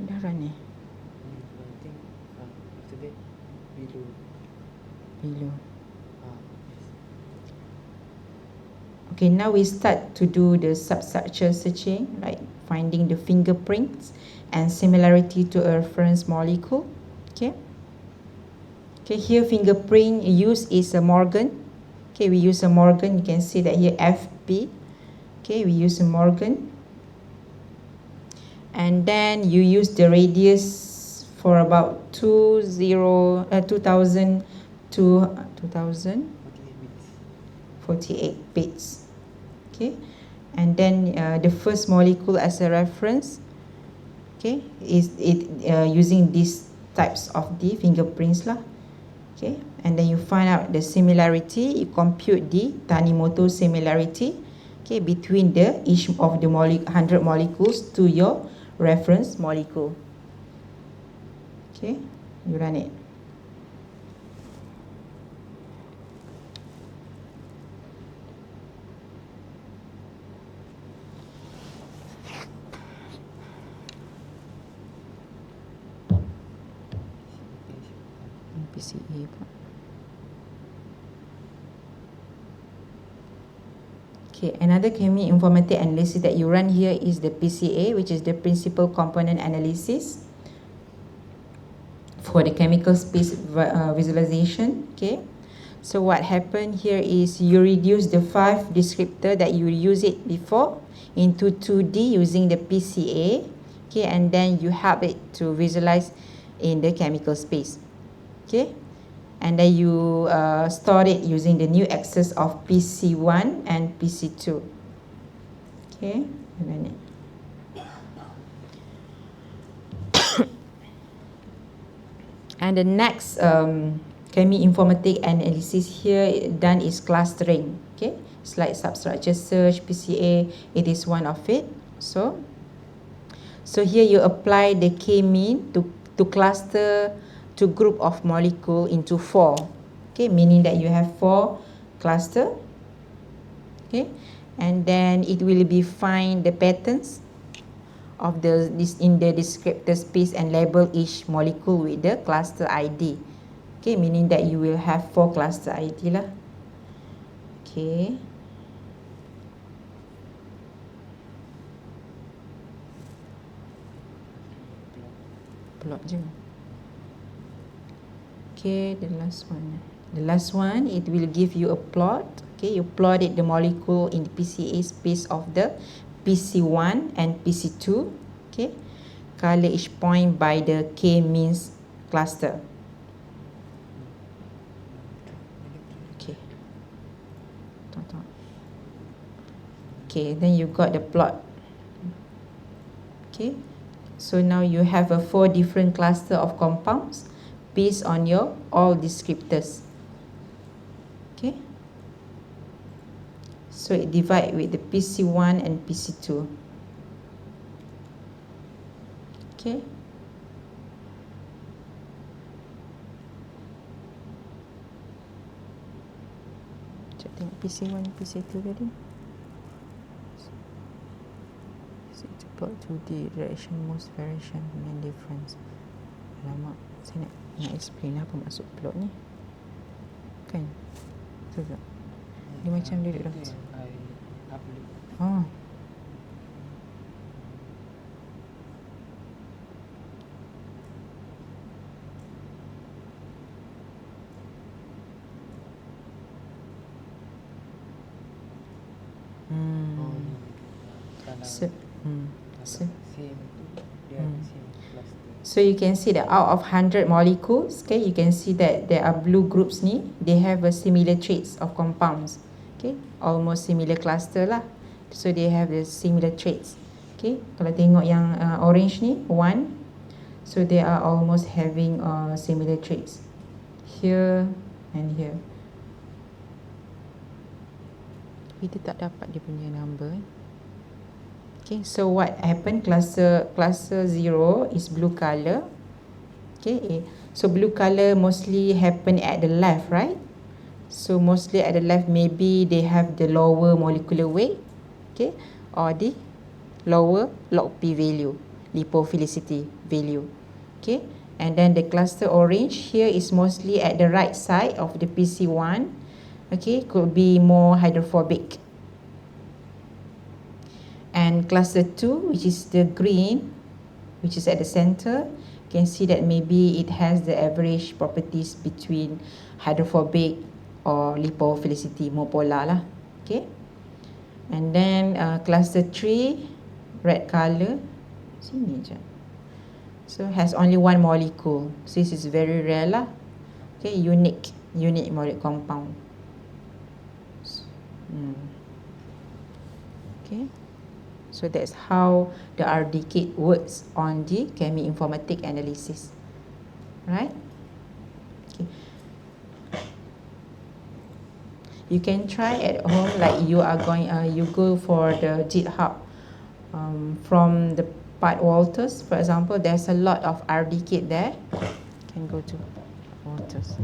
Dah run ni. I think after that below. Below. Yes. Okay, now we start to do the substructure searching, like finding the fingerprints and similarity to a reference molecule. Okay. Okay, here fingerprint used is a Morgan. Okay, we use a Morgan. You can see that here FP. Okay, we use a Morgan. And then you use the radius for about 2000 to 48 bits. Okay, and then the first molecule as a reference, okay, is it using these types of the fingerprints lah. Okay, and then you find out the similarity. You compute the Tanimoto similarity, okay, between the each of the 100 molecules to your reference molecule. Okay, you run it. PCA pula. Okay, another chemi informatic analysis that you run here is the PCA, which is the principal component analysis for the chemical space visualization. Okay, so what happened here is you reduce the 5 descriptor that you use it before into 2D using the PCA. Okay, and then you help it to visualize in the chemical space. Okay, and then you store it using the new access of PC1 and PC2. Okay, and then it. And the next chemi informatic analysis here done is clustering. Okay, it's like substructure search, PCA. It is one of it. So here you apply the k-mean to cluster to group of molecule into 4. Okay, meaning that you have 4 cluster. Okay, and then it will be find the patterns of in the descriptor space and label each molecule with the cluster ID. Okay, meaning that you will have 4 cluster ID lah. Okay. Plot je. Okay, the last one. The last one, it will give you a plot. Okay, you plot it the molecule in the PCA space of the PC1 and PC2. Okay, color each point by the k-means cluster. Okay. Okay, then you got the plot. Okay, so now you have a 4 different cluster of compounds based on your all descriptors. Okay, so it divide with the PC1 and PC2. Okay, cek tengok PC1 PC2 tadi. PC2. Plot 2D, direction, most variation, main difference. Alamak, saya nak explain apa maksud plot ni. Kan? Betul tak? Dia macam dia duduk dalam. I upload. Oh. So, so you can see that out of 100 molecules, okay, you can see that there are blue groups ni, they have a similar traits of compounds, okay, almost similar cluster lah, so they have the similar traits, okay. Kalau tengok yang orange ni, 1, so they are almost having similar traits here and here. Tapi dia tak dapat dia punya number. Okay, so what happened? Cluster 0 is blue color. Okay, so blue color mostly happen at the left, right? So mostly at the left, maybe they have the lower molecular weight, okay, or the lower log P value, lipophilicity value, okay. And then the cluster orange here is mostly at the right side of the PC1, okay, could be more hydrophobic. And cluster 2, which is the green, which is at the center, you can see that maybe it has the average properties between hydrophobic or lipophilicity, more polar lah, okay. And then cluster 3, red color, sini je. So has only one molecule. So this is very rare lah, okay, unique molecular compound. Okay. So that's how the RD kit works on the chemi-informatic analysis, right? Okay. You can try at home, like you are going, you go for the GitHub from the Pat Walters, for example. There's a lot of RD kit there. You can go to Walters.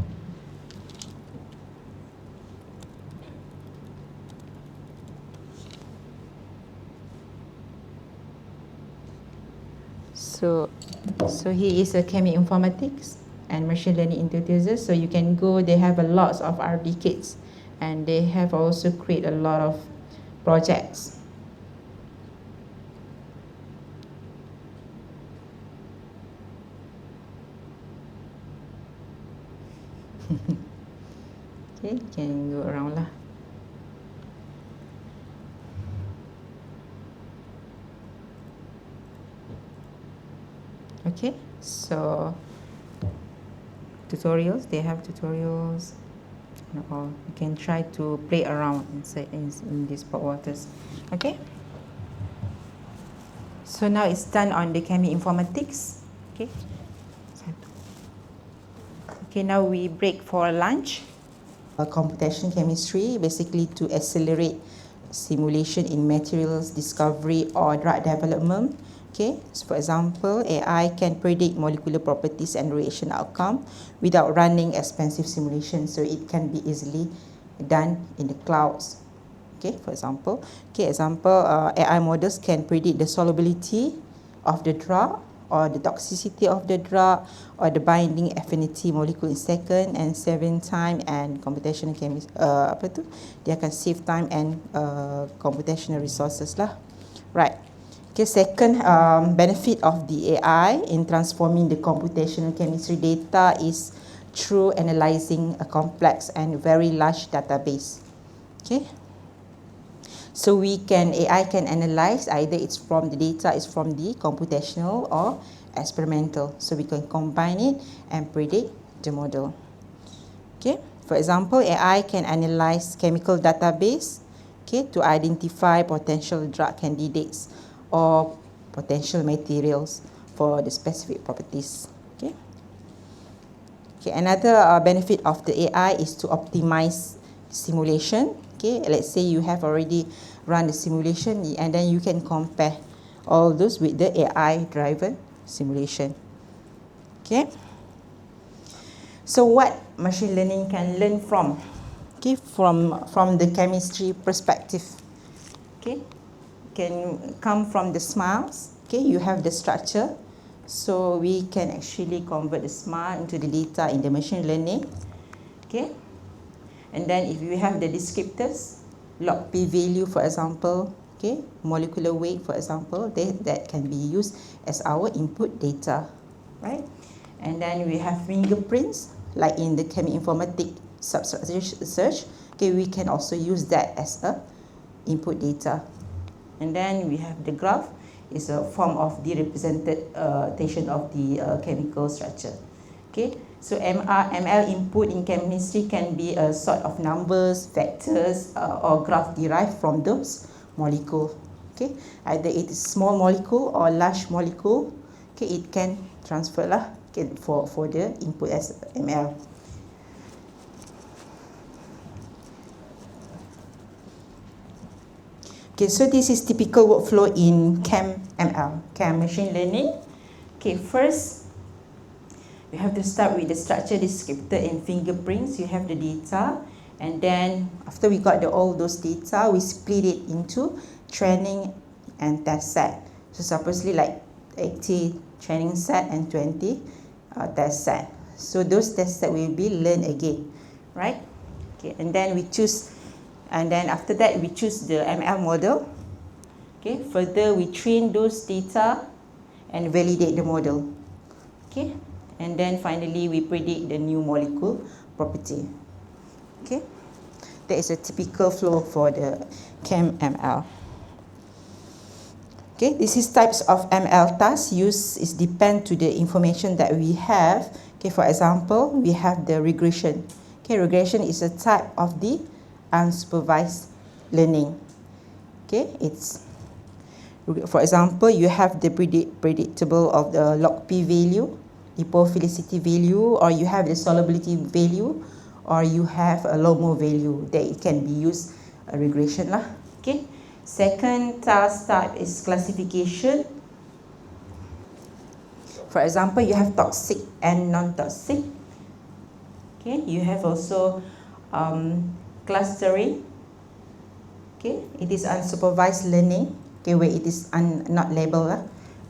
So he is a chemi-informatics and machine learning enthusiast. So you can go, they have a lot of RD kits, and they have also create a lot of projects. Okay, can go around lah. Okay, so tutorials, they have tutorials and all. You can try to play around inside in these Pat Walters. Okay, so now it's done on the chemi-informatics. Okay, okay, now we break for lunch. Computational chemistry, basically to accelerate simulation in materials discovery or drug development. Okay, so for example, AI can predict molecular properties and reaction outcome without running expensive simulations, so it can be easily done in the clouds. Okay, for example, AI models can predict the solubility of the drug or the toxicity of the drug or the binding affinity molecule in second and 7 time, and computational chemistry dia akan save time and computational resources lah, right. Okay, second benefit of the AI in transforming the computational chemistry data is through analyzing a complex and very large database. Okay, so AI can analyze either it's from the data is from the computational or experimental, so we can combine it and predict the model. Okay, for example, AI can analyze chemical database, okay, to identify potential drug candidates or potential materials for the specific properties. Okay. Okay, another benefit of the AI is to optimize simulation. Okay, let's say you have already run the simulation and then you can compare all those with the AI driven simulation. Okay. So what machine learning can learn from? Okay, from the chemistry perspective. Okay. can come from the smiles. Okay, you have the structure. So we can actually convert the smile into the data in the machine learning. Okay, and then if you have the descriptors, log P value, for example, okay, molecular weight, for example, that can be used as our input data, right? And then we have fingerprints, like in the cheminformatic substructure search. Okay, we can also use that as a input data. And then we have the graph, is a form of the representation of the chemical structure. Okay, so ML input in chemistry can be a sort of numbers, vectors, or graph derived from those molecule. Okay, either it is small molecule or large molecule. Okay, it can transfer lah. Okay, for the input as ML. Okay, so this is typical workflow in Chem ML, Chem machine learning. Okay, first we have to start with the structure descriptor and fingerprints. You have the data, and then after we got all those data, we split it into training and test set. So supposedly like 80 training set and 20 test set. So those test set will be learned again, right? Okay, and then we choose. And then after that, we choose the ML model. Okay, further we train those data and validate the model. Okay, and then finally we predict the new molecule property. Okay, that is a typical flow for the Chem ML. Okay, this is types of ML tasks used is depend to the information that we have. Okay, for example, we have the regression. Okay, regression is a type of the unsupervised learning. Okay, it's, for example, you have the predictable of the log P value, lipophilicity value, or you have the solubility value, or you have a LOMO value that it can be used a regression lah. Okay, second task type is classification. For example, you have toxic and non-toxic. Okay, you have also clustering. Okay, it is unsupervised learning. Okay, where it is not labeled,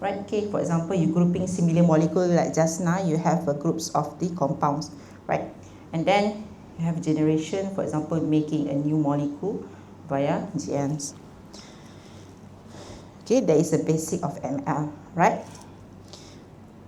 right? Okay, for example, you grouping similar molecule like just now, you have groups of the compounds, right? And then you have generation, for example, making a new molecule via GMs. Okay, that is the basic of ML, right?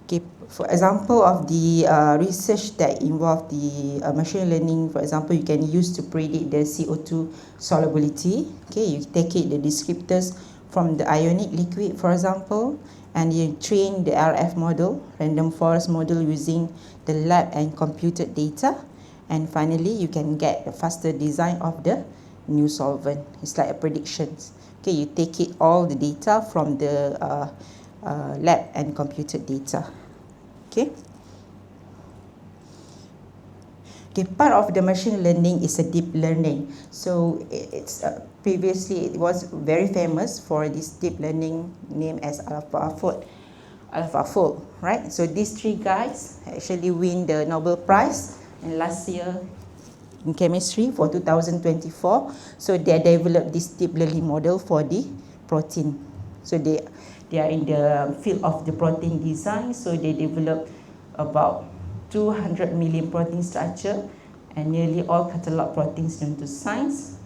Okay, for example of the research that involve the machine learning, for example, you can use to predict the CO2 solubility. Okay, you take it the descriptors from the ionic liquid, for example, and you train the RF model, random forest model, using the lab and computed data, and finally you can get a faster design of the new solvent. It's like a predictions. Okay, you take it all the data from the lab and computed data. Okay. Okay, part of the machine learning is a deep learning. So it's previously it was very famous for this deep learning named as AlphaFold, right? So these three guys actually win the Nobel Prize in last year in chemistry for 2024. So they developed this deep learning model for the protein. So they are in the field of the protein design. So they developed about 200 million protein structure and nearly all catalog proteins known to science.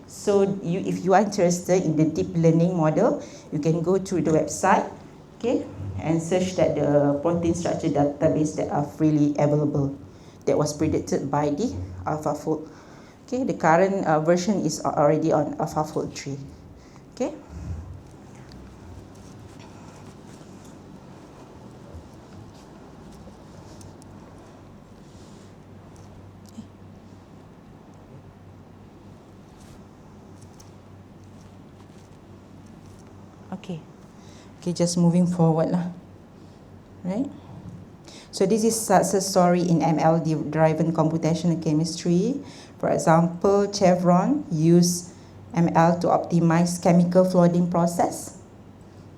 So if you are interested in the deep learning model, you can go to the website, okay, and search that the protein structure database that are freely available, that was predicted by the AlphaFold. Okay, the current version is already on AlphaFold 3. Okay. Okay, just moving forward lah, right? So this is success story in ML-driven computational chemistry. For example, Chevron used ML to optimize chemical flooding process.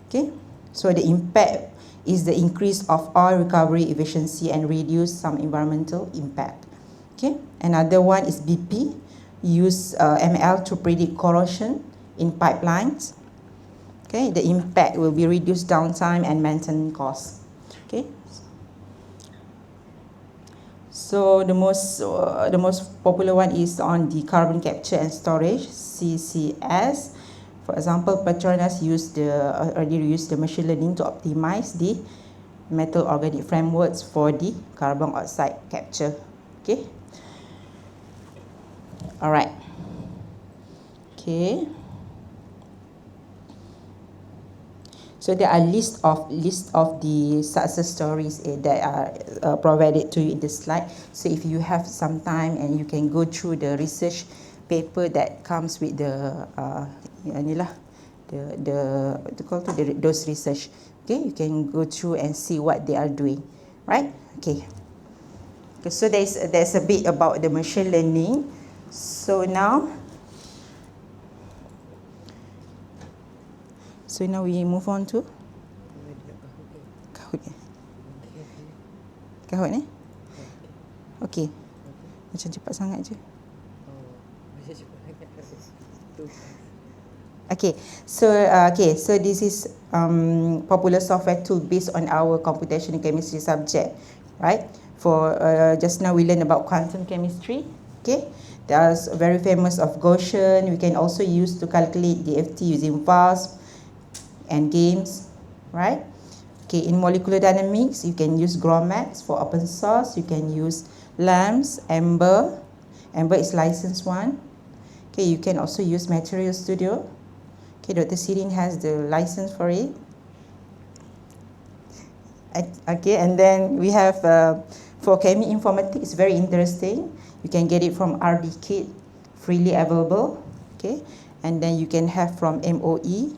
Okay, so the impact is the increase of oil recovery efficiency and reduce some environmental impact. Okay, another one is BP, use ML to predict corrosion in pipelines. Okay, the impact will be reduced downtime and maintenance costs. Okay. So the most popular one is on the carbon capture and storage (CCS). For example, Petronas already used the machine learning to optimize the metal organic frameworks for the carbon oxide capture. Okay. All right. Okay. So there are list of the success stories that are provided to you in the slide. So if you have some time and you can go through the research paper that comes with the those research. Okay, you can go through and see what they are doing, right? Okay. So there's a bit about the machine learning. So now we move on to kahut ni. Okey. Macam cepat sangat je. Okay, so this is popular software tool based on our computational chemistry subject, right? For just now we learned about quantum chemistry. Okay, there's very famous of Gaussian. We can also use to calculate DFT using vars and games, right? Okay, in molecular dynamics, you can use GROMACS for open source. You can use LAMS, Ember. Ember is licensed one. Okay, you can also use Material Studio. Okay, Dr. Sirin has the license for it. Okay, and then we have for Chemi Informatics, it's very interesting. You can get it from RD Kit, freely available. Okay, and then you can have from MOE.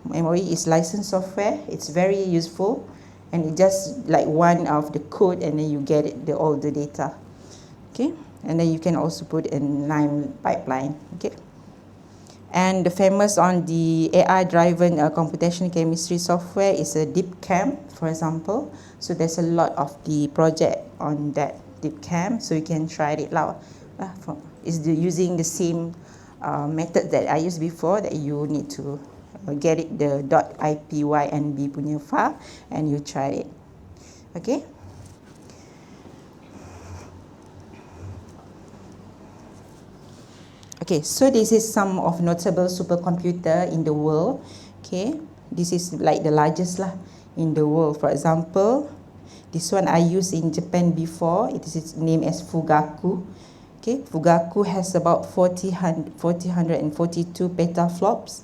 MOE is licensed software. It's very useful, and it just like one of the code, and then you get it, all the data. Okay, and then you can also put in NIME pipeline. Okay. And the famous on the AI-driven computational chemistry software is a DeepChem, for example. So there's a lot of the project on that DeepChem, so you can try it out. Using the same method that I used before, that you need to get it the .ipynb punya file, and you try it. Okay. Okay, so this is some of notable supercomputer in the world. Okay, this is like the largest lah in the world. For example, this one I used in Japan before. It is named as Fugaku. Okay, Fugaku has about 442 petaflops.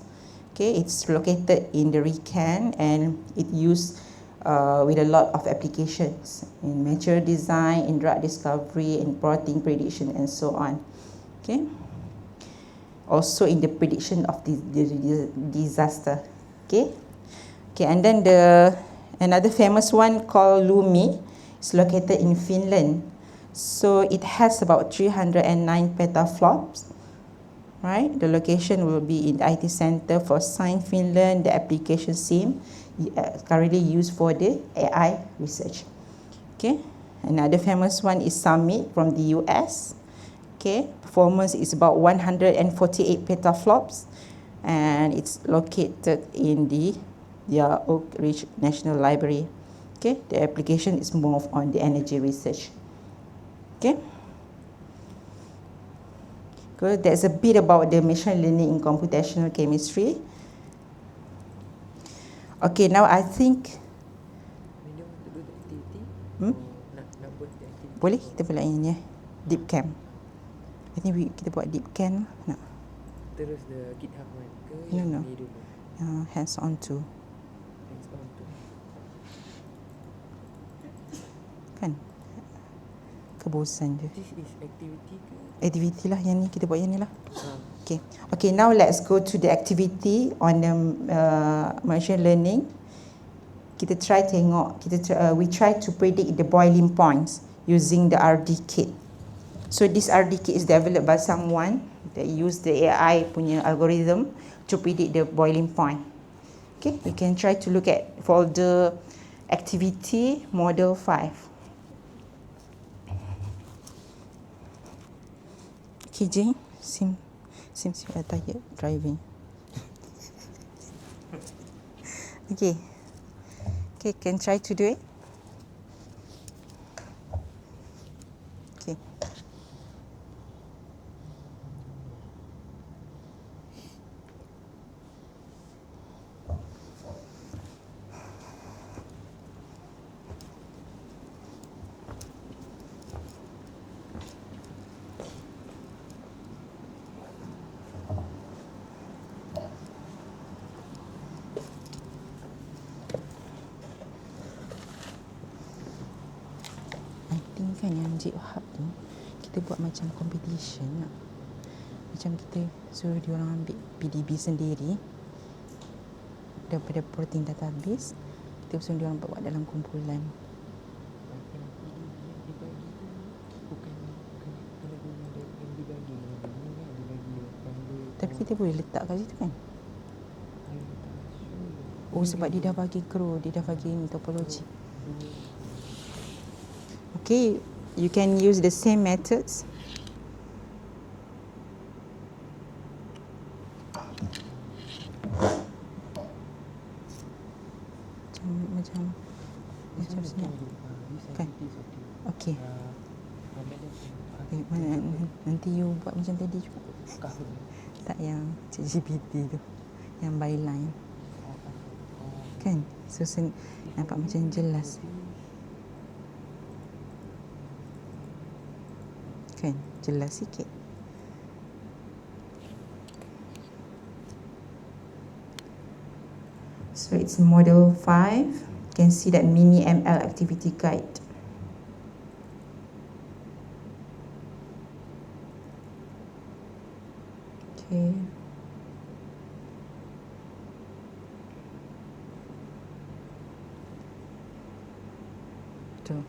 Okay, it's located in the RICAN, and it used with a lot of applications in material design, in drug discovery, in protein prediction, and so on. Okay. Also in the prediction of the disaster. Okay. Okay, and then another famous one called Lumi is located in Finland. So it has about 309 petaflops. Right, the location will be in the IT Center for Science Finland. The application SIM currently used for the AI research. Okay, another famous one is Summit from the US. Okay, performance is about 148 petaflops, and it's located in the Oak Ridge National Library. Okay, the application is more on the energy research. Okay. Good. There's a bit about the machine learning in computational chemistry. Okay, now I think boleh kita buat ini DeepChem. I think kita buat DeepChem nak. Terus the GitHub one ke? No. Hands on too. Kan? Kebosan je. This is activity ke? Activity lah yang ni, kita buat yang ni lah. Okay. Okay, now let's go to the activity on the machine learning. Kita try tengok, we try to predict the boiling points using the RD kit. So this RD kit is developed by someone that use the AI punya algorithm to predict the boiling point. Okay, you can try to look at folder activity model 5. Okay, Jane, seems you are tired driving. Okay. Okay, can try to do it. Okay. I think kan yang Encik Wahab tu, kita buat macam competition lah. Macam kita suruh dia orang ambil PDB sendiri daripada protein database, kita suruh dia orang buat dalam kumpulan. Tapi kita boleh letak kat situ kan? Oh, sebab dia dah bagi grow, dia dah bagi ni topologi. Okay, you can use the same methods. Macam senyap. Kan? Okay. Nanti you buat macam tadi juga. Tak yang ChatGPT tu, yang byline. Kan? So nampak macam jelas. Kan? Jelas sikit. So it's model 5. You can see that mini ML activity guide. Okay. Betul.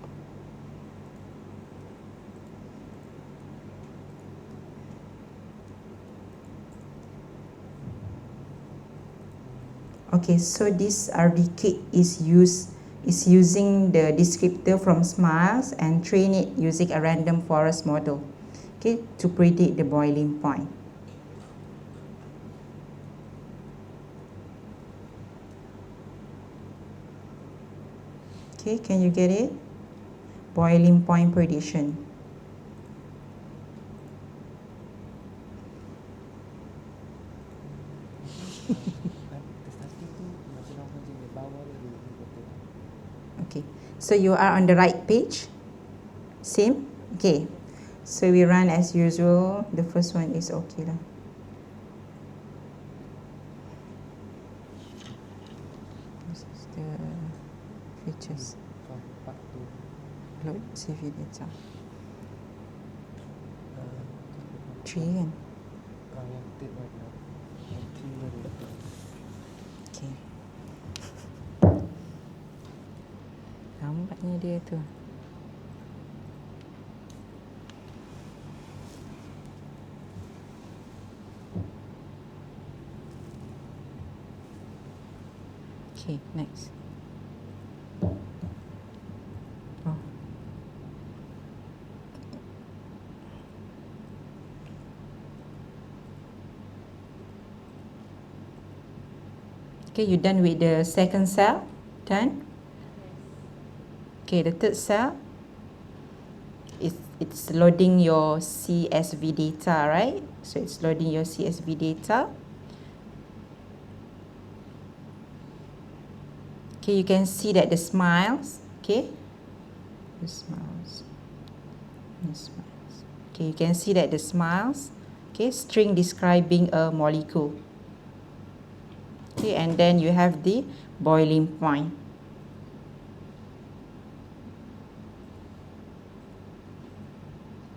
Okay, so this RD kit is using the descriptor from Smiles and train it using a random forest model, okay, to predict the boiling point. Okay, can you get it? Boiling point prediction. Okay, so you are on the right page. Same. Okay, so we run as usual. The first one is okay lah. This is the features. Load CV data. 3 kan? Okay. Nampaknya dia tu. Okay, next. Oh. Okay, you done with the second cell? Done? Okay, the third cell, it's loading your CSV data, right? So it's loading your CSV data. Okay, you can see that the smiles, okay? The smiles. The smiles. Okay, you can see that the smiles, okay, string describing a molecule. Okay, and then you have the boiling point.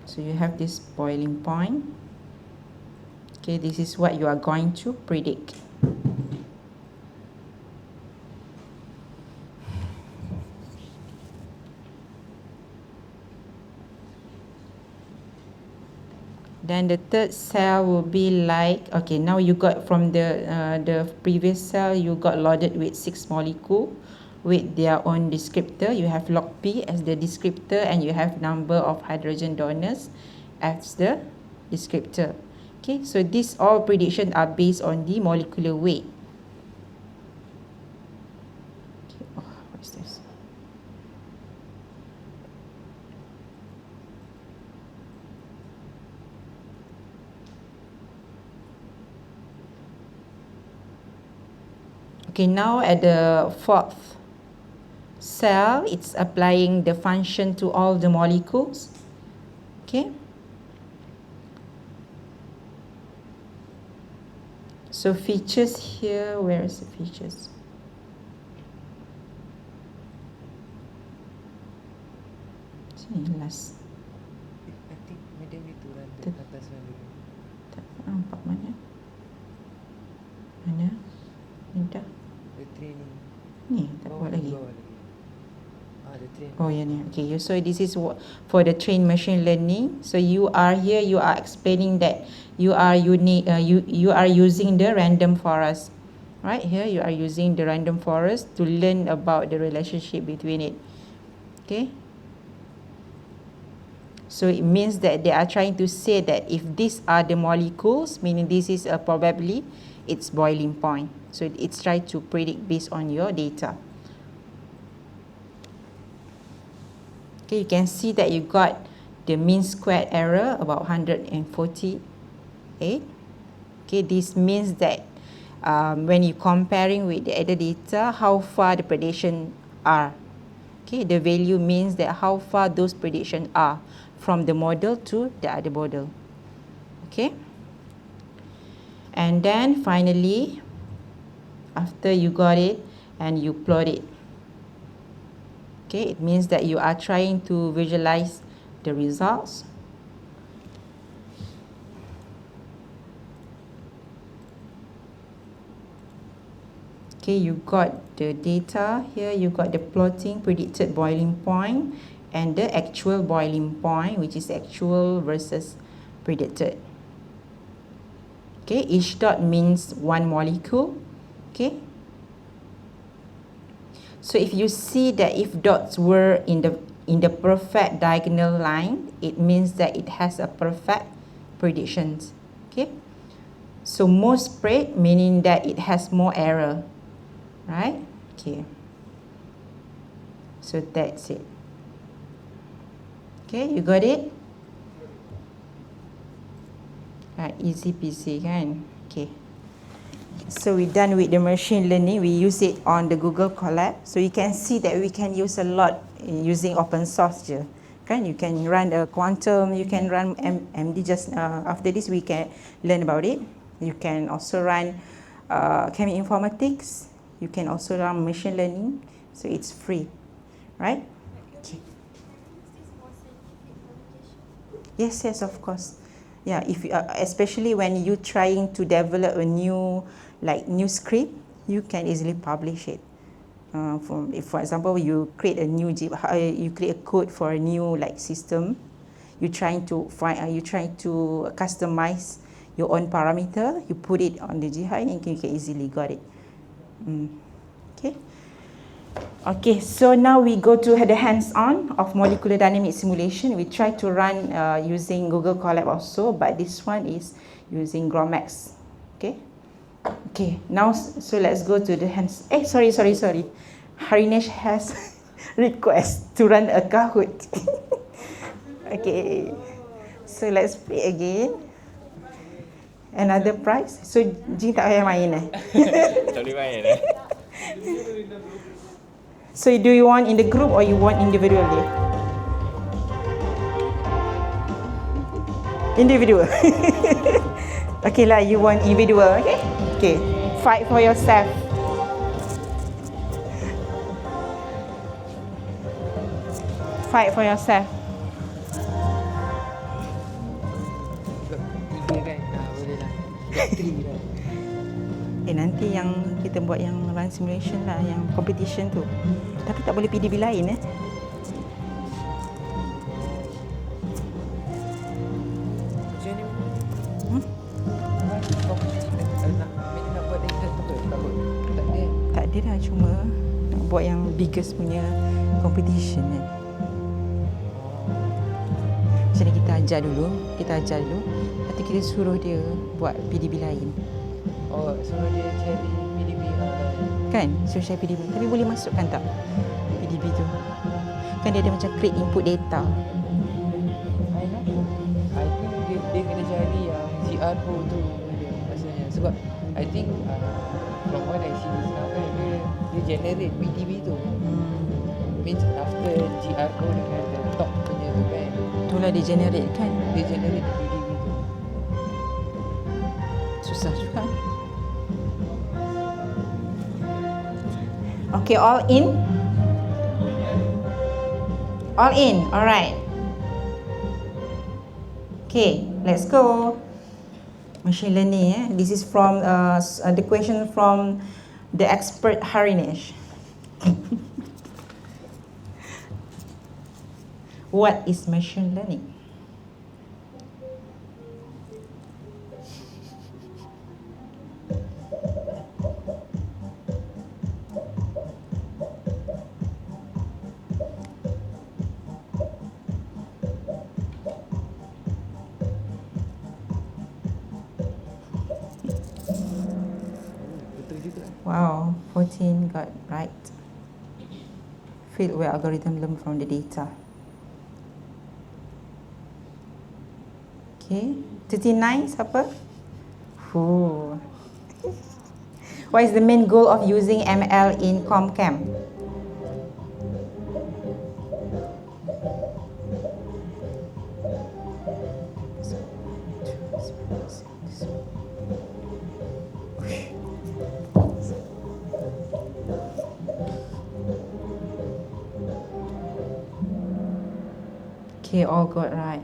So you have this boiling point. Okay, this is what you are going to predict. Then the third cell will be like, okay, now you got from the previous cell, you got loaded with 6 molecules with their own descriptor. You have log P as the descriptor and you have number of hydrogen donors as the descriptor. Okay, so these all predictions are based on the molecular weight. Okay, now at the fourth cell, it's applying the function to all the molecules. Okay. So features here, where is the features? Sini last. I think madam need to run the atas one dulu. Tak nampak mana? Mana? Ni dah. The training. Ni tak buat lagi. Bawah lagi. The training. Oh yeah, ni. Okay, so this is for the trained machine learning. So you are here, you are explaining that you are unique. You are using the random forest. Right here, you are using the random forest to learn about the relationship between it. Okay. So it means that they are trying to say that if these are the molecules, meaning this is a probably its boiling point. So it's trying to predict based on your data. Okay, you can see that you got the mean squared error about 148. Okay, this means that when you comparing with the other data, how far the prediction are. Okay, the value means that how far those predictions are from the model to the other model. Okay. And then finally, after you got it and you plot it, okay, it means that you are trying to visualize the results. Okay, you got the data here, you got the plotting predicted boiling point and the actual boiling point, which is actual versus predicted. Okay, each dot means one molecule. Okay. So if you see that if dots were in the perfect diagonal line, it means that it has a perfect predictions. Okay. So more spread meaning that it has more error. Right? Okay. So that's it. Okay, you got it? Right, easy peasy kan? Okay. So we done with the machine learning. We use it on the Google Colab. So you can see that we can use a lot using open source je. Kan? You can run a quantum, you can run MD just after this we can learn about it. You can also run cheminformatics. You can also run machine learning. So it's free. Right? Okay. Yes, yes, of course. Yeah, if you, especially when you trying to develop a new script, you can easily publish it. For example, you create a new you create a code for a new system. You trying to customize your own parameter. You put it on the GHI and you can easily got it. Okay. Okay, so now we go to the hands-on of molecular dynamic simulation. We try to run using Google Colab also, but this one is using GROMAX. Okay. Okay, now so let's go to the hands. Sorry. Harinesh has request to run a Kahoot. Okay, so let's play again. Another prize. So Jing tak payah main Tak boleh main So do you want in the group or you want individually? Individual. Okay lah, you want individual, okay? Okay, fight for yourself. Fight for yourself. Boleh lah. Nanti yang kita buat yang run simulation lah, yang competition tu. Tapi tak boleh PDB lain Macam ni? Nak buat data tu ke? Tak ada lah, cuma nak buat yang biggest punya competition kan. Macam ni kita ajar dulu. Nanti kita suruh dia buat PDB lain. Oh, suruh dia cari PDB kan, suruh share PDB. Tapi boleh masukkan tak PDB tu? Kan dia ada macam create input data. I think dia kena cari yang GR4 tu rasanya. Sebab I I think from what I see sekarang kan dia generate PDB tu. Means after GRO dengan the top punya tu kan, Itulah dia generate kan. dia generate the PDB tu. Susah juga. Okay, all in? All in, alright. Okay, let's go. Machine learning. This is from the question from the expert Harinesh. What is machine learning? Wow, 14 got right. Field where algorithm learn from the data. Okay, 39 siapa? What is the main goal of using ML in ComCam? Okay, all got right.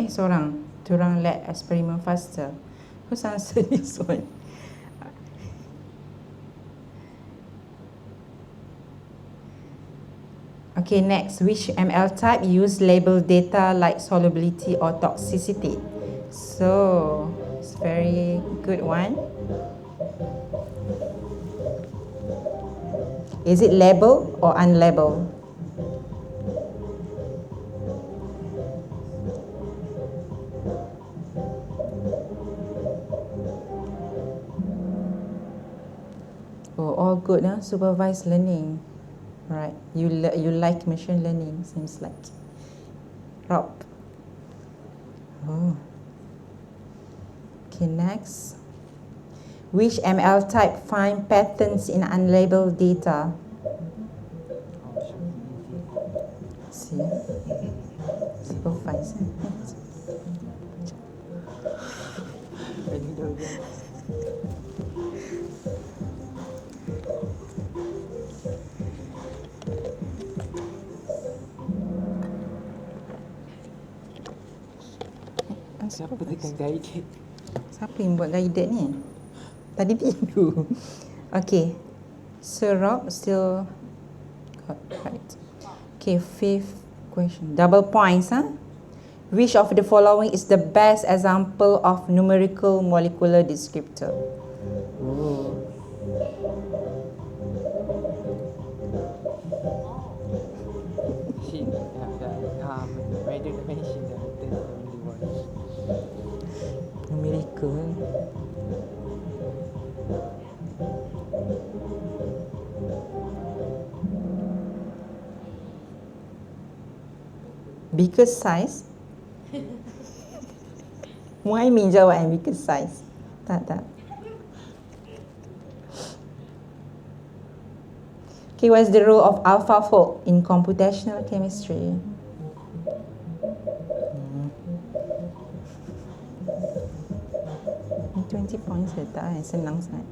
Seorang. Diorang let experiment faster. Who's answer this one? Okay, next. Which ML type use label data like solubility or toxicity? So, it's very good one. Is it label or unlabeled? Oh, all good, huh? Supervised learning. Right. You like machine learning, seems like. Rob. Oh. Okay, next. Which ML type find patterns in unlabeled data? See? Supervised. Siapa tekan guided? Siapa yang buat guided ni? Tadi tidur. Okay. So Rob still got right. Okay, fifth question. Double points, huh? Which of the following is the best example of numerical molecular descriptor? Oh. Random dimension, that's the only one. Numerical. Biggest size? Muhaimin jawab yang biggest size. Tak. Okay, what is the role of AlphaFold in computational chemistry? 20 points letak senang sangat.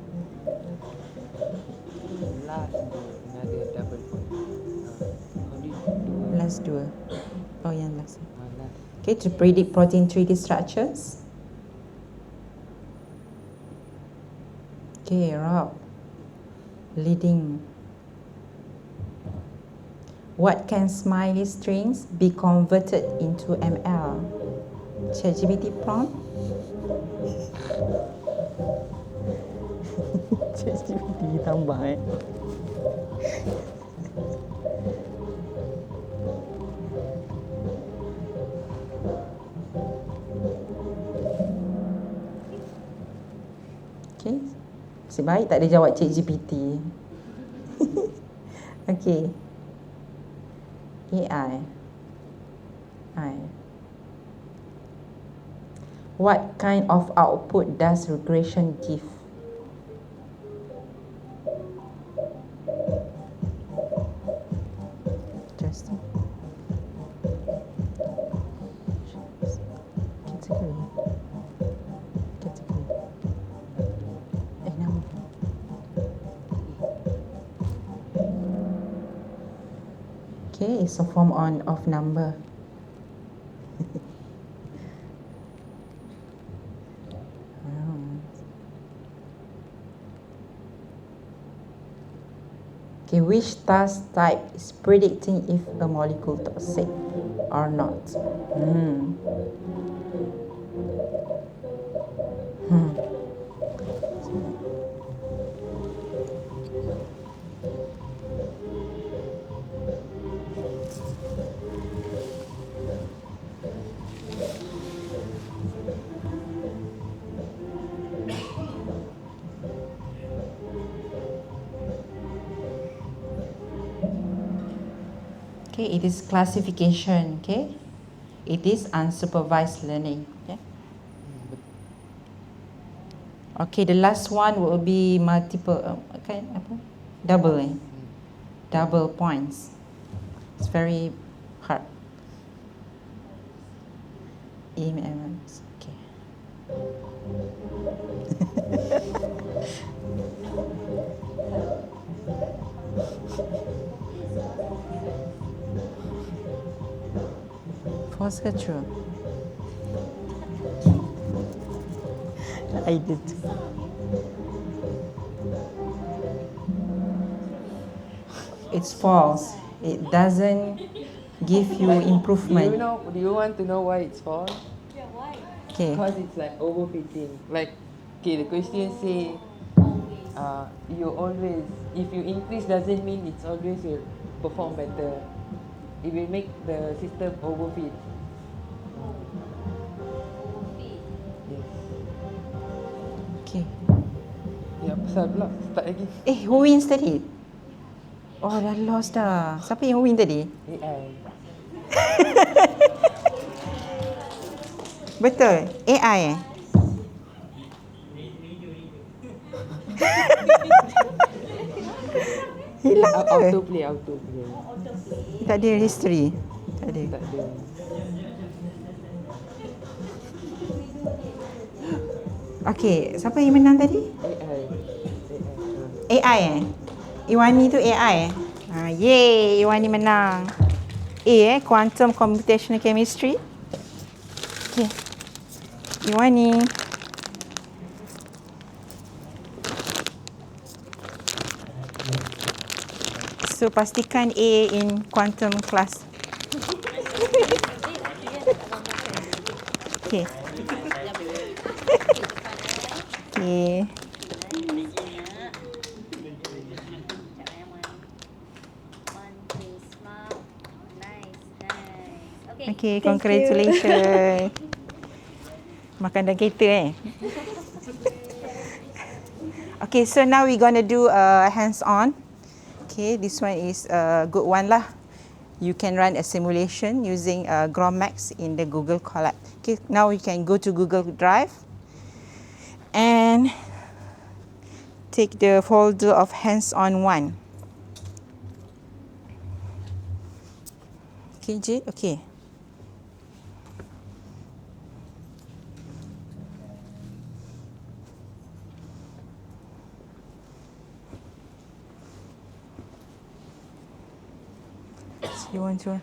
Last another double point. Last dua. Oh, yang last. Okay, to predict protein 3D structures. Okay, Rob. Leading. What can smiley strings be converted into ML? ChatGPT prompt? ChatGPT tambah Okay. Nasib baik tak ada jawab ChatGPT. Okay. AI. What kind of output does regression give? Okay, it's a form of number. Okay, which task type is predicting if a molecule toxic or not? Hmm. Okay, it is classification. Okay, it is unsupervised learning. Okay. Okay, the last one will be multiple. Okay, apa? Double. Double points. It's very hard. EMS. Okay. False ke true? I did. It's false. It doesn't give you improvement. Do you want to know why it's false? Okay. Because it's like overfitting. Like, okay, the question say, you always, if you increase doesn't mean it's always will perform better. It will make the system overfit. Yes. Okay. Ya, pasal pula start lagi. Who wins tadi? Oh, dah lost dah. Siapa yang win tadi? AI. Betul. AI hilang ke? Autoplay. Tak ada history. Tak ada. Okay, siapa yang menang tadi? AI Iwani tu AI Yay, Iwani menang. Quantum Computational Chemistry. Okay, Iwani. So pastikan A in quantum class. Okay. Okay. Okay, congratulations. Makan dalam kereta Okay, so now we're going to do hands-on. Okay, this one is a good one lah. You can run a simulation using GROMACS in the Google Colab. Okay, now we can go to Google Drive and take the folder of hands-on 1. Okay, J, okay. So you want to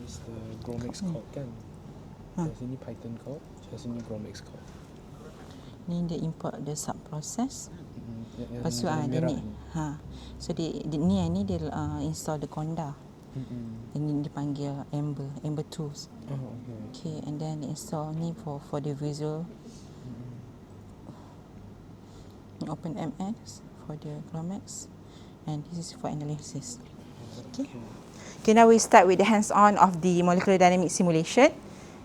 is the GROMACS code kan? Saya sini Python code, saya sini GROMACS code. Ni dia import the sub process. Lepas tu yang dia merah ni. ni. So dia install the conda. Ini dipanggil Ember tools. Oh, Okay, and then install ni for the visual. Open MS for the GROMACS, and this is for analysis. Okay, now we start with the hands-on of the molecular dynamic simulation.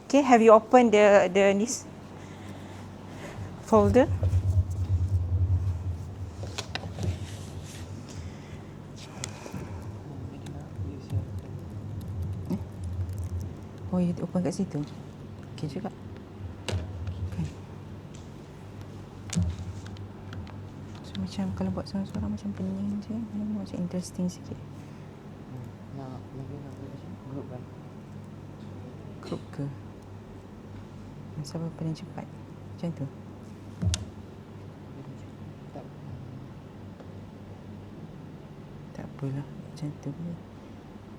Okay, have you opened the this folder? Oh, you open kat situ. Okay juga. Okay. So macam kalau buat seorang-seorang macam pening je, macam interesting sikit. Nak group kan? Group ke? Siapa paling cepat? Macam tu. Tak apalah, macam tu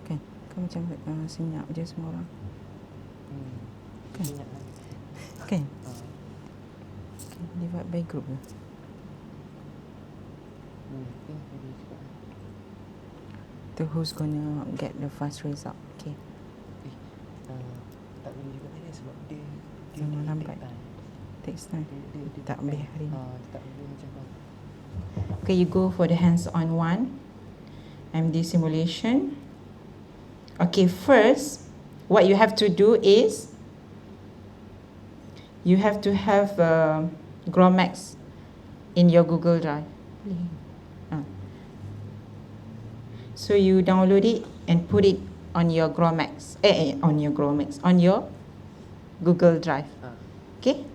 kan. Kau macam senyap je semua orang. Kan? Kan? Okay, divide by group lah. So who's gonna get the fast result? Okay. Tak boleh juga ni sebab dia Memang lambat. Takes time. Tak boleh hari ni. tak boleh macam mana. Okay, you go for the hands-on one. MD simulation. Okay, first, what you have to do is you have to have Gromax in your Google Drive. So you download it and put it on your Gromax, on your Google Drive. Okay.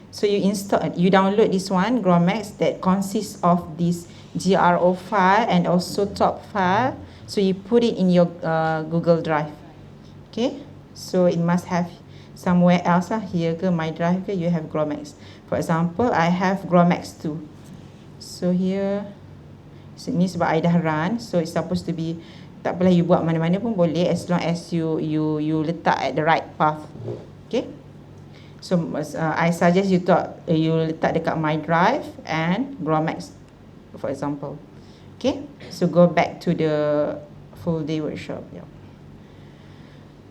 So you download this one Gromax that consists of this GRO file and also top file. So you put it in your Google Drive. Okay. So it must have somewhere else lah, here ke my drive ke you have Gromax. For example, I have Gromax 2. So here, ni sebab I dah run, so it's supposed to be, tak apalah, you buat mana-mana pun boleh as long as you letak at the right path. Okay. So I suggest you letak dekat my drive and Gromax, for example. Okay. So go back to the full day workshop. Yeah.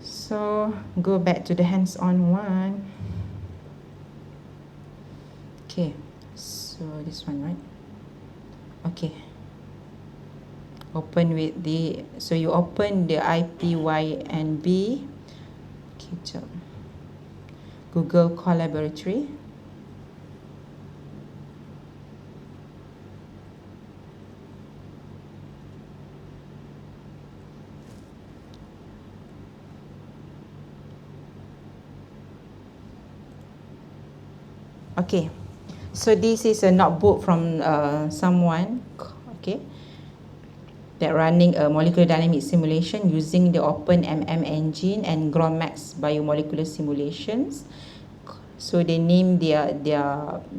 So go back to the hands-on one. Okay. So this one, right? Okay. Open with so you open the IPYNB. Okay, jom. Google Collaboratory. Okay, so this is a notebook from someone, okay, that running a molecular dynamics simulation using the OpenMM engine and Gromax biomolecular simulations. So they name their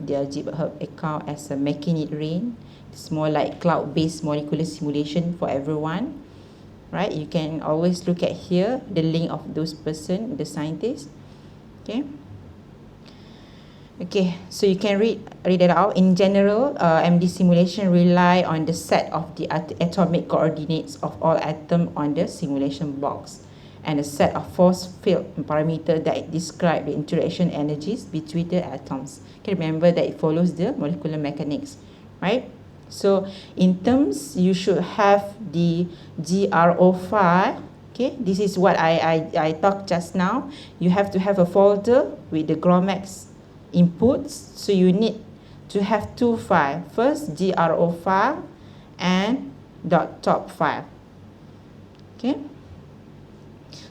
GitHub account as a Making It Rain. It's more like cloud-based molecular simulation for everyone, right? You can always look at here the link of those person, the scientists. Okay. Okay, so you can read it out. In general, MD simulation rely on the set of the atomic coordinates of all atoms on the simulation box and a set of force field parameters that describe the interaction energies between the atoms. Okay, remember that it follows the molecular mechanics, right? So in terms, you should have the GRO file. Okay, this is what I talked just now. You have to have a folder with the Gromax inputs, so you need to have two files. First, GRO file and .top file. Okay.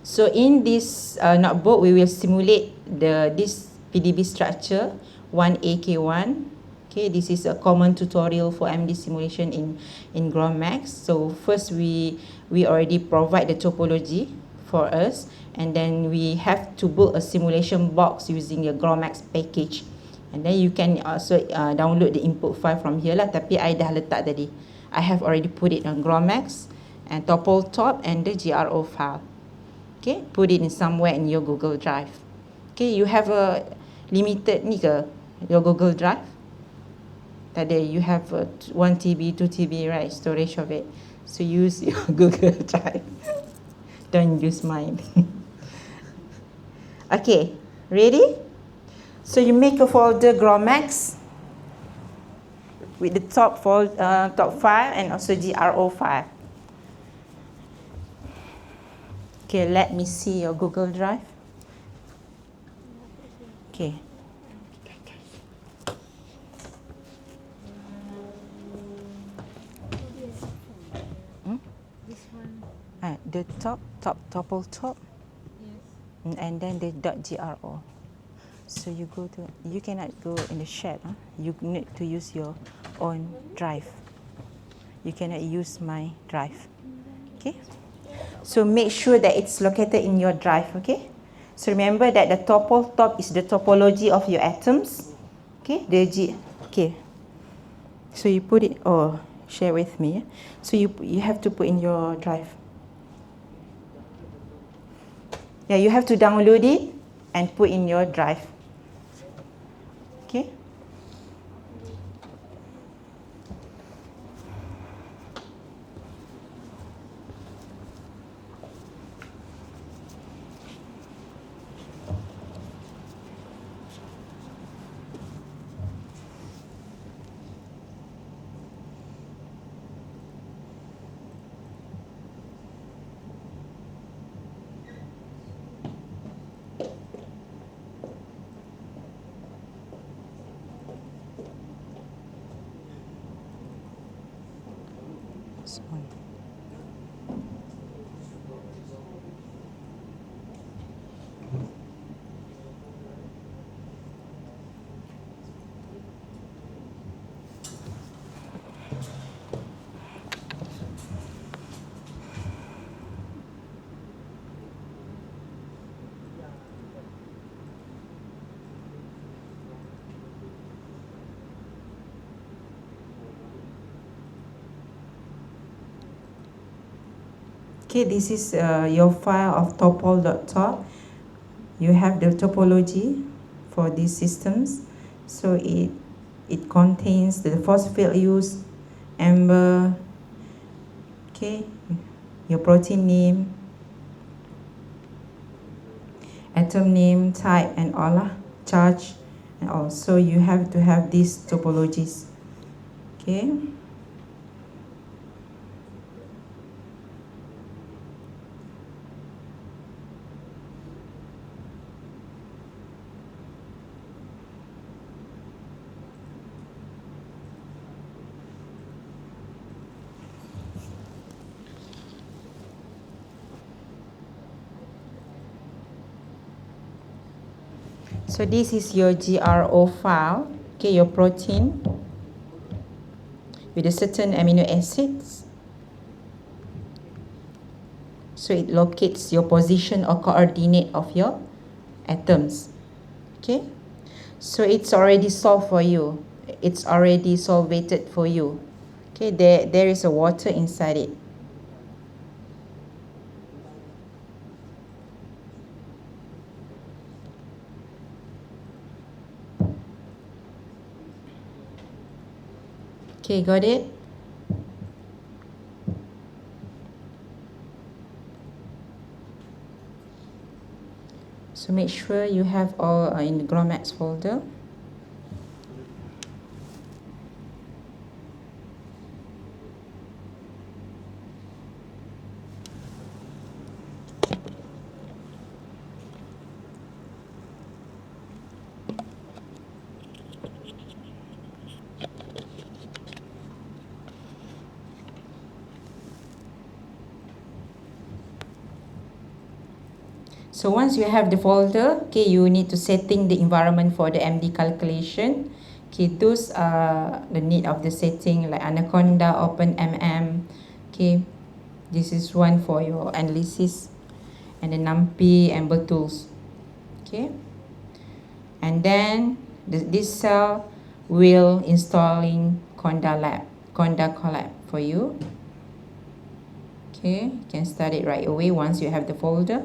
So in this notebook, we will simulate this PDB structure 1AK1. Okay, this is a common tutorial for MD simulation in Gromax. So first, we already provide the topology for us, and then we have to build a simulation box using your Gromax package, and then you can also download the input file from here lah, tapi I dah letak tadi. I have already put it on Gromax and topol top and the GRO file. Okay, put it in somewhere in your Google Drive. Okay, you have a limited ni ke your Google Drive? Tadi you have 1 TB, 2 TB, right, storage of it. So use your Google Drive. Don't use mine. Okay, ready? So you make a folder Gromax with the top file and also GRO file. Okay, let me see your Google Drive. Okay. This one. The topple top. Yes. And then the .gro. So you cannot go in the chat. You need to use your own drive. You cannot use my drive. Okay. So make sure that it's located in your drive. Okay. So remember that the topol top is the topology of your atoms. Okay, the G. Okay. So you put it, or share with me. So you have to put in your drive. Yeah, you have to download it and put in your drive. Okay. Okay, this is your file of topol.top. You have the topology for these systems. So it contains the force field use, amber, okay, your protein name, atom name, type, and all, charge, and also you have to have these topologies. Okay. So this is your GRO file, okay, your protein with a certain amino acids. So it locates your position or coordinate of your atoms. Okay, so it's already solved for you. It's already solvated for you. Okay, there is a water inside it. Okay, got it? So make sure you have all in the GROMAX folder. So once you have the folder, okay, you need to setting the environment for the MD calculation. Okay, those are the need of the setting like Anaconda, OpenMM. Okay, this is one for your analysis, and the NumPy and tools. Okay, and then this cell will installing Conda Collab for you. Okay, you can start it right away once you have the folder.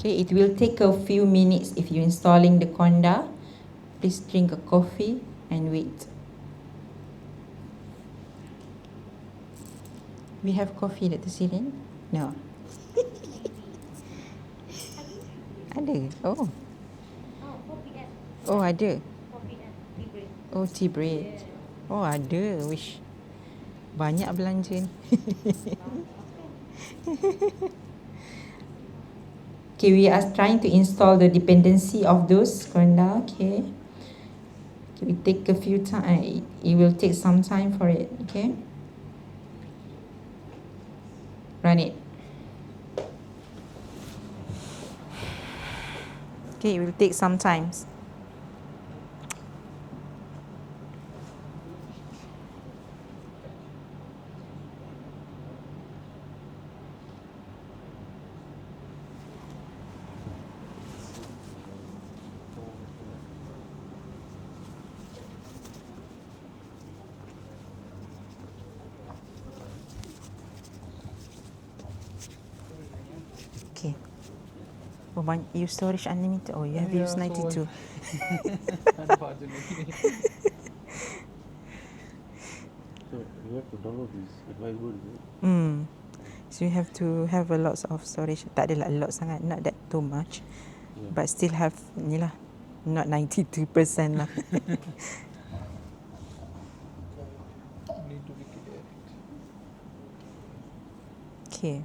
Okay, it will take a few minutes if you're installing the Conda. Please drink a coffee and wait. We have coffee, Dr. Sirin? No. Ada? Oh. Oh, ada. Oh, tea break. Oh, ada. Wish. Banyak belanja ni. Okay, we are trying to install the dependency of those Conda. Okay. We take a few time. It will take some time for it. Okay. Run it. Okay, it will take some time. Okay. Oh, you storage unlimited. Oh, you have used 92. Nampak je lagi. So you have to download this advisable, is it? So you have to have a lot of storage. Tak adalah a lot sangat, not that too much. Yeah. But still have ni lah, not 92% lah. Need to be clear. Okay.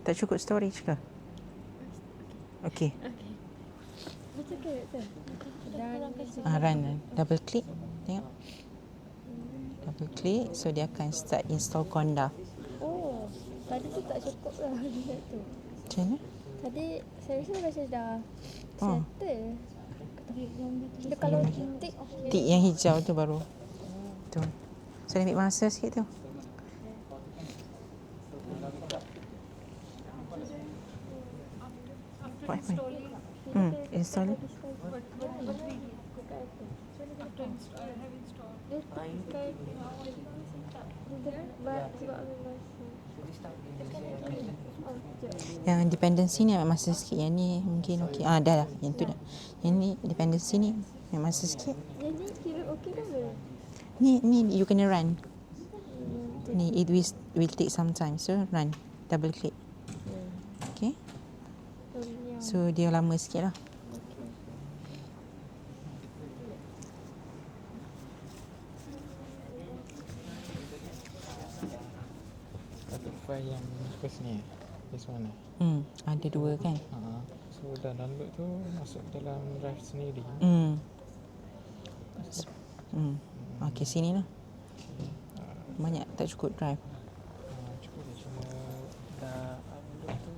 Tak cukup storage ke? Okay. Okay. Baca character. Run. Double click. Tengok. Double click. So dia akan start install Conda. Oh, tadi tu tak cukup lah dia tu. Macam mana? Tadi saya rasa macam dah Oh. settle. Dia kalau tick Tik yang hijau tu baru. Tu. So dia ambil masa sikit tu. What happened? Install it. Yang dependency ni ambil masa sikit. Yang ni mungkin okey. Dah lah. Yang tu dah. Yang ni dependency ni ambil masa sikit. Yang ni kira okey kan belum? Ni you kena run. Ni it will take some time. So run. Double click. Okay. So dia lama sikit lah. Satu file yang first ni, this one eh. Ada dua kan? So dah download tu masuk dalam drive sendiri. Okay, sini lah. Banyak tak cukup drive. Cukup dia cuma dah upload tu.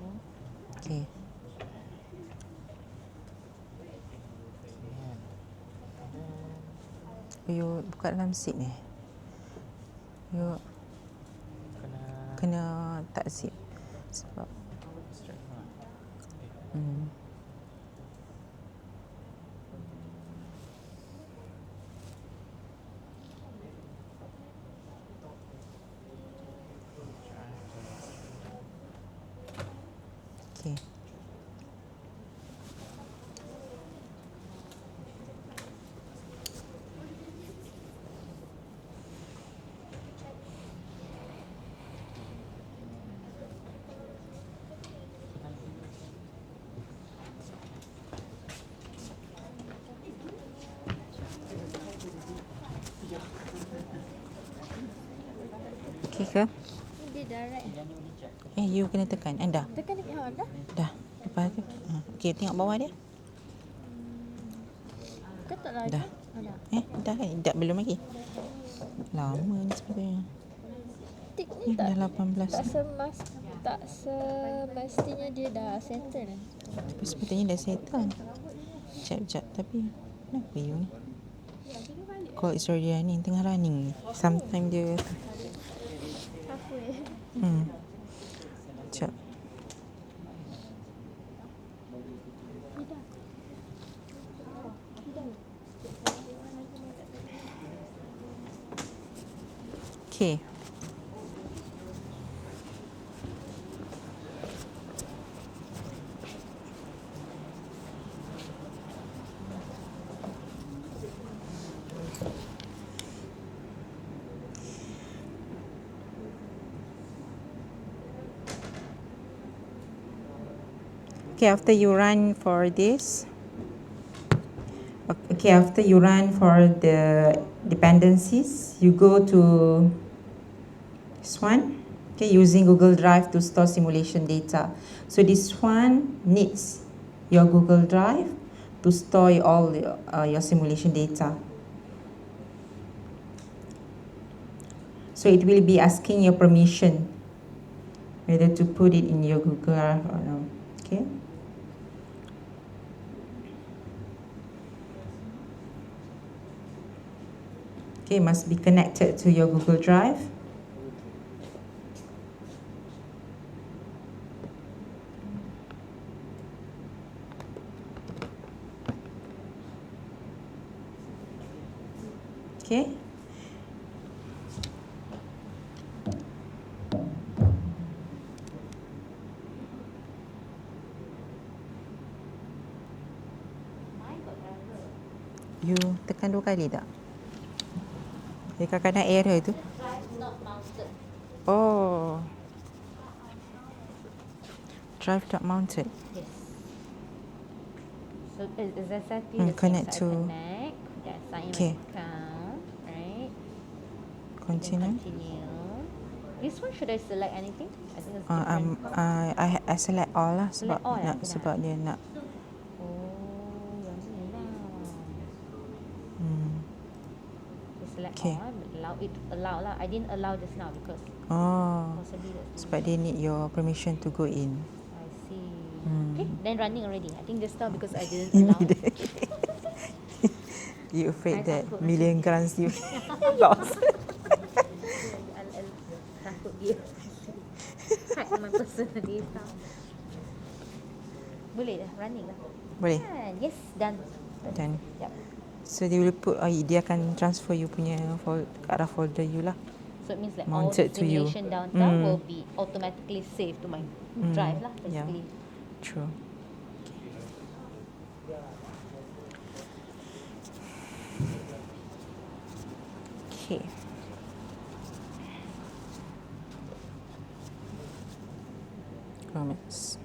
Okay. You buka dalam zip ni. You kena tak zip. Sebab okay. Okay ke? Dia direct. You kena tekan. Dah. Tekan dekat dah. Dah. Lepas tu. Okay, tengok bawah dia. Kan tak lagi. Dah. Dah kan? Dah belum lagi. Lama ni sebenarnya. Tik ni Dah 18. tak semestinya dia dah settle. Tapi sepatutnya dah settle. Sekejap. Tapi kenapa you ni? Call is already running. Tengah running ni. Sometimes dia sekejap. Okay. Okay, after you run for this, after you run for the dependencies, you go to this one, okay, using Google Drive to store simulation data. So this one needs your Google Drive to store all your simulation data. So it will be asking your permission whether to put it in your Google Drive or no. Okay. Okay, must be connected to your Google Drive. Okay. You tekan 2 kali tak? Dia kadang-kadang error tu. Drive not mounted. Oh. Drive not mounted. Yes. So it's exactly the Connect same. So to- I connect, then sign in Okay. my account, right? Continue. Then continue. This one should I select anything? I think it's different. I select all lah Select sebab all nak lah. sebab dia nak. Oh, yang ni lah. Hmm. So select Okay. all, allow lah. I didn't allow just now because Oh. possibly that's the Sebab dia reason. need your permission to go in. I see. Hmm. Okay, then running already. I think just now because I didn't allow. You afraid I that takut million macam- grants you lost. I'll takut dia hack my personal data. Boleh dah, running dah. Boleh. Kan? Yes, done. Done. Yep. So dia will put, dia akan transfer you punya ke arah folder you lah. So it means like Mounted all to the you. simulation data will be automatically saved to my drive lah, Yeah. basically. True. Okay. Comments.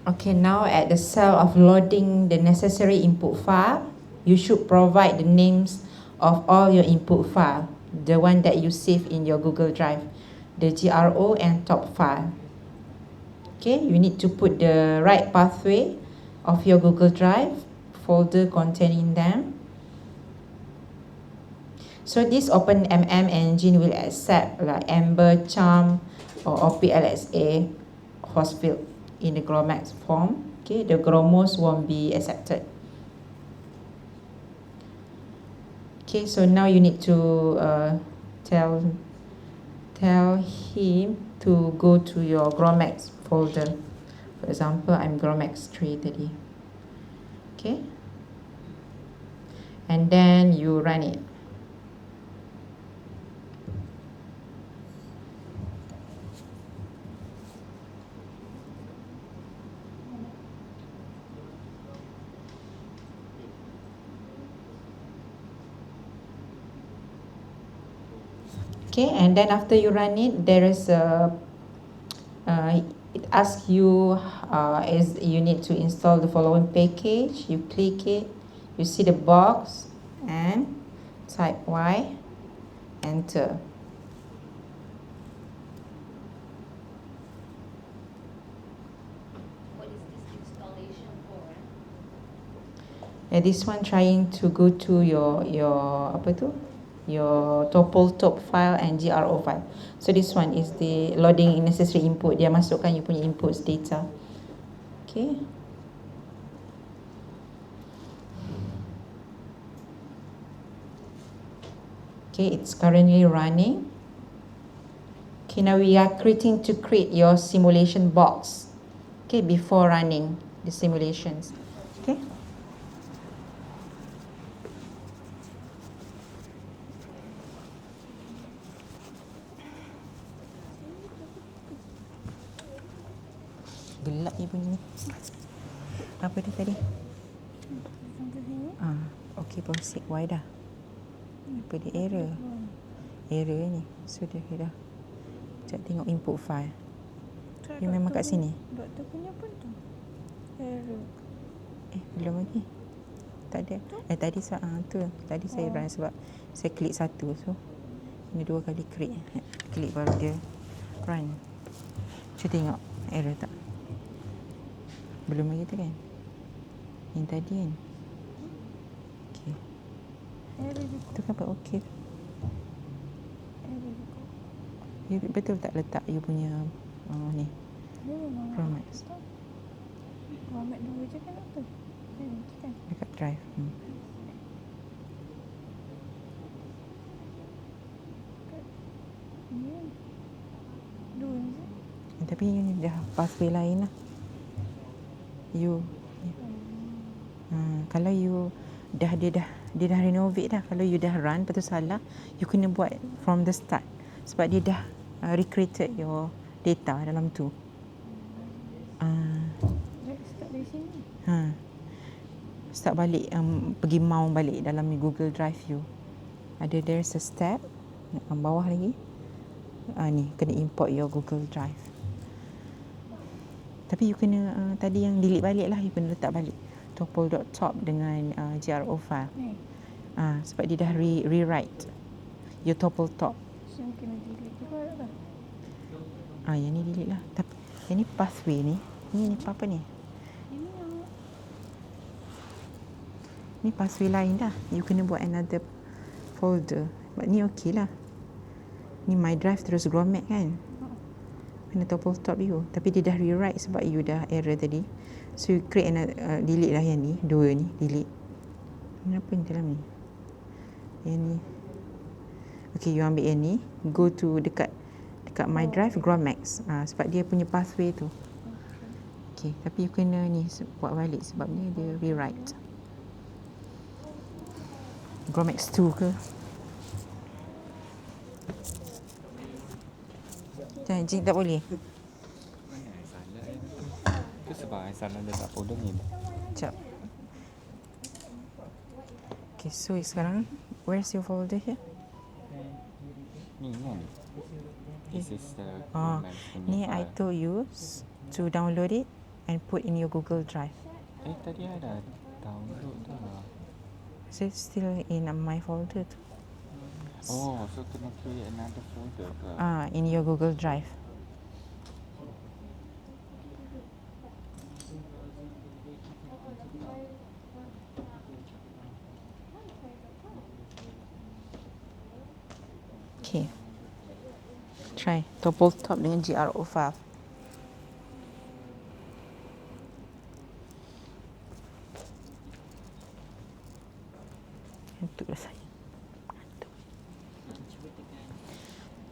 Okay, now at the cell of loading the necessary input file, you should provide the names of all your input file, the one that you save in your Google Drive, the GRO and top file. Okay, you need to put the right pathway of your Google Drive folder containing them. So this OpenMM engine will accept like Ember, Charm, or OPLSA host field in the GROMAX form. Okay, the GROMOS won't be accepted. Okay, so now you need to tell him to go to your GROMAX folder. For example, I'm GROMAX 3 tadi. Okay, and then you run it. Okay, and then after you run it, there is a it ask you is you need to install the following package. You click it, you see the box and type Y, enter. What is this installation for? This one trying to go to your apa tu? Your topple top file and GRO file. So this one is the loading necessary input. Dia masukkan you punya inputs data. Okay. Okay, it's currently running. Okay, now we are creating to create your simulation box. Okay, before running the simulations. Okay. Gelap ni bunyi ni. Apa dia tadi? Okey, proceed Y dah. Apa dia error? Error ni. So dia dah. Sekejap tengok input file. Dia memang kat sini. Doktor punya pun tu. Error. Belum lagi. Tak ada. Tadi tu. Tadi saya run sebab saya klik satu. So ini 2 kali klik. Klik baru dia run. Cuba tengok error tak? Belum lagi tu kan? Yang tadi kan? Okey. Tu kan buat okey. You betul tak letak you punya ni? Format. Format dulu je kan apa? Kan? Dekat drive. Dua je. Tapi you dah pathway lain lah. Kalau you dia dah renovate dah. Kalau you dah run lepas tu salah, you kena buat from the start sebab dia dah recreated your data dalam tu. Start dari sini. Start balik, pergi mount balik dalam Google Drive you. There's a step bawah lagi. Ni kena import your Google Drive. Tapi you kena tadi yang delete balik lah, you kena letak balik topple.top dengan GRO file. Sebab dia dah rewrite your topple top. So kena delete juga lah. Yang ni delete lah. Tapi yang ni pathway ni. Ni apa ni? Ni pathway lain dah. You kena buat another folder. But ni okey lah. Ni my drive terus gromet kan. Kena topple top you. Tapi dia dah rewrite sebab you dah error tadi. So you create another, delete lah yang ni. 2 ni delete. Kenapa ni dalam ni? Yang ni. Okay, you ambil yang ni. Go to dekat my drive, Gromax. Sebab dia punya pathway tu. Okay, tapi you kena ni buat balik sebab ni dia rewrite. Gromax 2 ke? Jangan tak boleh. Itu sebab salah letak folder ni. Sekejap. Okay, so sekarang where's your folder here? Ni kan. This is the ni I told you to download it and put in your Google Drive. Tadi ada download tu lah. So it's still in my folder tu. Oh, so kena create another folder ke? In your Google Drive. Okay. Try topple top dengan GRO file. Ngantuklah saya.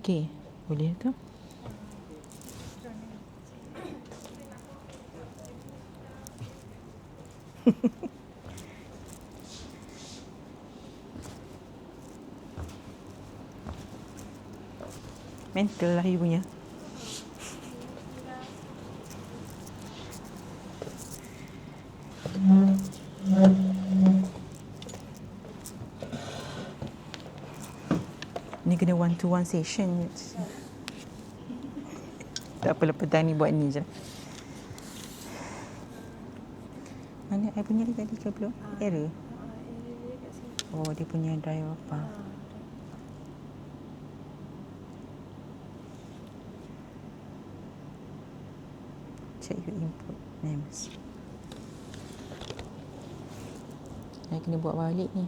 Okey, boleh tu. Mental lah you punya. Ni kena 1-to-1 session. Tak apa, lepas ni buat ni je. Mana I punya tadi ke belum? Error. Dia kat sini. Oh, dia punya drive apa? Check your input names. Saya kena buat balik ni.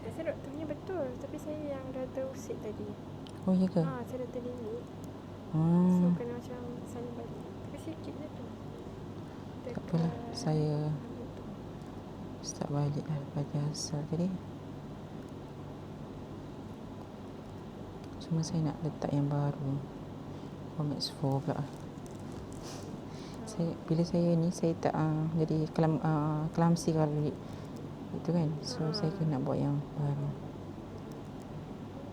Saya rasa doktornya betul, tapi saya yang dah terusik tadi. Oh, ya ke? Saya dah terdelete. So Hmm. kena macam salin balik. Tapi sikit je tu. Tak apalah, saya start balik lah pada asal tadi. Cuma saya nak letak yang baru. Format 4 pula. Bila saya ni, saya tak jadi clumsy kalau itu kan. So saya kena buat yang baru.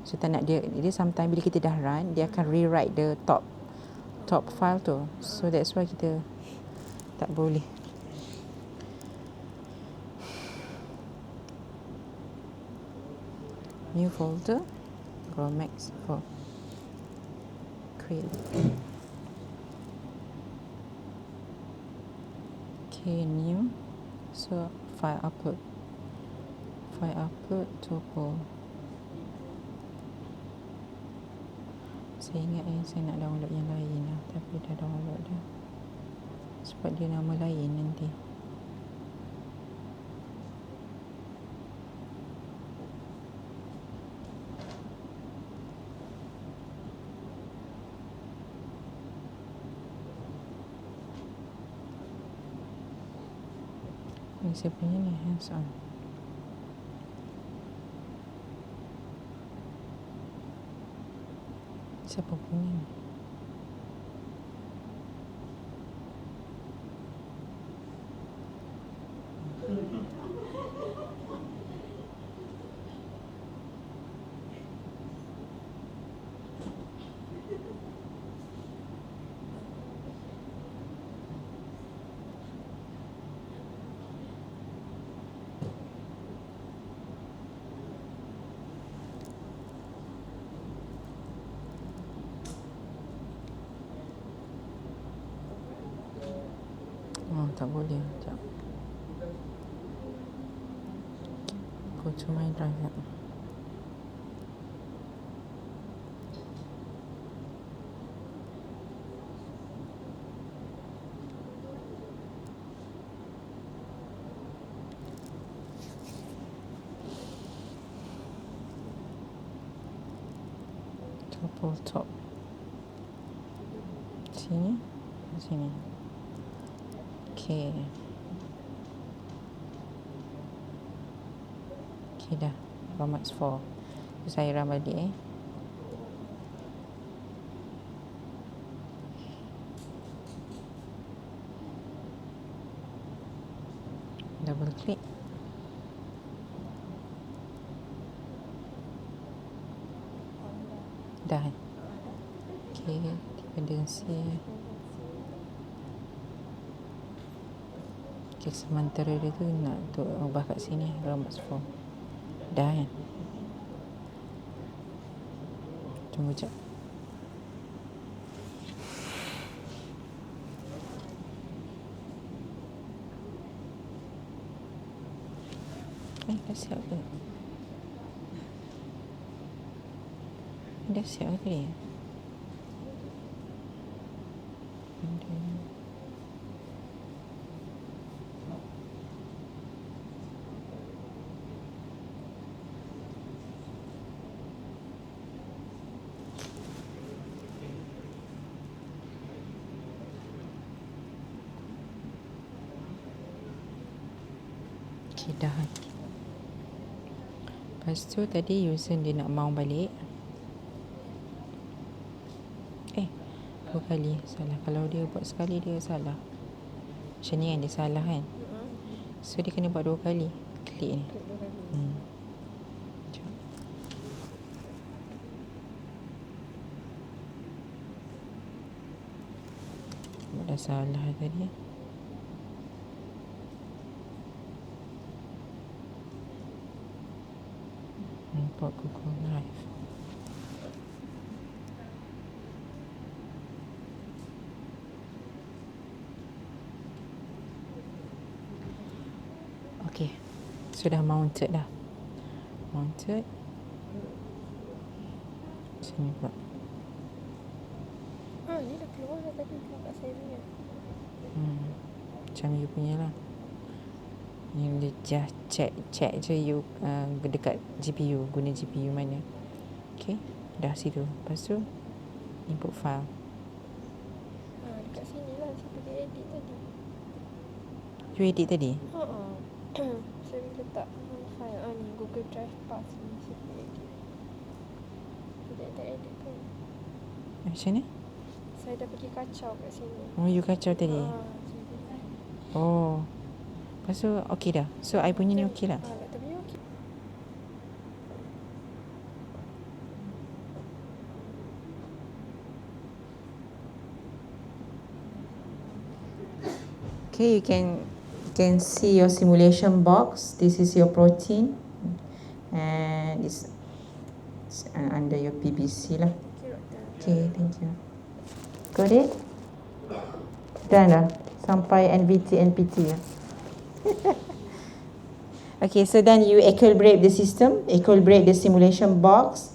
So tak nak dia sometimes bila kita dah run, dia akan rewrite the top file tu. So that's why kita tak boleh. New folder, Romex for create. Okay, new. So file upload topo. Saya ingat saya nak download yang lain lah, tapi dah download dah. Sebab dia nama lain nanti. Ni saya punya ni hands on. Siapa punya ni? Oh, tak boleh. Sekejap. Go to my drive. Triple top. Sini. Sini. Okay. Okay dah. Format 4. Saya run balik double click. Dah. Okay, dependency. Okay, sementara dia tu nak untuk ubah kat sini Romex 4. Dah kan? Tunggu jap. Dah siap ke? Dah siap ke dia? Okay, dah. Lepas tu tadi user dia nak mount balik. 2 kali salah. Kalau dia buat sekali dia salah. Macam ni kan dia salah kan. So dia kena buat 2 kali. Klik ni. Dah salah tadi. Export Google Drive. Okay, sudah mounted dah. Mounted. Sini pula. Ni dah keluar dah tadi kat saya punya. Macam you punya lah. You just check je you dekat GPU, guna GPU mana. Okay, dah situ. Lepas tu input file. Dekat sini lah saya pergi edit tadi. You edit tadi? Saya letak file ni Google Drive path ni saya pergi edit. Tidak ada edit pun. Macam mana? Saya dah pergi kacau kat sini. Oh, you kacau tadi? Oh. Lepas tu okey dah. So I punya ni okey lah. Doktor punya okey. Okay, you can see your simulation box. This is your protein, and it's under your PBC lah. Okay, thank you. Got it? Done dah. Sampai NVT, NPT lah. Okay, so then you equilibrate the system, equilibrate the simulation box.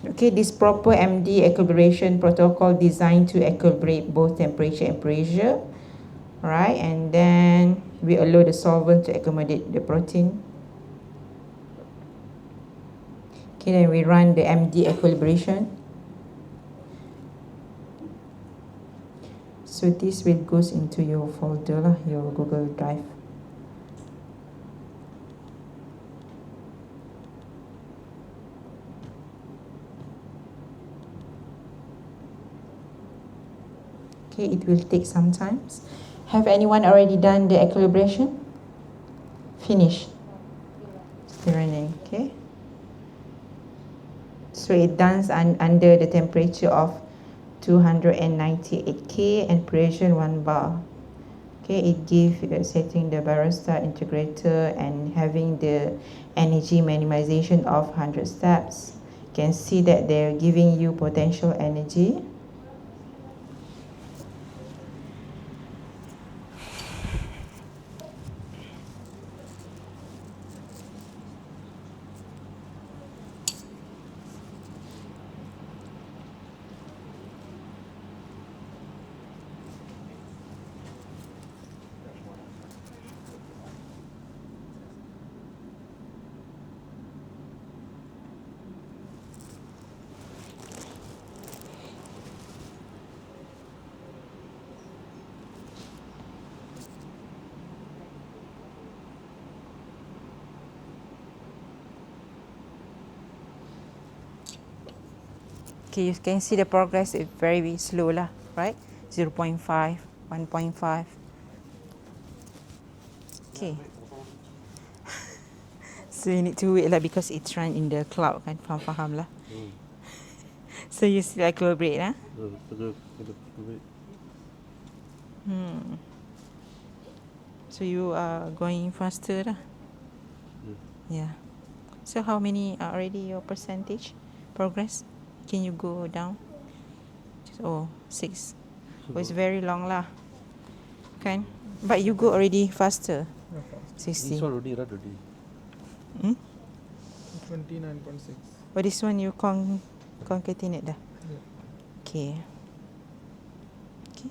Okay, this proper MD equilibration protocol designed to equilibrate both temperature and pressure. Right, and then we allow the solvent to accommodate the protein. Okay, then we run the MD equilibration. So this will goes into your folder lah, your Google Drive. Okay, it will take some time. Have anyone already done the equilibration? Finish. Still running, okay. So it done under the temperature of 298 K and pressure 1 bar. Okay, it gives setting the barista integrator and having the energy minimization of 100 steps. You can see that they're giving you potential energy. Okay, you can see the progress is very slow lah, right? 0.5, 1.5. Okay. So you need to wait lah because it's run in the cloud kan, faham lah. So you still equilibrate lah. So you are going faster lah. Yeah. So how many are already your percentage progress? Can you go down? Oh, 6. Oh, it's very long lah. Kan? But you go already faster. 60. This one already run already. 29.6. Oh, this one you concatenate dah? Yeah. Okay. Okay.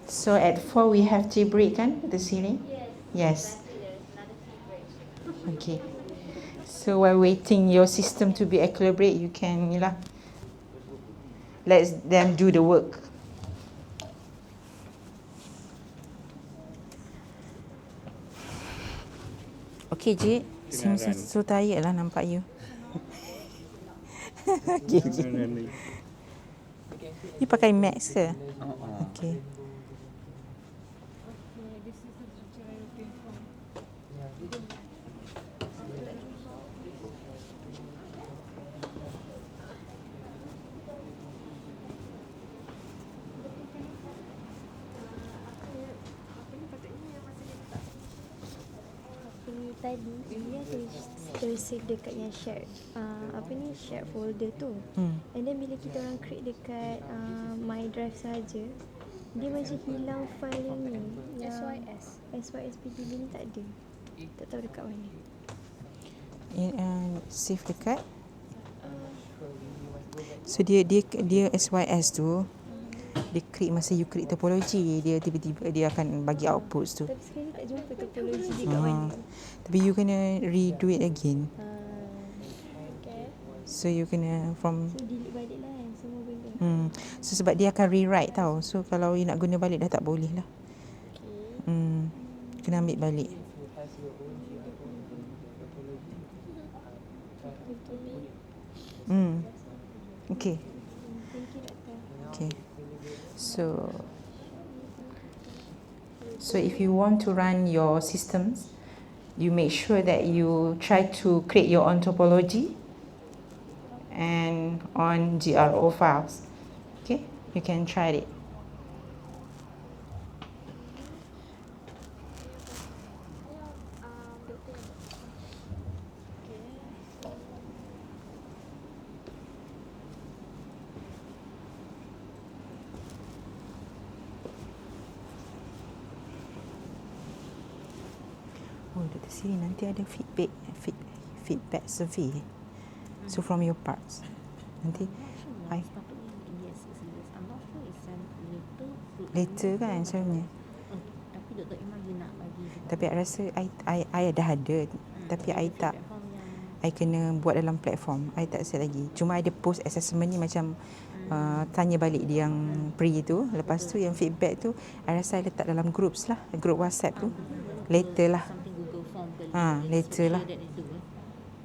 So at 4 we have tea break kan, the ceiling? Yes. Okay. So while waiting your system to be equilibrate, you can let them do the work. Okay, Jit. So tired lah nampak you. Okay, Jit. You pakai Max ke? Okay. tadi dia tersave dekat yang shared apa ni shared folder tu. And then bila kita orang create dekat my drive saja, dia macam hilang file yang ni. SYSPDB ni tak ada. Tak tahu dekat mana. Save dekat. So dia SYS tu dia create masa you create topology, dia tiba-tiba dia akan bagi outputs tu. Tapi sekarang tak jumpa topology dia kat mana. Tapi you kena redo it again. Okay. So you kena from So delete balik lah semua benda. So sebab dia akan rewrite tau. So kalau you nak guna balik dah tak boleh lah. Kena ambil balik. Okay. Okay. So if you want to run your systems, you make sure that you try to create your own topology and on GRO files. Okay, you can try it. Dr. Siri nanti ada feedback survey. So from your parts nanti later kan sebenarnya. Tapi Dr. Iman dia nak bagi. Tapi I rasa I dah ada. Tapi I kena buat dalam platform. I tak set lagi. Cuma I ada post assessment ni macam tanya balik dia yang pre tu. Lepas tu yang feedback tu I rasa I letak dalam groups lah. Group WhatsApp tu. Later lah. Later lah.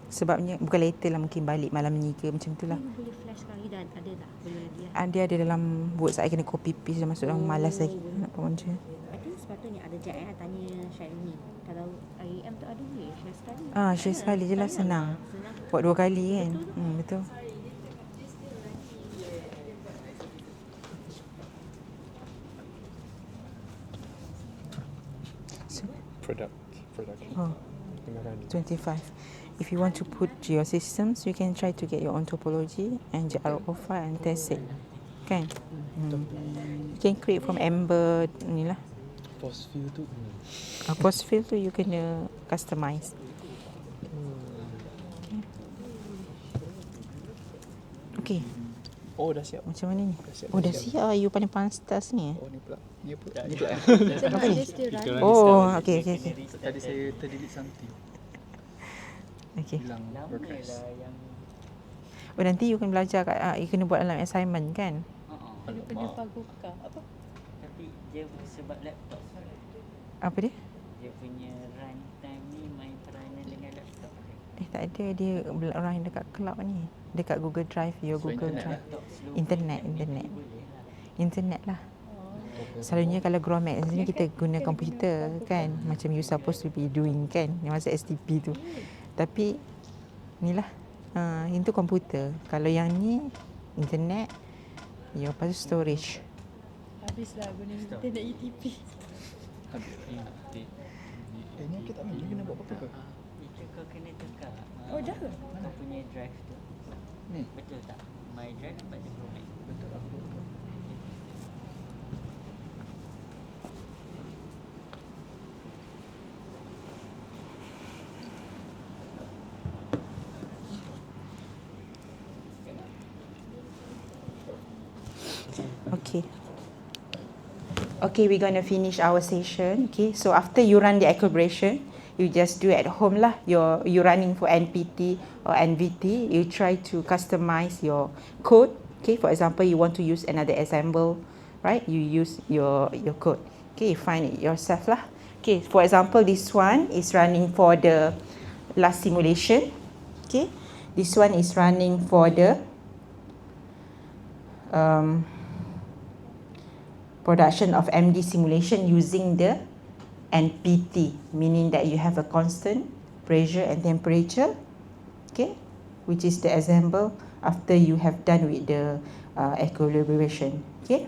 Sebabnya bukan later lah, mungkin balik malam ni ke macam tu lah. Boleh flash sekali dah ada tak? Boleh lagi. Dia ada dalam Word. I kena copy paste dah masuk dalam malas lagi nak baca. I think sepatutnya ada je tanya Syahrini. Kalau IEM tu ada boleh share sekali. Share sekali je lah, senang. Buat 2 kali kan. Betul. Production. 25. If you want to put your systems, you can try to get your own topology and GRO file and test it. Kan? You can create from Ember ni lah. Post fill tu. Post fill tu you kena customize. Okay. Oh dah siap. Macam mana ni? Dah siap. You paling pantas ni. Oh ni pula. Ni pula. Apa ni? Oh, okay. Tadi saya terdelete something. Okay. Hilang progress. Nanti you kena belajar you kena buat dalam assignment kan? Kena paguka apa? Tapi dia sebab laptop. Apa dia? Dia punya runtime ni main peranan dengan laptop. Tak ada, dia run dekat cloud ni. Dekat Google Drive, Google Drive. Internet lah. Selalunya kalau Gromax ni kita guna komputer kan, macam you supposed to be doing kan, yang masa STP tu. Tapi inilah itu komputer. Kalau yang ni internet, lepas tu storage. Habislah guna internet UTP. Ni kita tak boleh kena buat apa-apa ke? Itu kau kena tukar. Oh dah ke? Kau punya drive tu. Ni? Betul tak? My drive nampak je Gromax. Betul lah. Okay, we're going to finish our session. Okay, so after you run the accreditation, you just do at home lah. You're running for NPT or NVT. You try to customize your code. Okay, for example, you want to use another assemble, right? You use your code. Okay, you find it yourself lah. Okay, for example, this one is running for the last simulation. Okay, this one is running for the production of MD simulation using the NPT, meaning that you have a constant pressure and temperature, okay, which is the assemble after you have done with the equilibration. Okay,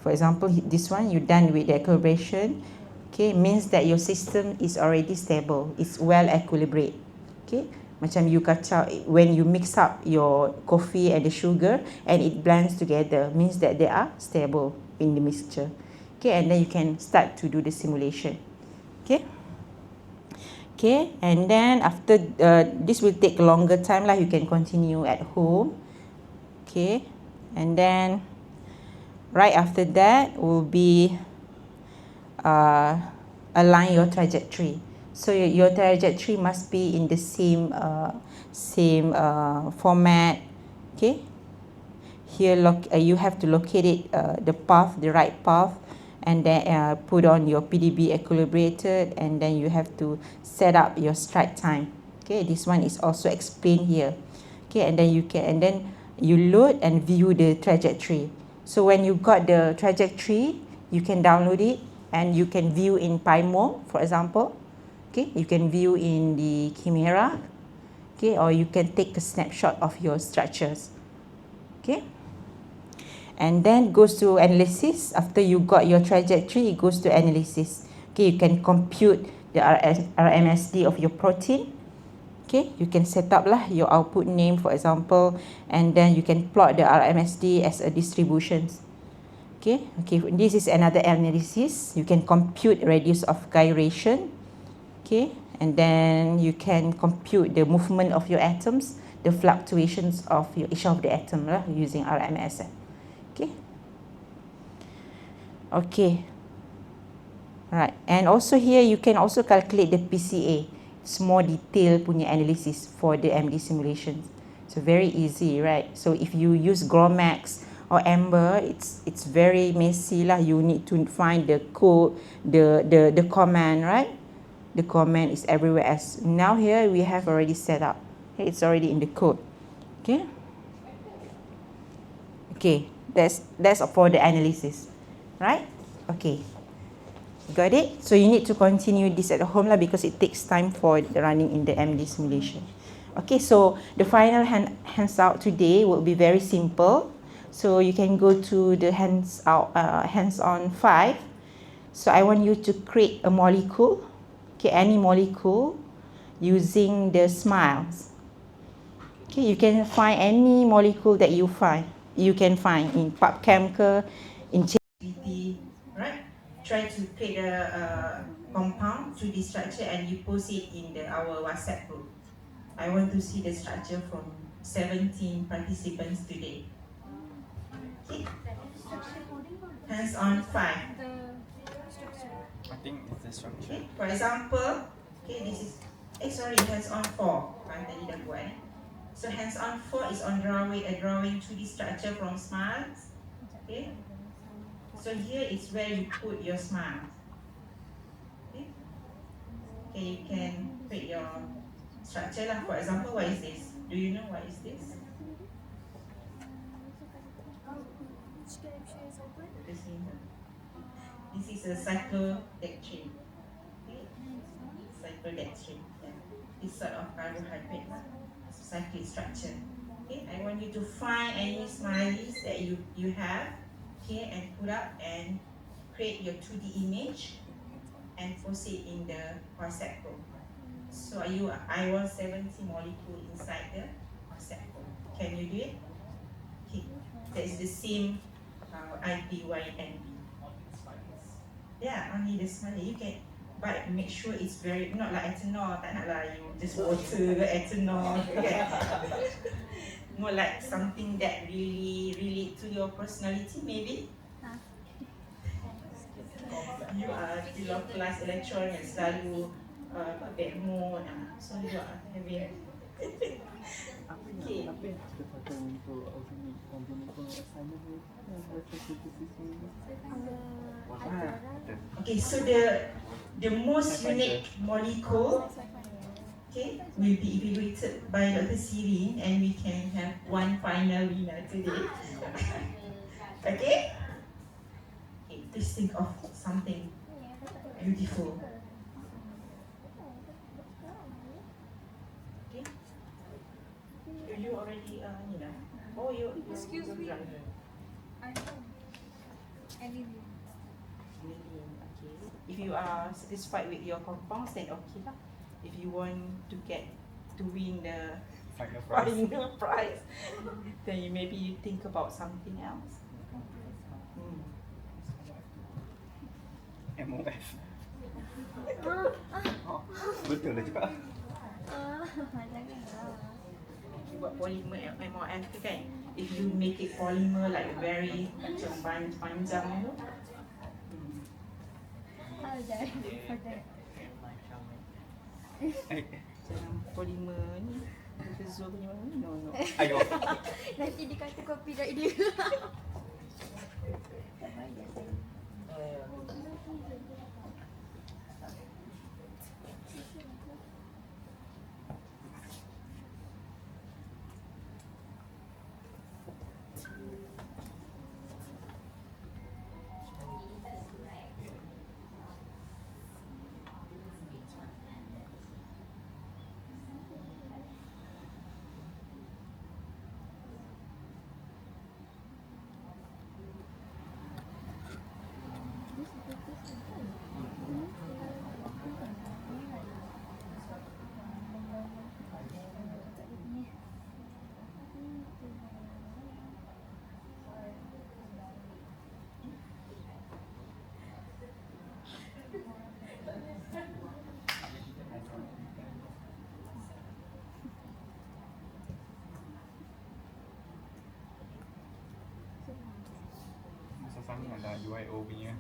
for example, this one you done with the equilibration, Okay, means that your system is already stable. It's well equilibrate. Okay, macam you kacau, when you mix up your coffee and the sugar and it blends together, means that they are stable in the mixture. Okay, and then you can start to do the simulation. Okay. Okay, and then after this will take a longer time lah. You can continue at home. Okay, and then right after that will be align your trajectory. So your trajectory must be in the same format. Okay, here you have to locate it, the path, the right path, and then put on your PDB equilibrated, and then you have to set up your strike time. Okay, this one is also explained here. Okay, and then you load and view the trajectory. So when you got the trajectory, you can download it and you can view in PyMo, for example. Okay, you can view in the Chimera. Okay, or you can take a snapshot of your structures. Okay, and then goes to analysis. After you got your trajectory, it goes to analysis. Okay, you can compute the RMSD of your protein. Okay, you can set up lah your output name, for example, and then you can plot the RMSD as a distribution. Okay, this is another analysis. You can compute radius of gyration. Okay, and then you can compute the movement of your atoms, the fluctuations of each of the atom lah, using RMS. Okay, right, and also here you can also calculate the PCA. It's more detailed punya analysis for the MD simulations. So very easy, right? So if you use GROMAX or Ember, it's very messy lah. You need to find the code, the command, right? The command is everywhere. As now here we have already set up. Okay, it's already in the code. Okay. Okay, that's for the analysis, right? Okay. Got it? So you need to continue this at home lah, because it takes time for the running in the MD simulation. Okay, so the final hands-out today will be very simple. So you can go to the hands-on 5. So I want you to create a molecule. Okay, any molecule using the smiles. Okay, you can find any molecule that you can find in PubChem, in HRD, right? Try to create a compound 3D structure and you post it in our WhatsApp group. I want to see the structure from 17 participants today. Okay. Hands on 5. I think it's the structure. Okay. For example, okay, this is hands on 4. Tadi dah buat. So hands on 4 is on drawing 2D structure from smiles. Okay. So here is where you put your smiles. Okay, you can create your structure lah. For example, what is this? Do you know what is this? This is a cyclodextrin. Okay, cyclodextrin. Yeah. This sort of carbohydrate lah. Cyclic structure. Okay, I want you to find any smileys that you have. Okay, and put up and create your 2D image and post it in the WhatsApp group. So I want 70 molecule inside the WhatsApp group. Can you do it? Okay, that is the same IPYNB. Yeah, only the smiley. You can, but make sure it's very, not like ethanol. Tak nak lah you just water ethanol. Okay. More like something that really relate to your personality, maybe. You are delocalized electron yang selalu bad mood, so you are having. Okay. Okay, so the most unique molecule, okay, will be evaluated by Dr. Sirin, and we can have one final winner today. Okay? Okay, please think of something beautiful. Okay? Do you already, oh, Excuse me. drive. I don't. Any. Okay. Okay. If you are satisfied with your compounds, then okay lah. If you want to win the final prize, then maybe you think about something else. MOF. Betul lah cakap. You buat polymer MOF tu kan, if you make it polymer like very macam panjang tu, macam polymer ni, Zoom punya ni, no. Ayo. Nanti dia kata copyright dia. Sama lah UIO punya.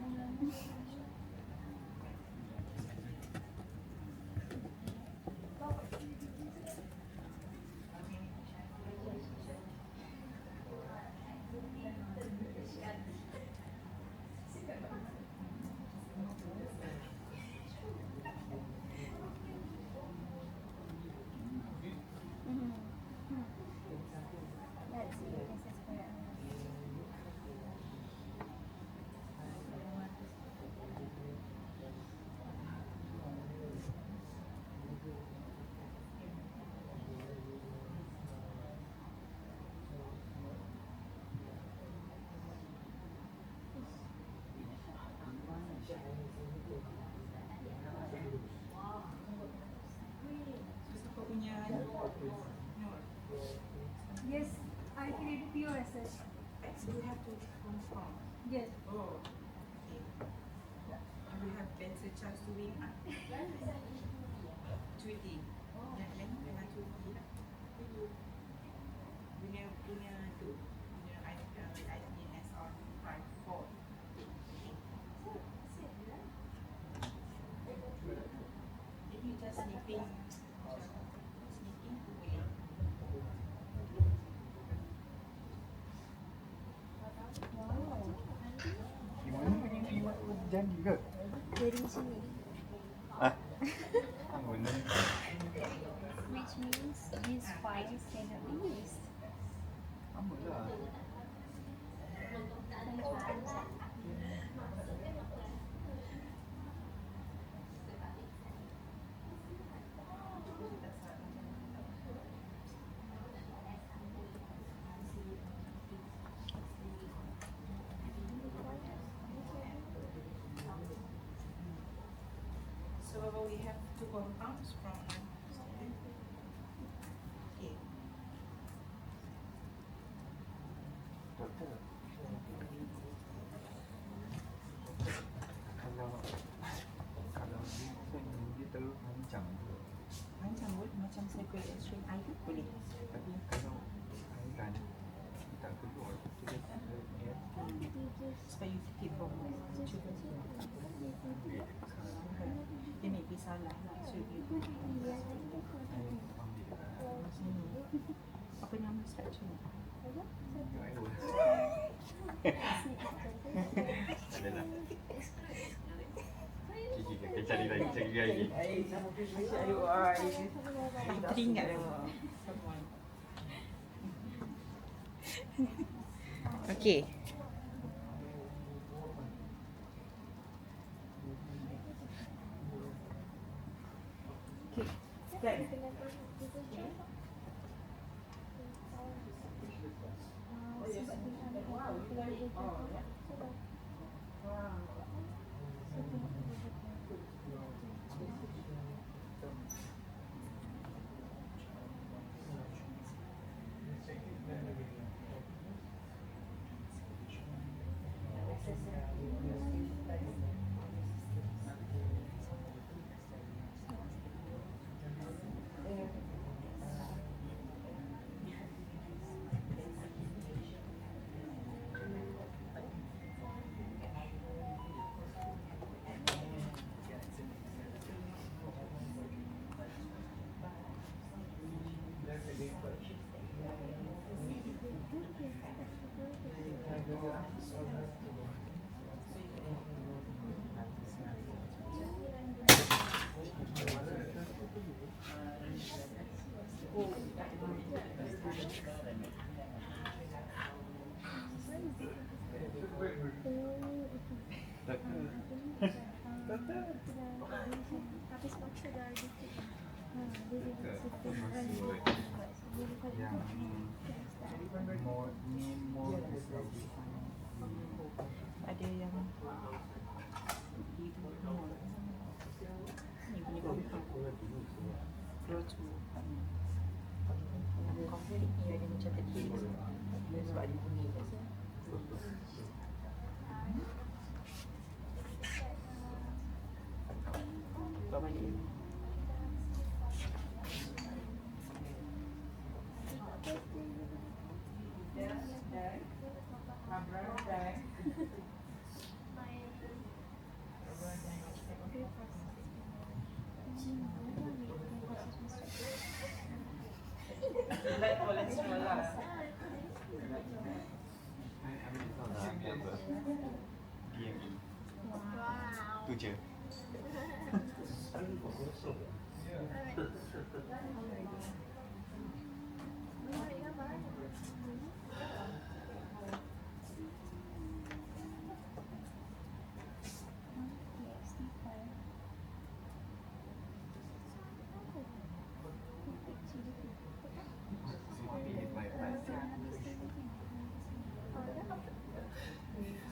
Yes, I created POSS. So you have to confirm. Yes. Oh, okay. You have better chance to win. 2D. Dengan 2D lah. Punya tu. Punya IPNS on 5-4. If you just snipping boleh. Gimana punya iwat jadi ke? Dari sini. Guna. Which means these files cannot be used. Apa lah? So we have two compounds from one student. Okay. Doktor. Kalau dia terlalu panjang tu. Panjang macam circle X-ray air boleh. Tapi kalau airan tak keluar tu dia Supaya you keep from dia maybe salah lah. So you apa nama structure ni? Adalah. Kita cari lagi. Teringat Okay. Okay. Habis masa dah gitu. Dia Ada yang ni punya compound flow to complete ni ada macam tertulis sebab dia bunyi buat balik Tu je.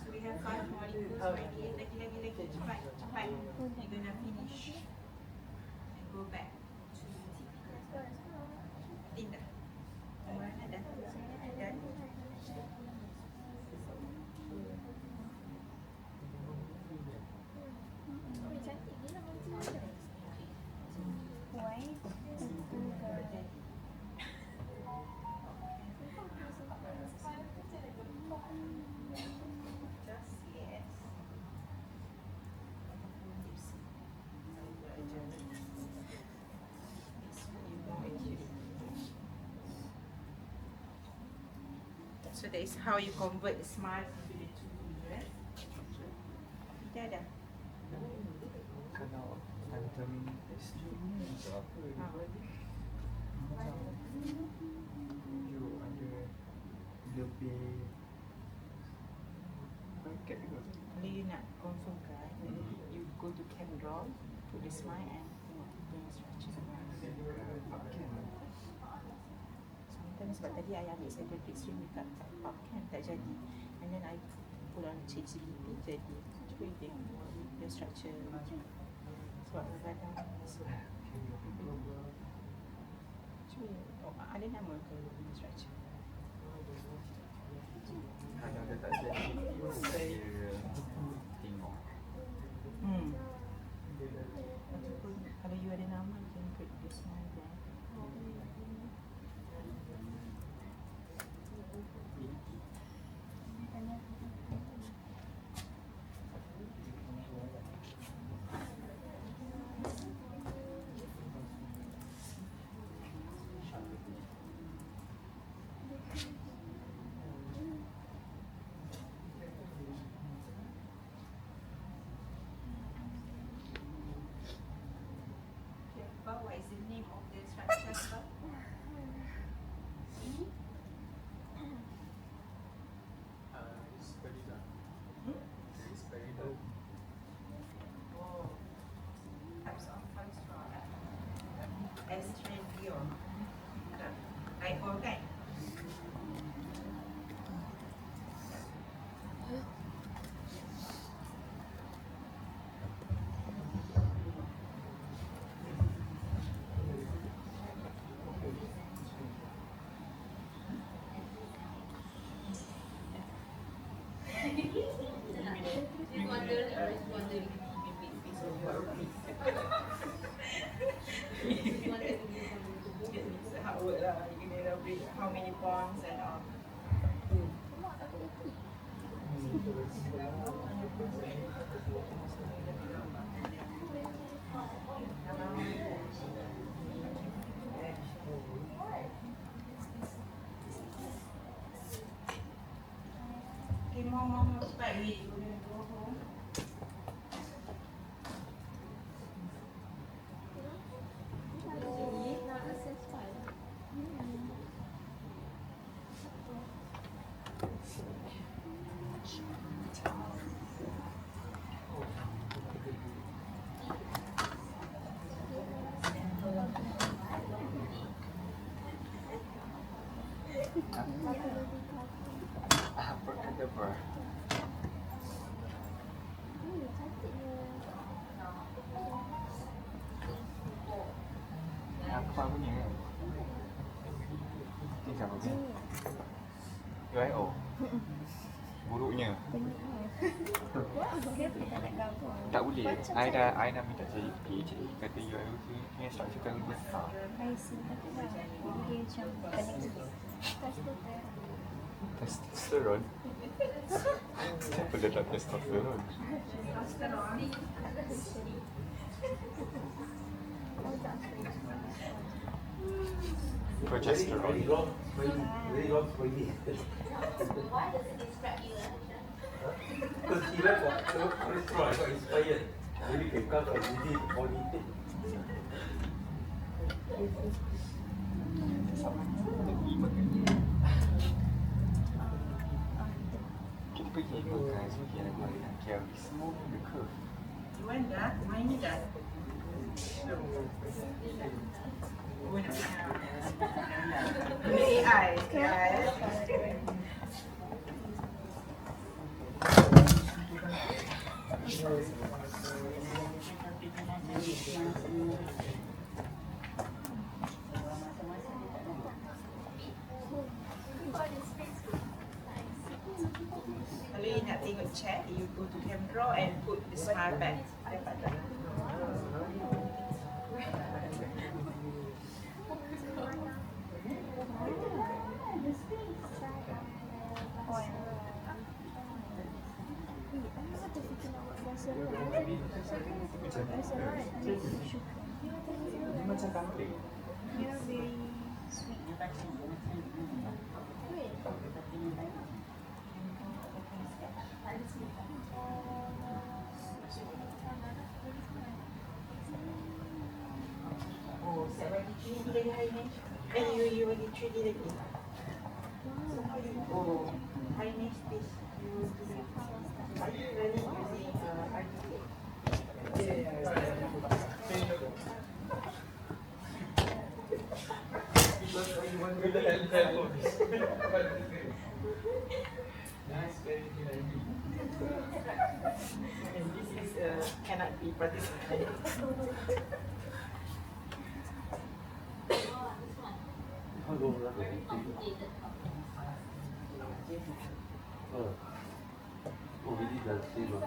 So we have 5 molecules already. Lagi cepat. You're gonna finish and go back to TP. Tindak. Mana dah? Dah. So that is how you convert the smile into the 2D, right? Dah dah. Kalau antara S2 ni untuk apa? Macam tunjuk ada lebih bracket juga. Kalau you nak confirmkan, you go to cam draw, put the smile and tengok structure. Sometimes sebab tadi I ambil psychotic stream dekat PubChem tak jadi. And then I pulang change CBP jadi. Cuba you tengok the structure. Sebab kadang-kadang cuba, ada nama ke structure? Kalau dia tak jadi, saya tengok. Ataupun kalau you ada nama, you can put the smile there. It's hard work lah. You kena elaborate how many bonds and all. Okay, more, cepat we go home. Abracadabra. Aku faham punya kan? Ini siapa punya? UIO? Buruknya? Tak boleh. I dah minta jadi PhD. Kata UIO tu punya structure terlalu besar. Testosteron? Siapa letak testosteron? Progesterone. Very long for me. Why does it distract you? Because he went for cholesterol, I got inspired. Maybe can come from disease body. Kita pergi makan sebagian aku nak carry semua the curve. You want that? Main ni dah. Oh, nak AI. Kalau you nak tengok chat, you go to camera and put the smile back. Macam kambing. You're very sweet. Oh, saya bagi 3D lagi hari ni. You bagi 3D lagi. Oh, hari next piece. Are you learning using architect? And this is cannot be participated. Oh, we did that same one.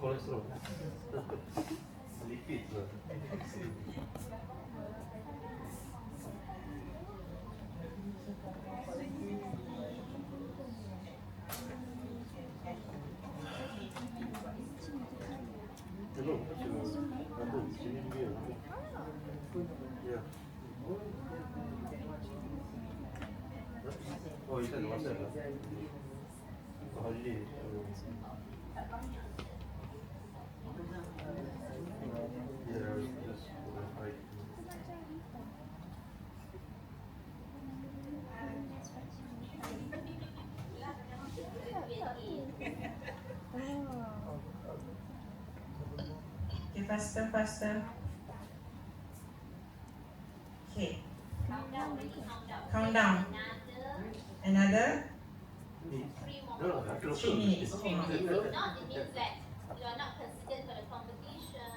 Cholesterol. Lipid lah. Hello, sini dia. Ya. Oh, itu ada WhatsApp lah. Holiday. Yeah, just right. Okay, faster, faster. Okay. Count down. Another. 3 minutes. 3 minutes. If not, it means that you are not considered for the competition.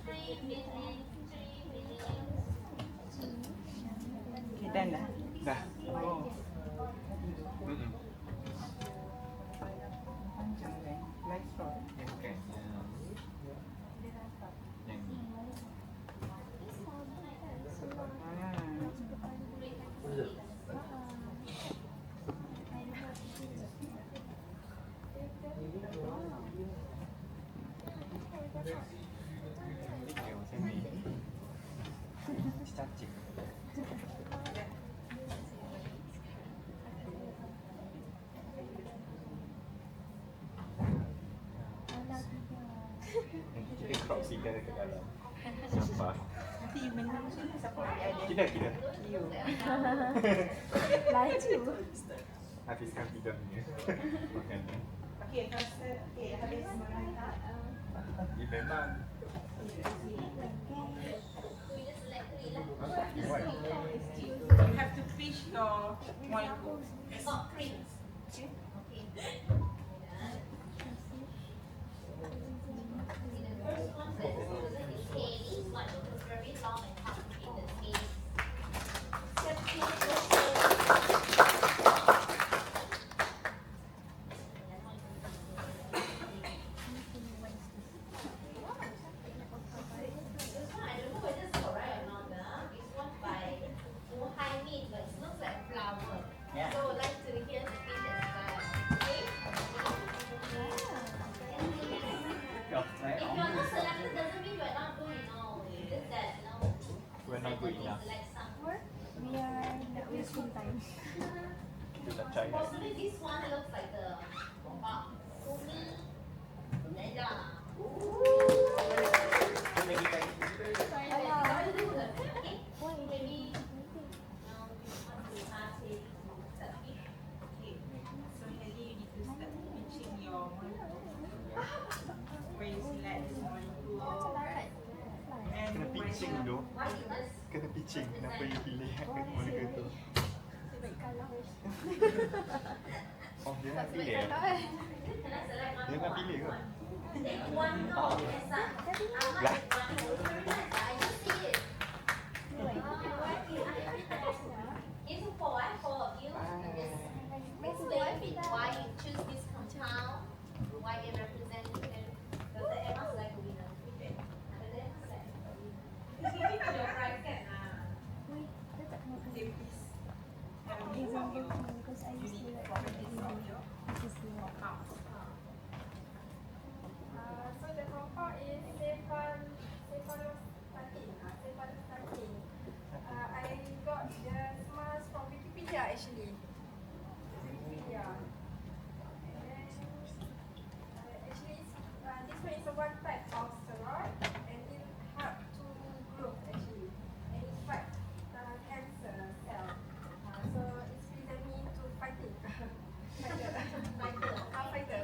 3 minutes, 3 minutes. Okay, done dah. Dah. Oh. Mm-mm. Panjang kan? Last row. Yang bukan. Yang ni. Yang macam ni. Cantik. Nanti kita crop singgah dekat dalam. Sumpah. Nanti you menang sini siapa ada? Kita. You. Laju. Habiskan pidangnya. Makanan. Okay, faster. Okay, habis makan. Dia memang. You have to fish your one goal. It's not creams. Okay. First one, is Haley's one. It was very long and complicated. Haley's. Step 2. We are not wasting time. Kita nak try. Possibly this one looks like the Kena pitching dulu. Kena pitching. Kenapa you pilih warna tu? Oh, dia nak pilih ya? Dia nak pilih ke? Lah. It's for of you. Why you choose this compound? Why it represents Dr. Emma's like a winner. Your price kan? Because I used to like so the compound is cephalostatin. I got the smells from Wikipedia actually. Wikipedia. And then actually this one is a one type of steroid and it help to grow actually and it fight cancer cell. So it's prevent me to fighting. Fighter.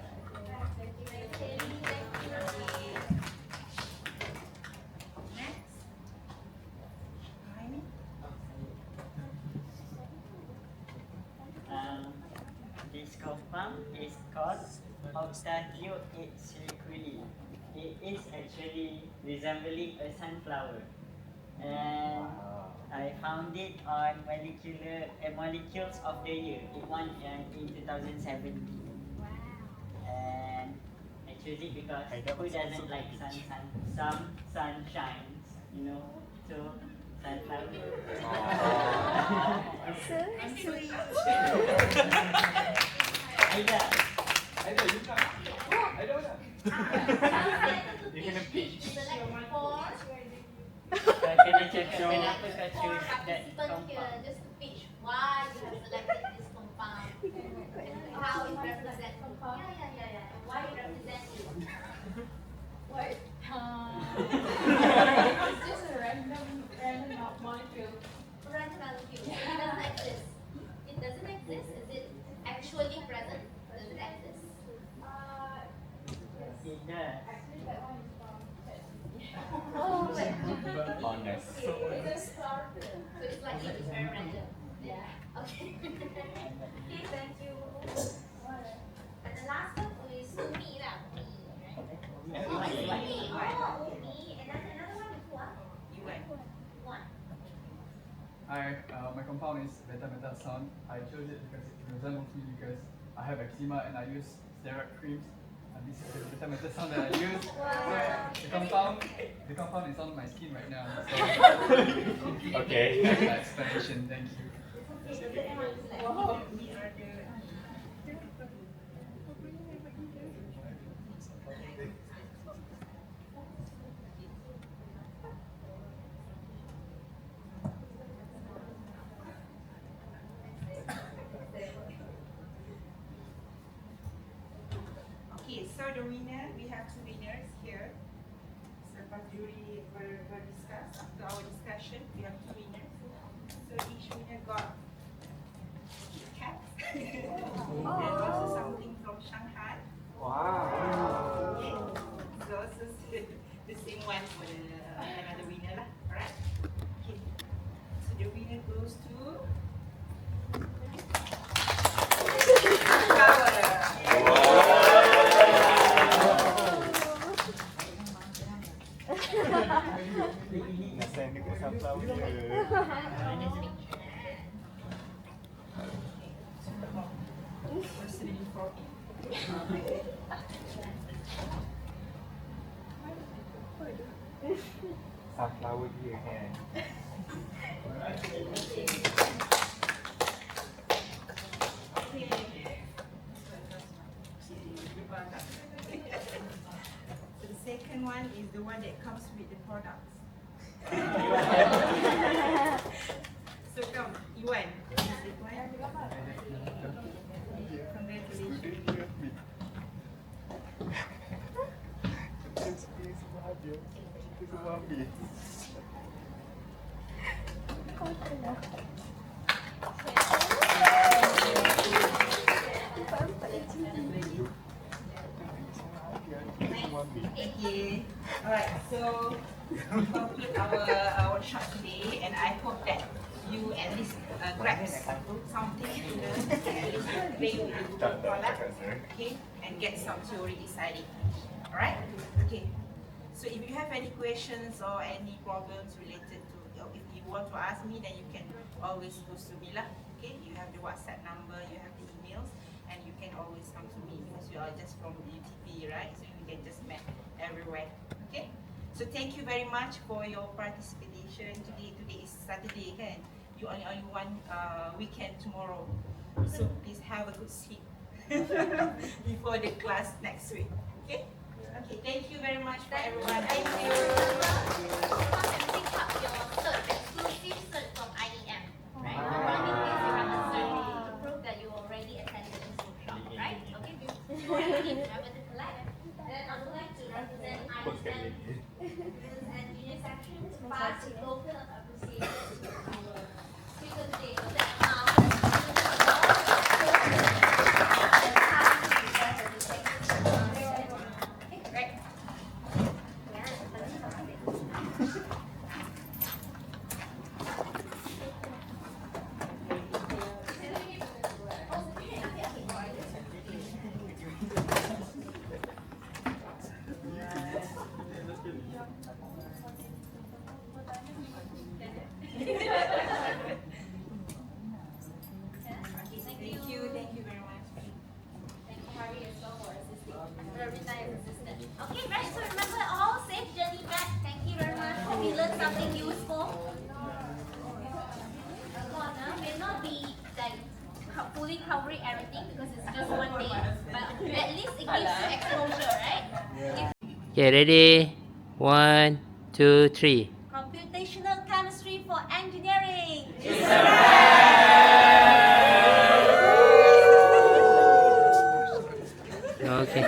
This compound is called octadioxyculi. It is actually resembling a sunflower, and I found it on molecules of the year. It won in 2017. And I chose it because who doesn't like some sunshines, you know? So sunflower. so sweet. Aida, you nak? Aida mana? Dia kena pitch. kena cakap kenapa kau choose that compound. Just to pitch why you have selected this compound. How it represents. Yeah. Why it represents you. What? It's just a random molecule. Random molecule. It doesn't exist. It doesn't exist. Is it actually present? Does it exist? It does. Okay. Okay, thank you. And the last one is Umi lah. Umi, right? Umi. Oh, Umi. And then another one is who? Yuan. Hi, my compound is beta sound. I chose it because it resembles me because I have eczema and I use steroid creams. And this is the beta sound that I use. So the compound is on my skin right now. So Okay. That's my explanation. Thank you. Okay, so the winner, we have two winners here. Selepas jury discuss, after our discussion, we have two winners. So each winner got cats and also something from Shanghai. Wow. Okay. So also the same one for another winner lah. Alright. Okay. So the winner goes to personally for me. Sunflower dia kan. So the second one is the one that comes with the products. So come, Iwan. Congratulations. Okay. Alright, so we conclude our shot today, and I hope that you at least grab something to learn, at least play with the Google product, okay, and get some theory deciding. Alright? Okay. So if you have any questions or any problems related to, if you want to ask me, then you can always go to me lah. Okay? You have the WhatsApp number, you have the emails, and you can always come to me because you are just from UTP, right? So you can just meet everywhere. Okay? So thank you very much for your participation today. Today is Saturday, kan? You only one weekend tomorrow. So please have a good sleep before the class next week. Okay? Okay, thank you very much for everyone. Thank you. Pick up your cert, exclusive cert from IEM, right? In case you have a cert to prove that you already attended this workshop, right? Okay, remember to collect. Then I would like to represent IEM and junior sections, pass local appreciation to our speaker today. Okay, right, so remember all safe journey back. Thank you very much. Hope you learned something useful. May not be like fully covering everything because it's just one day, but at least it gives you exposure, right? Okay, ready? 1, 2, 3. Computational chemistry for engineering. Okay.